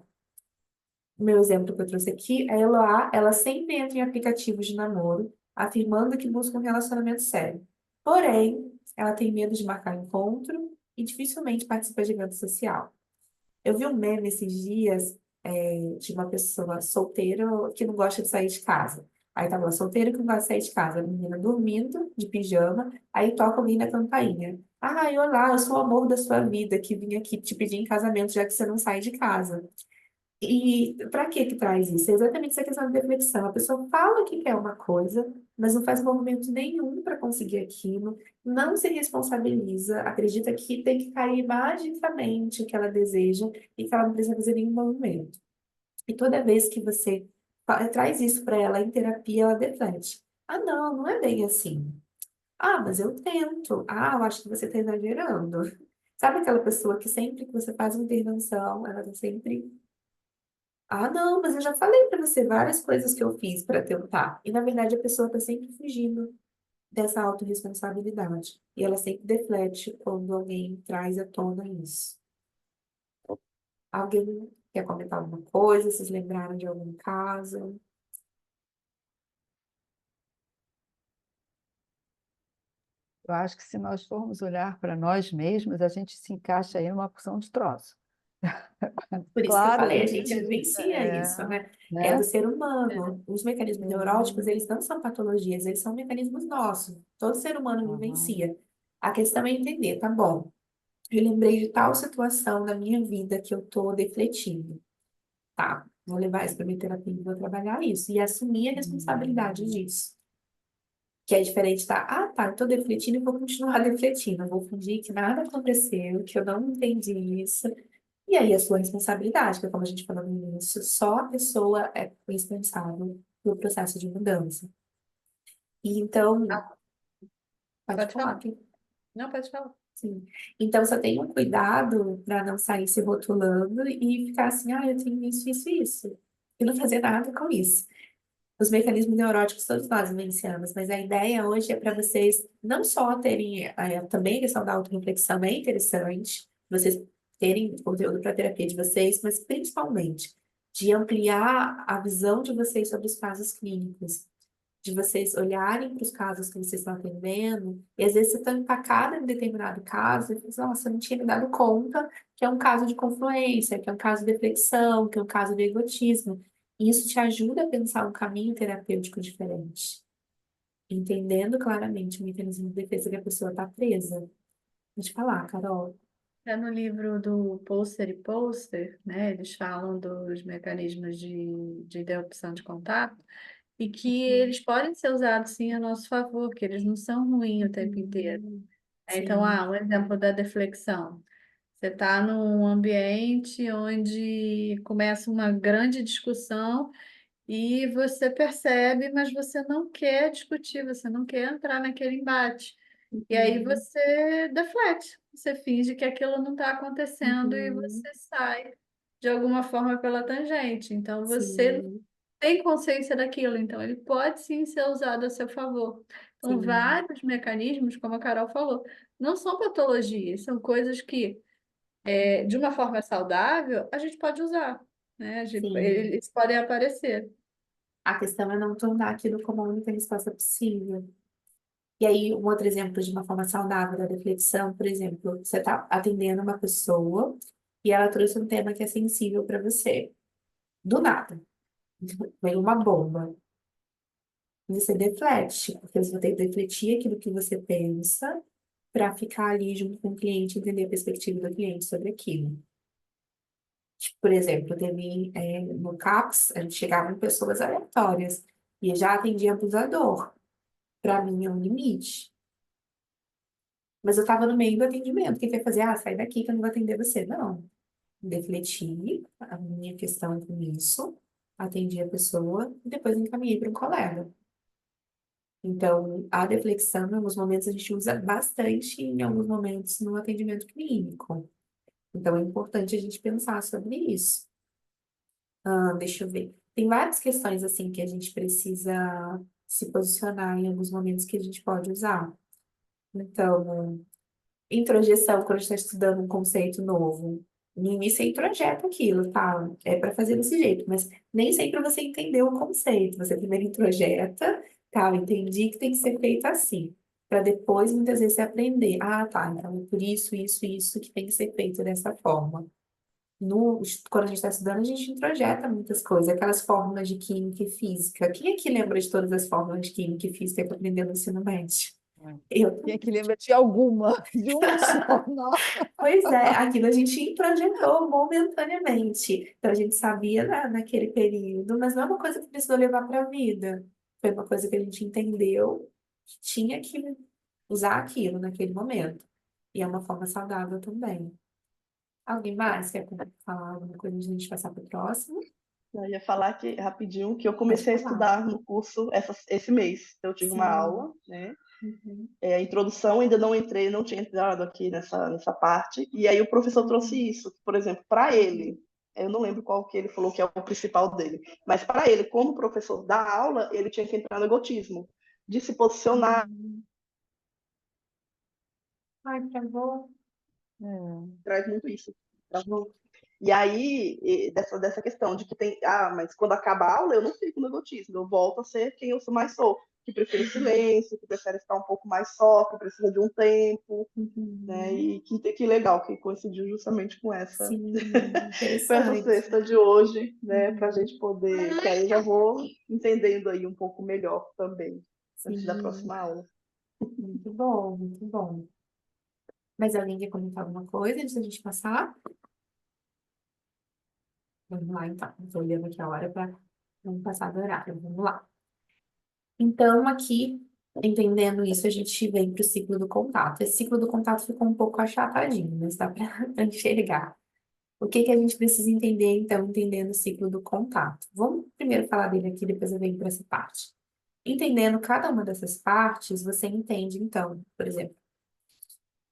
O meu exemplo que eu trouxe aqui, a Eloá, ela sempre entra em aplicativos de namoro, afirmando que busca um relacionamento sério. Porém, ela tem medo de marcar encontro e dificilmente participa de evento social. Eu vi um meme esses dias, de uma pessoa solteira que não gosta de sair de casa. Aí tava lá, solteira que não gosta de sair de casa, a menina dormindo, de pijama, aí toca alguém na campainha. Ai, olá, eu sou o amor da sua vida, que vim aqui te pedir em casamento, já que você não sai de casa. E para que que traz isso? É exatamente essa questão da reflexão. A pessoa fala que quer uma coisa, mas não faz movimento nenhum para conseguir aquilo, não se responsabiliza, acredita que tem que cair magicamente o que ela deseja e que ela não precisa fazer nenhum movimento. E toda vez que você traz isso para ela em terapia, ela deflete. Ah, não, não é bem assim. Ah, mas eu tento. Ah, eu acho que você está exagerando. Sabe aquela pessoa que sempre que você faz uma intervenção, ela está sempre ah, não, mas eu já falei pra você várias coisas que eu fiz pra tentar. E na verdade a pessoa tá sempre fugindo dessa autorresponsabilidade. E ela sempre deflete quando alguém traz à tona isso. Alguém quer comentar alguma coisa? Vocês lembraram de algum caso? eu acho que se nós formos olhar para nós mesmos, a gente se encaixa aí numa porção de troço. Por isso que eu Claro, falei, a tem gente muita gente, vivencia isso, né? É do né? ser humano. Os mecanismos neuróticos, Sim. eles não são patologias, eles são mecanismos nossos. Todo ser humano Aham. vivencia. A questão é entender, tá bom? Eu lembrei de tal situação da minha vida que eu tô defletindo. Tá, vou levar isso para minha terapia e vou trabalhar isso. E assumir a responsabilidade disso. Que é diferente da, ah, tá, eu tô defletindo e vou continuar defletindo. Eu vou fingir que nada aconteceu, que eu não entendi isso. E aí a sua responsabilidade, que é como a gente falou no início, só a pessoa é responsável pelo processo de mudança. E então, Ah, pode pode falar, falar. Não, pode falar. sim. Então, só tenha um cuidado para não sair se rotulando e ficar assim, ah, eu tenho isso, isso, isso. E não fazer nada com isso. Os mecanismos neuróticos todos nós vivenciamos, mas a ideia hoje é para vocês não só terem, também a questão da autorreflexão é interessante, vocês terem conteúdo para a terapia de vocês, mas principalmente de ampliar a visão de vocês sobre os casos clínicos, de vocês olharem para os casos que vocês estão atendendo, e às vezes você está empacada em determinado caso, e fala, nossa, eu não tinha me dado conta que é um caso de confluência, que é um caso de deflexão, que é um caso de egotismo. E isso te ajuda a pensar um caminho terapêutico diferente, entendendo claramente o mecanismo de defesa que a pessoa está presa. Pode falar, Carol. É no livro do Pôster e Pôster, né? Eles falam dos mecanismos de interrupção de contato. e que eles podem ser usados sim a nosso favor, que eles não são ruins o tempo inteiro. Então, Sim, um exemplo da deflexão. Você está num ambiente onde começa uma grande discussão e você percebe, mas você não quer discutir, você não quer entrar naquele embate. E aí uhum, você deflete, você finge que aquilo não está acontecendo e uhum, você sai de alguma forma pela tangente. Então você sim, tem consciência daquilo, então ele pode sim ser usado a seu favor. Então, sim, vários mecanismos, como a Carol falou, não são patologias, são coisas que, de uma forma saudável, a gente pode usar, né? sim. Eles podem aparecer. A questão é não tornar aquilo como a única resposta possível. E aí, um outro exemplo de uma forma saudável da reflexão, por exemplo, você está atendendo uma pessoa e ela trouxe um tema que é sensível para você. Do nada, veio uma bomba. Você deflete, porque você vai ter que refletir aquilo que você pensa para ficar ali junto com o cliente, entender a perspectiva do cliente sobre aquilo. Tipo, por exemplo, teve, no CAPS, a gente chegava em pessoas aleatórias e eu já atendia abusador. Para mim é um limite. Mas eu estava no meio do atendimento. O que que eu ia fazer? Ah, sai daqui que eu não vou atender você. Não. Defleti a minha questão com isso, atendi a pessoa e depois encaminhei para um colega. Então, a deflexão, em alguns momentos, a gente usa bastante, em alguns momentos, no atendimento clínico. Então, é importante a gente pensar sobre isso. Deixa eu ver. Tem várias questões, assim, que a gente precisa se posicionar em alguns momentos que a gente pode usar. Então, introjeção, quando a gente está estudando um conceito novo. No início, você introjeta aquilo, tá? É para fazer desse jeito, mas nem sempre você entendeu o conceito. Você primeiro introjeta, tá? Eu entendi que tem que ser feito assim. Para depois, muitas vezes, você aprender. Ah, tá. Então, é por isso que tem que ser feito dessa forma. Quando a gente está estudando, a gente introjeta muitas coisas, aquelas fórmulas de química e física. Quem aqui lembra de todas as fórmulas de química e física que aprendeu no ensino médio? Eu. Quem é que lembra de alguma? De uma só? Nossa. Pois é, aquilo a gente introjetou momentaneamente. Então a gente sabia naquele período, mas não é uma coisa que precisou levar para a vida. Foi uma coisa que a gente entendeu que tinha que usar aquilo naquele momento. E é uma forma saudável também. Alguém mais quer falar alguma coisa antes de a gente passar para o próximo? Eu ia falar que, rapidinho, que eu Pode comecei a falar. estudar no curso esse mês. Eu tive uma Sim. aula, né? Uhum. A introdução ainda não entrei, não tinha entrado aqui nessa parte. E aí o professor trouxe Uhum. isso, por exemplo, para Uhum. ele, eu não lembro qual que ele falou que é o principal dele, mas para ele, como professor da aula, ele tinha que entrar no egotismo, de se posicionar, Uhum. Ai, travou. É. traz muito isso. Travou. E aí, dessa questão de que tem, mas quando acaba a aula, eu não fico no egotismo, eu volto a ser quem eu mais sou, que prefere silêncio, que prefere ficar um pouco mais só, que precisa de um tempo, né? Uhum. E que legal que coincidiu justamente com essa, Sim, com essa interessante. sexta de hoje, né? Para a Uhum. gente poder, que aí eu já vou entendendo aí um pouco melhor também, antes da Sim, próxima aula. muito bom, muito bom. Mas alguém quer comentar alguma coisa antes da gente passar? Vamos lá, então. Estou olhando aqui a hora para não passar do horário. Vamos lá. Então, aqui, entendendo isso, a gente vem para o ciclo do contato. Esse ciclo do contato ficou um pouco achatadinho, mas dá para enxergar. O que que a gente precisa entender, então, entendendo o ciclo do contato? Vamos primeiro falar dele aqui, depois eu venho para essa parte. Entendendo cada uma dessas partes, você entende, então, por exemplo,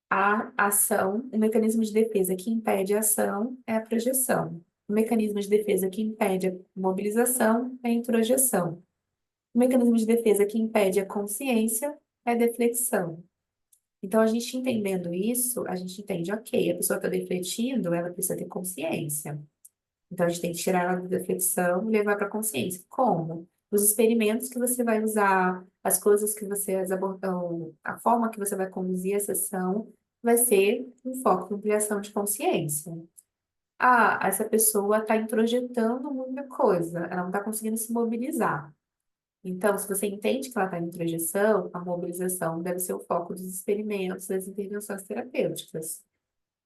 a ação, o mecanismo de defesa que impede a ação é a projeção. O mecanismo de defesa que impede a mobilização é a introjeção. O mecanismo de defesa que impede a consciência é a deflexão. Então, a gente entendendo isso, a gente entende, ok, a pessoa está defletindo, ela precisa ter consciência. Então, a gente tem que tirar ela da deflexão e levar para a consciência. Como? Os experimentos que você vai usar, as coisas que você abordou, a forma que você vai conduzir a sessão, vai ser um foco de ampliação de consciência. Ah, essa pessoa está introjetando muita coisa, ela não está conseguindo se mobilizar. Então, se você entende que ela está em introjeção, a mobilização deve ser o foco dos experimentos, das intervenções terapêuticas.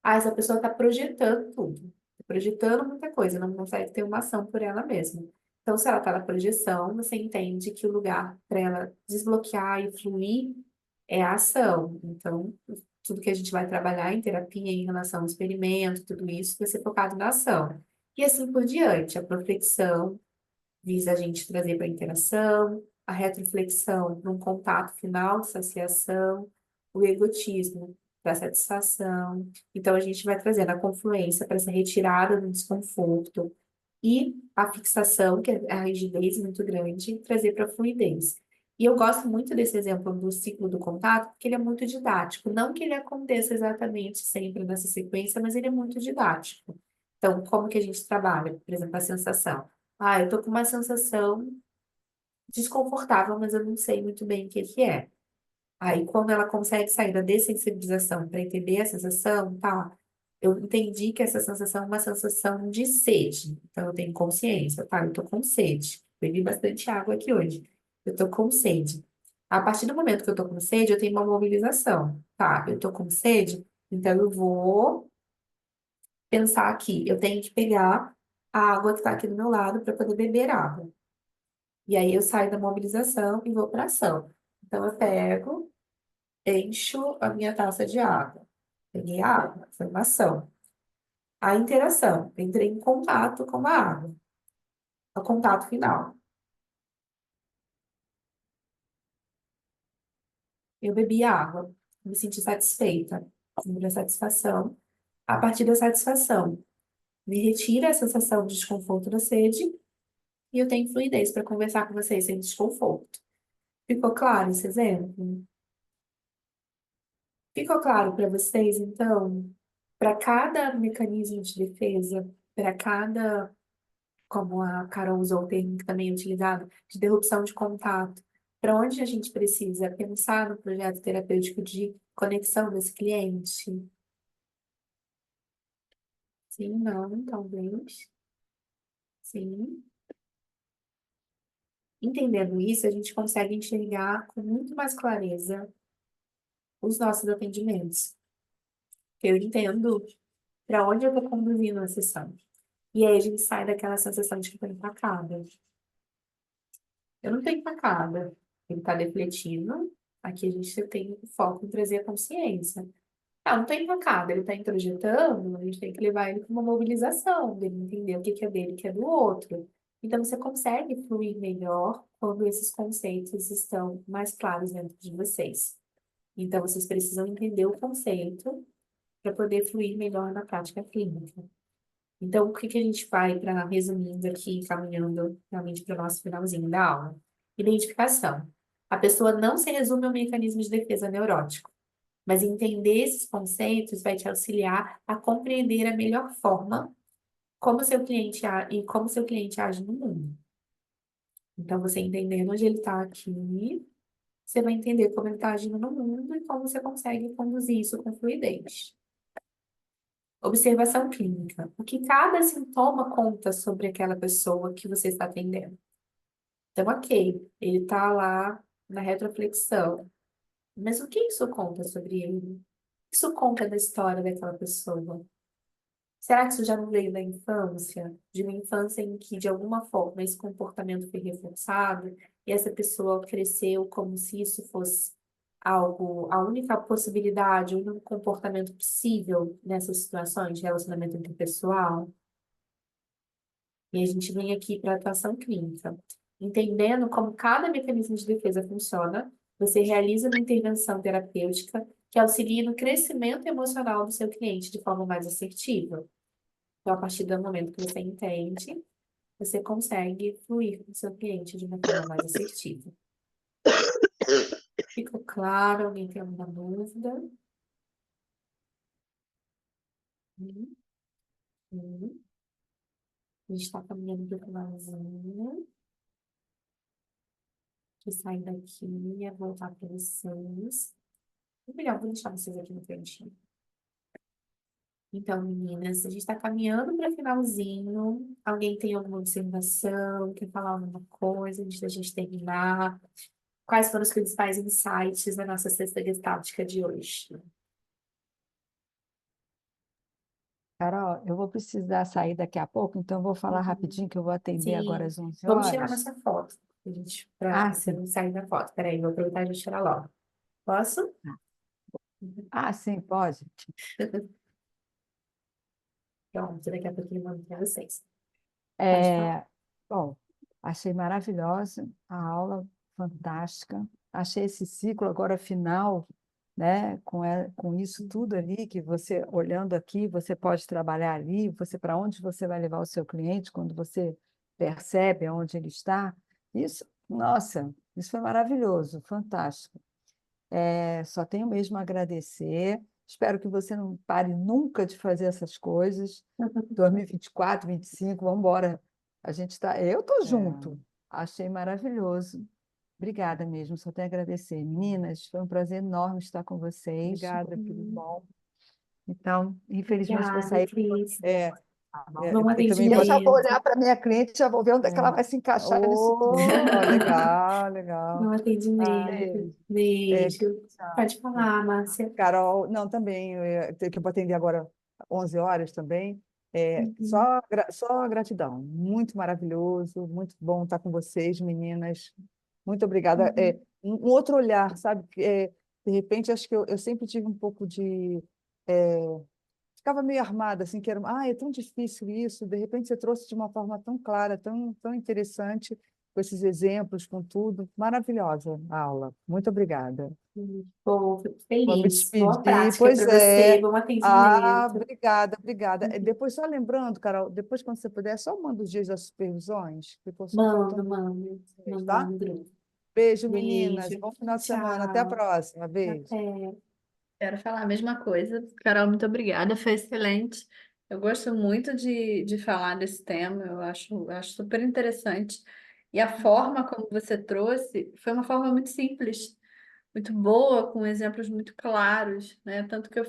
Ah, essa pessoa está projetando tudo, tá projetando muita coisa, não consegue ter uma ação por ela mesma. Então, se ela está na projeção, você entende que o lugar para ela desbloquear e fluir é a ação. Então, tudo que a gente vai trabalhar em terapia em relação ao experimento, tudo isso vai ser focado na ação. E assim por diante, a proflexão visa a gente trazer para a interação, a retroflexão para um contato final de saciação, o egotismo para satisfação. Então, a gente vai trazendo a confluência para essa retirada do desconforto e a fixação, que é a rigidez muito grande, trazer para a fluidez. E eu gosto muito desse exemplo do ciclo do contato, porque ele é muito didático. Não que ele aconteça exatamente sempre nessa sequência, mas ele é muito didático. Então, como que a gente trabalha? Por exemplo, a sensação. Ah, eu tô com uma sensação desconfortável, mas eu não sei muito bem o que que é. Aí, quando ela consegue sair da dessensibilização para entender a sensação, tá? Eu entendi que essa sensação é uma sensação de sede. Então, eu tenho consciência, tá? Eu tô com sede. Bebi bastante água aqui hoje. Eu tô com sede. A partir do momento que eu tô com sede, eu tenho uma mobilização. Tá? Eu tô com sede, então eu vou pensar aqui. Eu tenho que pegar a água que tá aqui do meu lado para poder beber água. E aí eu saio da mobilização e vou para ação. Então, eu pego, encho a minha taça de água. Peguei a água, foi uma ação. A interação, entrei em contato com a água. O contato final. Eu bebi a água, me senti satisfeita. Tive a satisfação. A partir da satisfação, me retira a sensação de desconforto da sede e eu tenho fluidez para conversar com vocês sem desconforto. Ficou claro esse exemplo? Ficou claro para vocês, então, para cada mecanismo de defesa, para cada, como a Carol usou o termo que também é utilizado, de interrupção de contato, para onde a gente precisa pensar no projeto terapêutico de conexão desse cliente? Sim, não, talvez. Sim. Entendendo isso, a gente consegue enxergar com muito mais clareza os nossos atendimentos. Eu entendo para onde eu estou conduzindo a sessão. E aí a gente sai daquela sensação de que estou empacada. Eu não estou empacada. Ele está defletindo. Aqui a gente tem o foco em trazer a consciência. Ah, não estou empacada. Ele está introjetando. A gente tem que levar ele para uma mobilização, dele entender o que é dele, o que é do outro. Então, você consegue fluir melhor quando esses conceitos estão mais claros dentro de vocês. Então, vocês precisam entender o conceito para poder fluir melhor na prática clínica. Então, o que que a gente vai, para resumindo aqui, caminhando realmente para o nosso finalzinho da aula? Identificação. A pessoa não se resume ao mecanismo de defesa neurótico, mas entender esses conceitos vai te auxiliar a compreender a melhor forma como seu cliente e como seu cliente age no mundo. Então, você entendendo onde ele está aqui, você vai entender como ele está agindo no mundo e como você consegue conduzir isso com fluidez. Observação clínica. O que cada sintoma conta sobre aquela pessoa que você está atendendo. Então, ok, ele está lá na retroflexão. Mas o que isso conta sobre ele? O que isso conta da história daquela pessoa? Será que isso já não veio da infância? De uma infância em que, de alguma forma, esse comportamento foi reforçado e essa pessoa cresceu como se isso fosse algo, a única possibilidade, o único comportamento possível nessas situações de relacionamento interpessoal? E a gente vem aqui para a atuação clínica. Entendendo como cada mecanismo de defesa funciona, você realiza uma intervenção terapêutica que auxilia no crescimento emocional do seu cliente de forma mais assertiva. Então, a partir do momento que você entende, você consegue fluir com o seu cliente de uma forma mais assertiva. Ficou claro? Alguém tem alguma dúvida? Hum, hum. A gente está caminhando para o finalzinho. Deixa eu sair daqui e voltar para vocês. Ou melhor, vou deixar vocês aqui no cantinho. Então, meninas, a gente está caminhando para o finalzinho. Alguém tem alguma observação? Quer falar alguma coisa antes da gente terminar? Quais foram os principais insights da nossa sexta gestáltica de hoje? Carol, eu vou precisar sair daqui a pouco, então eu vou falar Uhum. rapidinho que eu vou atender agora Sim. às 11 Vamos tirar horas. nossa foto, gente, pra Ah, você sim. não sair da foto. Peraí, vou aproveitar e vou tirar logo. Posso? Ah, sim, pode. Pronto, daqui a pouquinho eu vou para vocês. Pode falar. É, bom, achei maravilhosa a aula, fantástica. Achei esse ciclo agora final, né, com isso tudo ali, que você, olhando aqui, você pode trabalhar ali, você para onde você vai levar o seu cliente, quando você percebe onde ele está. Isso, nossa, isso foi maravilhoso, fantástico. Só tenho mesmo a agradecer. Espero que você não pare nunca de fazer essas coisas. 2024, 25, vamos embora. A gente está. Eu estou junto. Achei maravilhoso. Obrigada mesmo, só tenho a agradecer. Meninas, foi um prazer enorme estar com vocês. Obrigada, tudo bom. Então, infelizmente, vou Obrigada, sair. Cris. É, Bom eu também eu já vou atendimento. olhar para a minha cliente, já vou ver onde é que ela vai se encaixar nisso tudo. Oh, legal, Bom legal. atendimento. Beijo. Beijo. Tchau. Pode falar, Márcia. Carol, não, também, que eu vou atender agora 11 horas também. Uhum, Só gratidão, muito maravilhoso, muito bom estar com vocês, meninas. Muito obrigada. uhum, Um outro olhar, sabe? De repente, acho que eu sempre tive um pouco de. é, Ficava meio armada, assim, que era, é tão difícil isso. De repente, você trouxe de uma forma tão clara, tão interessante, com esses exemplos, com tudo. Maravilhosa a aula. Muito obrigada. uhum. Bom, fico Vou me feliz. Boa despedir. prática Pois para você, é. bom Ah, atendimento. obrigada, obrigada. Uhum. Depois, só lembrando, Carol, depois, quando você puder, só manda os dias das supervisões, ficou só Mando, faltando mando. isso, Mando lá tá? no grupo. Beijo, meninas. Beijo. Bom final de semana. Até a Tchau. próxima. Beijo. Até. Quero falar a mesma coisa. Carol, muito obrigada, foi excelente. Eu gosto muito de falar desse tema, eu acho super interessante. E a forma como você trouxe foi uma forma muito simples, muito boa, com exemplos muito claros, né? Tanto que eu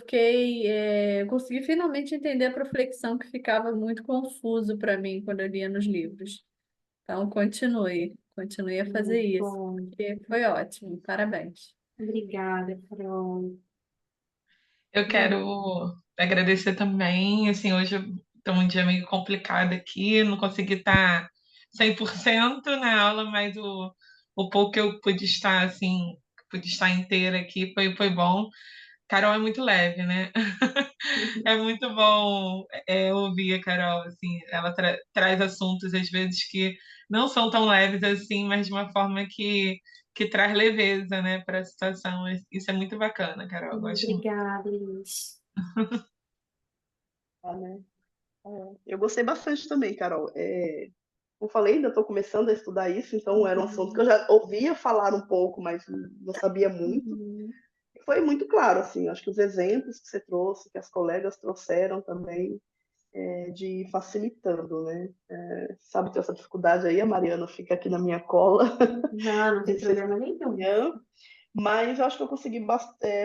consegui finalmente entender a proflexão que ficava muito confuso para mim quando eu lia nos livros. Então, continue a fazer isso, Bom. porque foi ótimo. Parabéns. Obrigada, Carol. Eu Bom, quero agradecer também, assim, hoje estou um dia meio complicado aqui, não consegui estar 100% na aula, mas o pouco que eu pude estar, assim, pude estar inteira aqui, foi bom. Carol é muito leve, né? É muito bom ouvir a Carol, assim, ela traz assuntos, às vezes, que não são tão leves assim, mas de uma forma que traz leveza, né, para a situação. Isso é muito bacana, Carol, eu gosto muito. obrigada, Liz. Tá, né? Eu gostei bastante também, Carol. Como eu falei, ainda estou começando a estudar isso, então era um assunto que eu Uhum, já ouvia falar um pouco, mas não sabia muito. uhum, Foi muito claro, assim, acho que os exemplos que você trouxe, que as colegas trouxeram também, de ir facilitando, né? Sabe que essa dificuldade aí, a Mariana fica aqui na minha cola, não, não tem de sexta problema nenhum. manhã, mas eu acho que eu consegui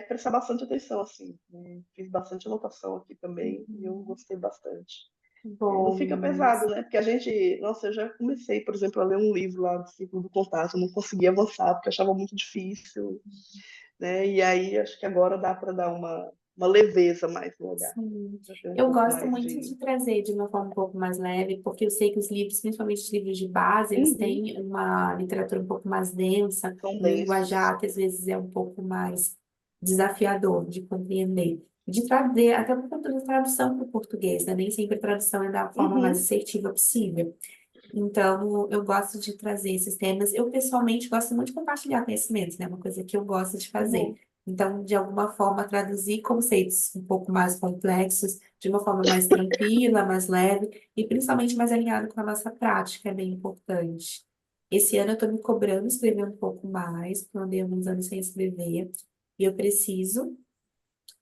prestar bastante atenção, assim, né? Fiz bastante anotação aqui também, e eu Uhum. gostei bastante. Não Bom, fica meninas. pesado, né? Porque a gente, nossa, eu já comecei, por exemplo, a ler um livro lá do ciclo do contato, eu não conseguia avançar porque eu achava muito difícil, né? E aí acho que agora dá para dar uma leveza mais no olhar, Sim. pra ter um Eu pouco gosto mais muito de. de trazer de uma forma um pouco mais leve, porque eu sei que os livros, principalmente os livros de base, eles Uhum, têm uma literatura um pouco mais densa, são um densos. linguajar que às vezes é um pouco mais desafiador de compreender. De trazer, até por conta da tradução para o português, né? Nem sempre a tradução é da forma mais Uhum, assertiva possível. Então, eu gosto de trazer esses temas. Eu, pessoalmente, gosto muito de compartilhar conhecimentos, né? Uma coisa que eu gosto de fazer. uhum. Então, de alguma forma, traduzir conceitos um pouco mais complexos, de uma forma mais tranquila, mais leve e principalmente mais alinhado com a nossa prática, é bem importante. Esse ano eu estou me cobrando escrever um pouco mais, porque eu andei alguns anos sem escrever, e eu preciso.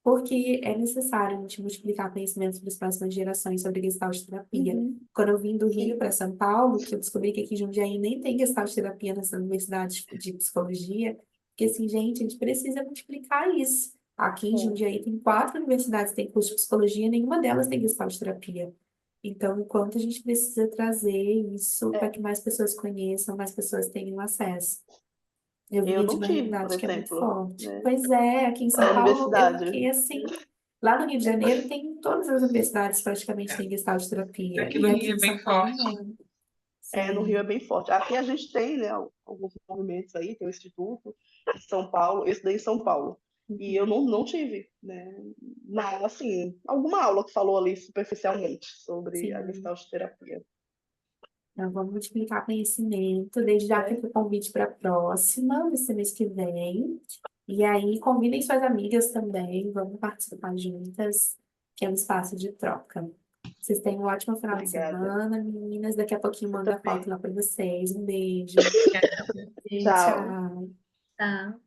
Porque é necessário a gente multiplicar conhecimentos para as próximas gerações sobre Gestalt terapia. Uhum, Quando eu vim do Rio sim. para São Paulo, que eu descobri que aqui em Jundiaí nem tem Gestalt terapia nessa universidade de psicologia, porque assim, gente, a gente precisa multiplicar isso. Aqui em É. Jundiaí tem 4 universidades que têm curso de psicologia, nenhuma delas tem Gestalt terapia. Então, o quanto a gente precisa trazer isso para É. que mais pessoas conheçam, mais pessoas tenham acesso. Eu Eu vinha de não uma tive, por realidade que é muito exemplo, forte. né, Pois é, aqui em a São Paulo eu universidade. fiquei assim. Lá no Rio de Janeiro tem todas as universidades praticamente É. têm Gestalt terapia. Aqui E no aqui Rio é em bem São Paulo forte. não. No Rio é Sim. bem forte. Aqui a gente tem, né, alguns movimentos aí, tem o Instituto em São Paulo, esse daí em São Paulo. E eu não tive, né, assim, alguma aula que falou ali superficialmente sobre a Sim. Gestalt terapia. Então, vamos multiplicar conhecimento. Desde já É. fica o convite para a próxima, nesse mês que vem. E aí, convidem suas amigas também, vamos participar juntas, que é um espaço de troca. Vocês tenham um ótimo final de Obrigada. semana, meninas. Daqui a pouquinho Você mando a foto também. lá para vocês. Um beijo. E Tchau. tchau. Tá.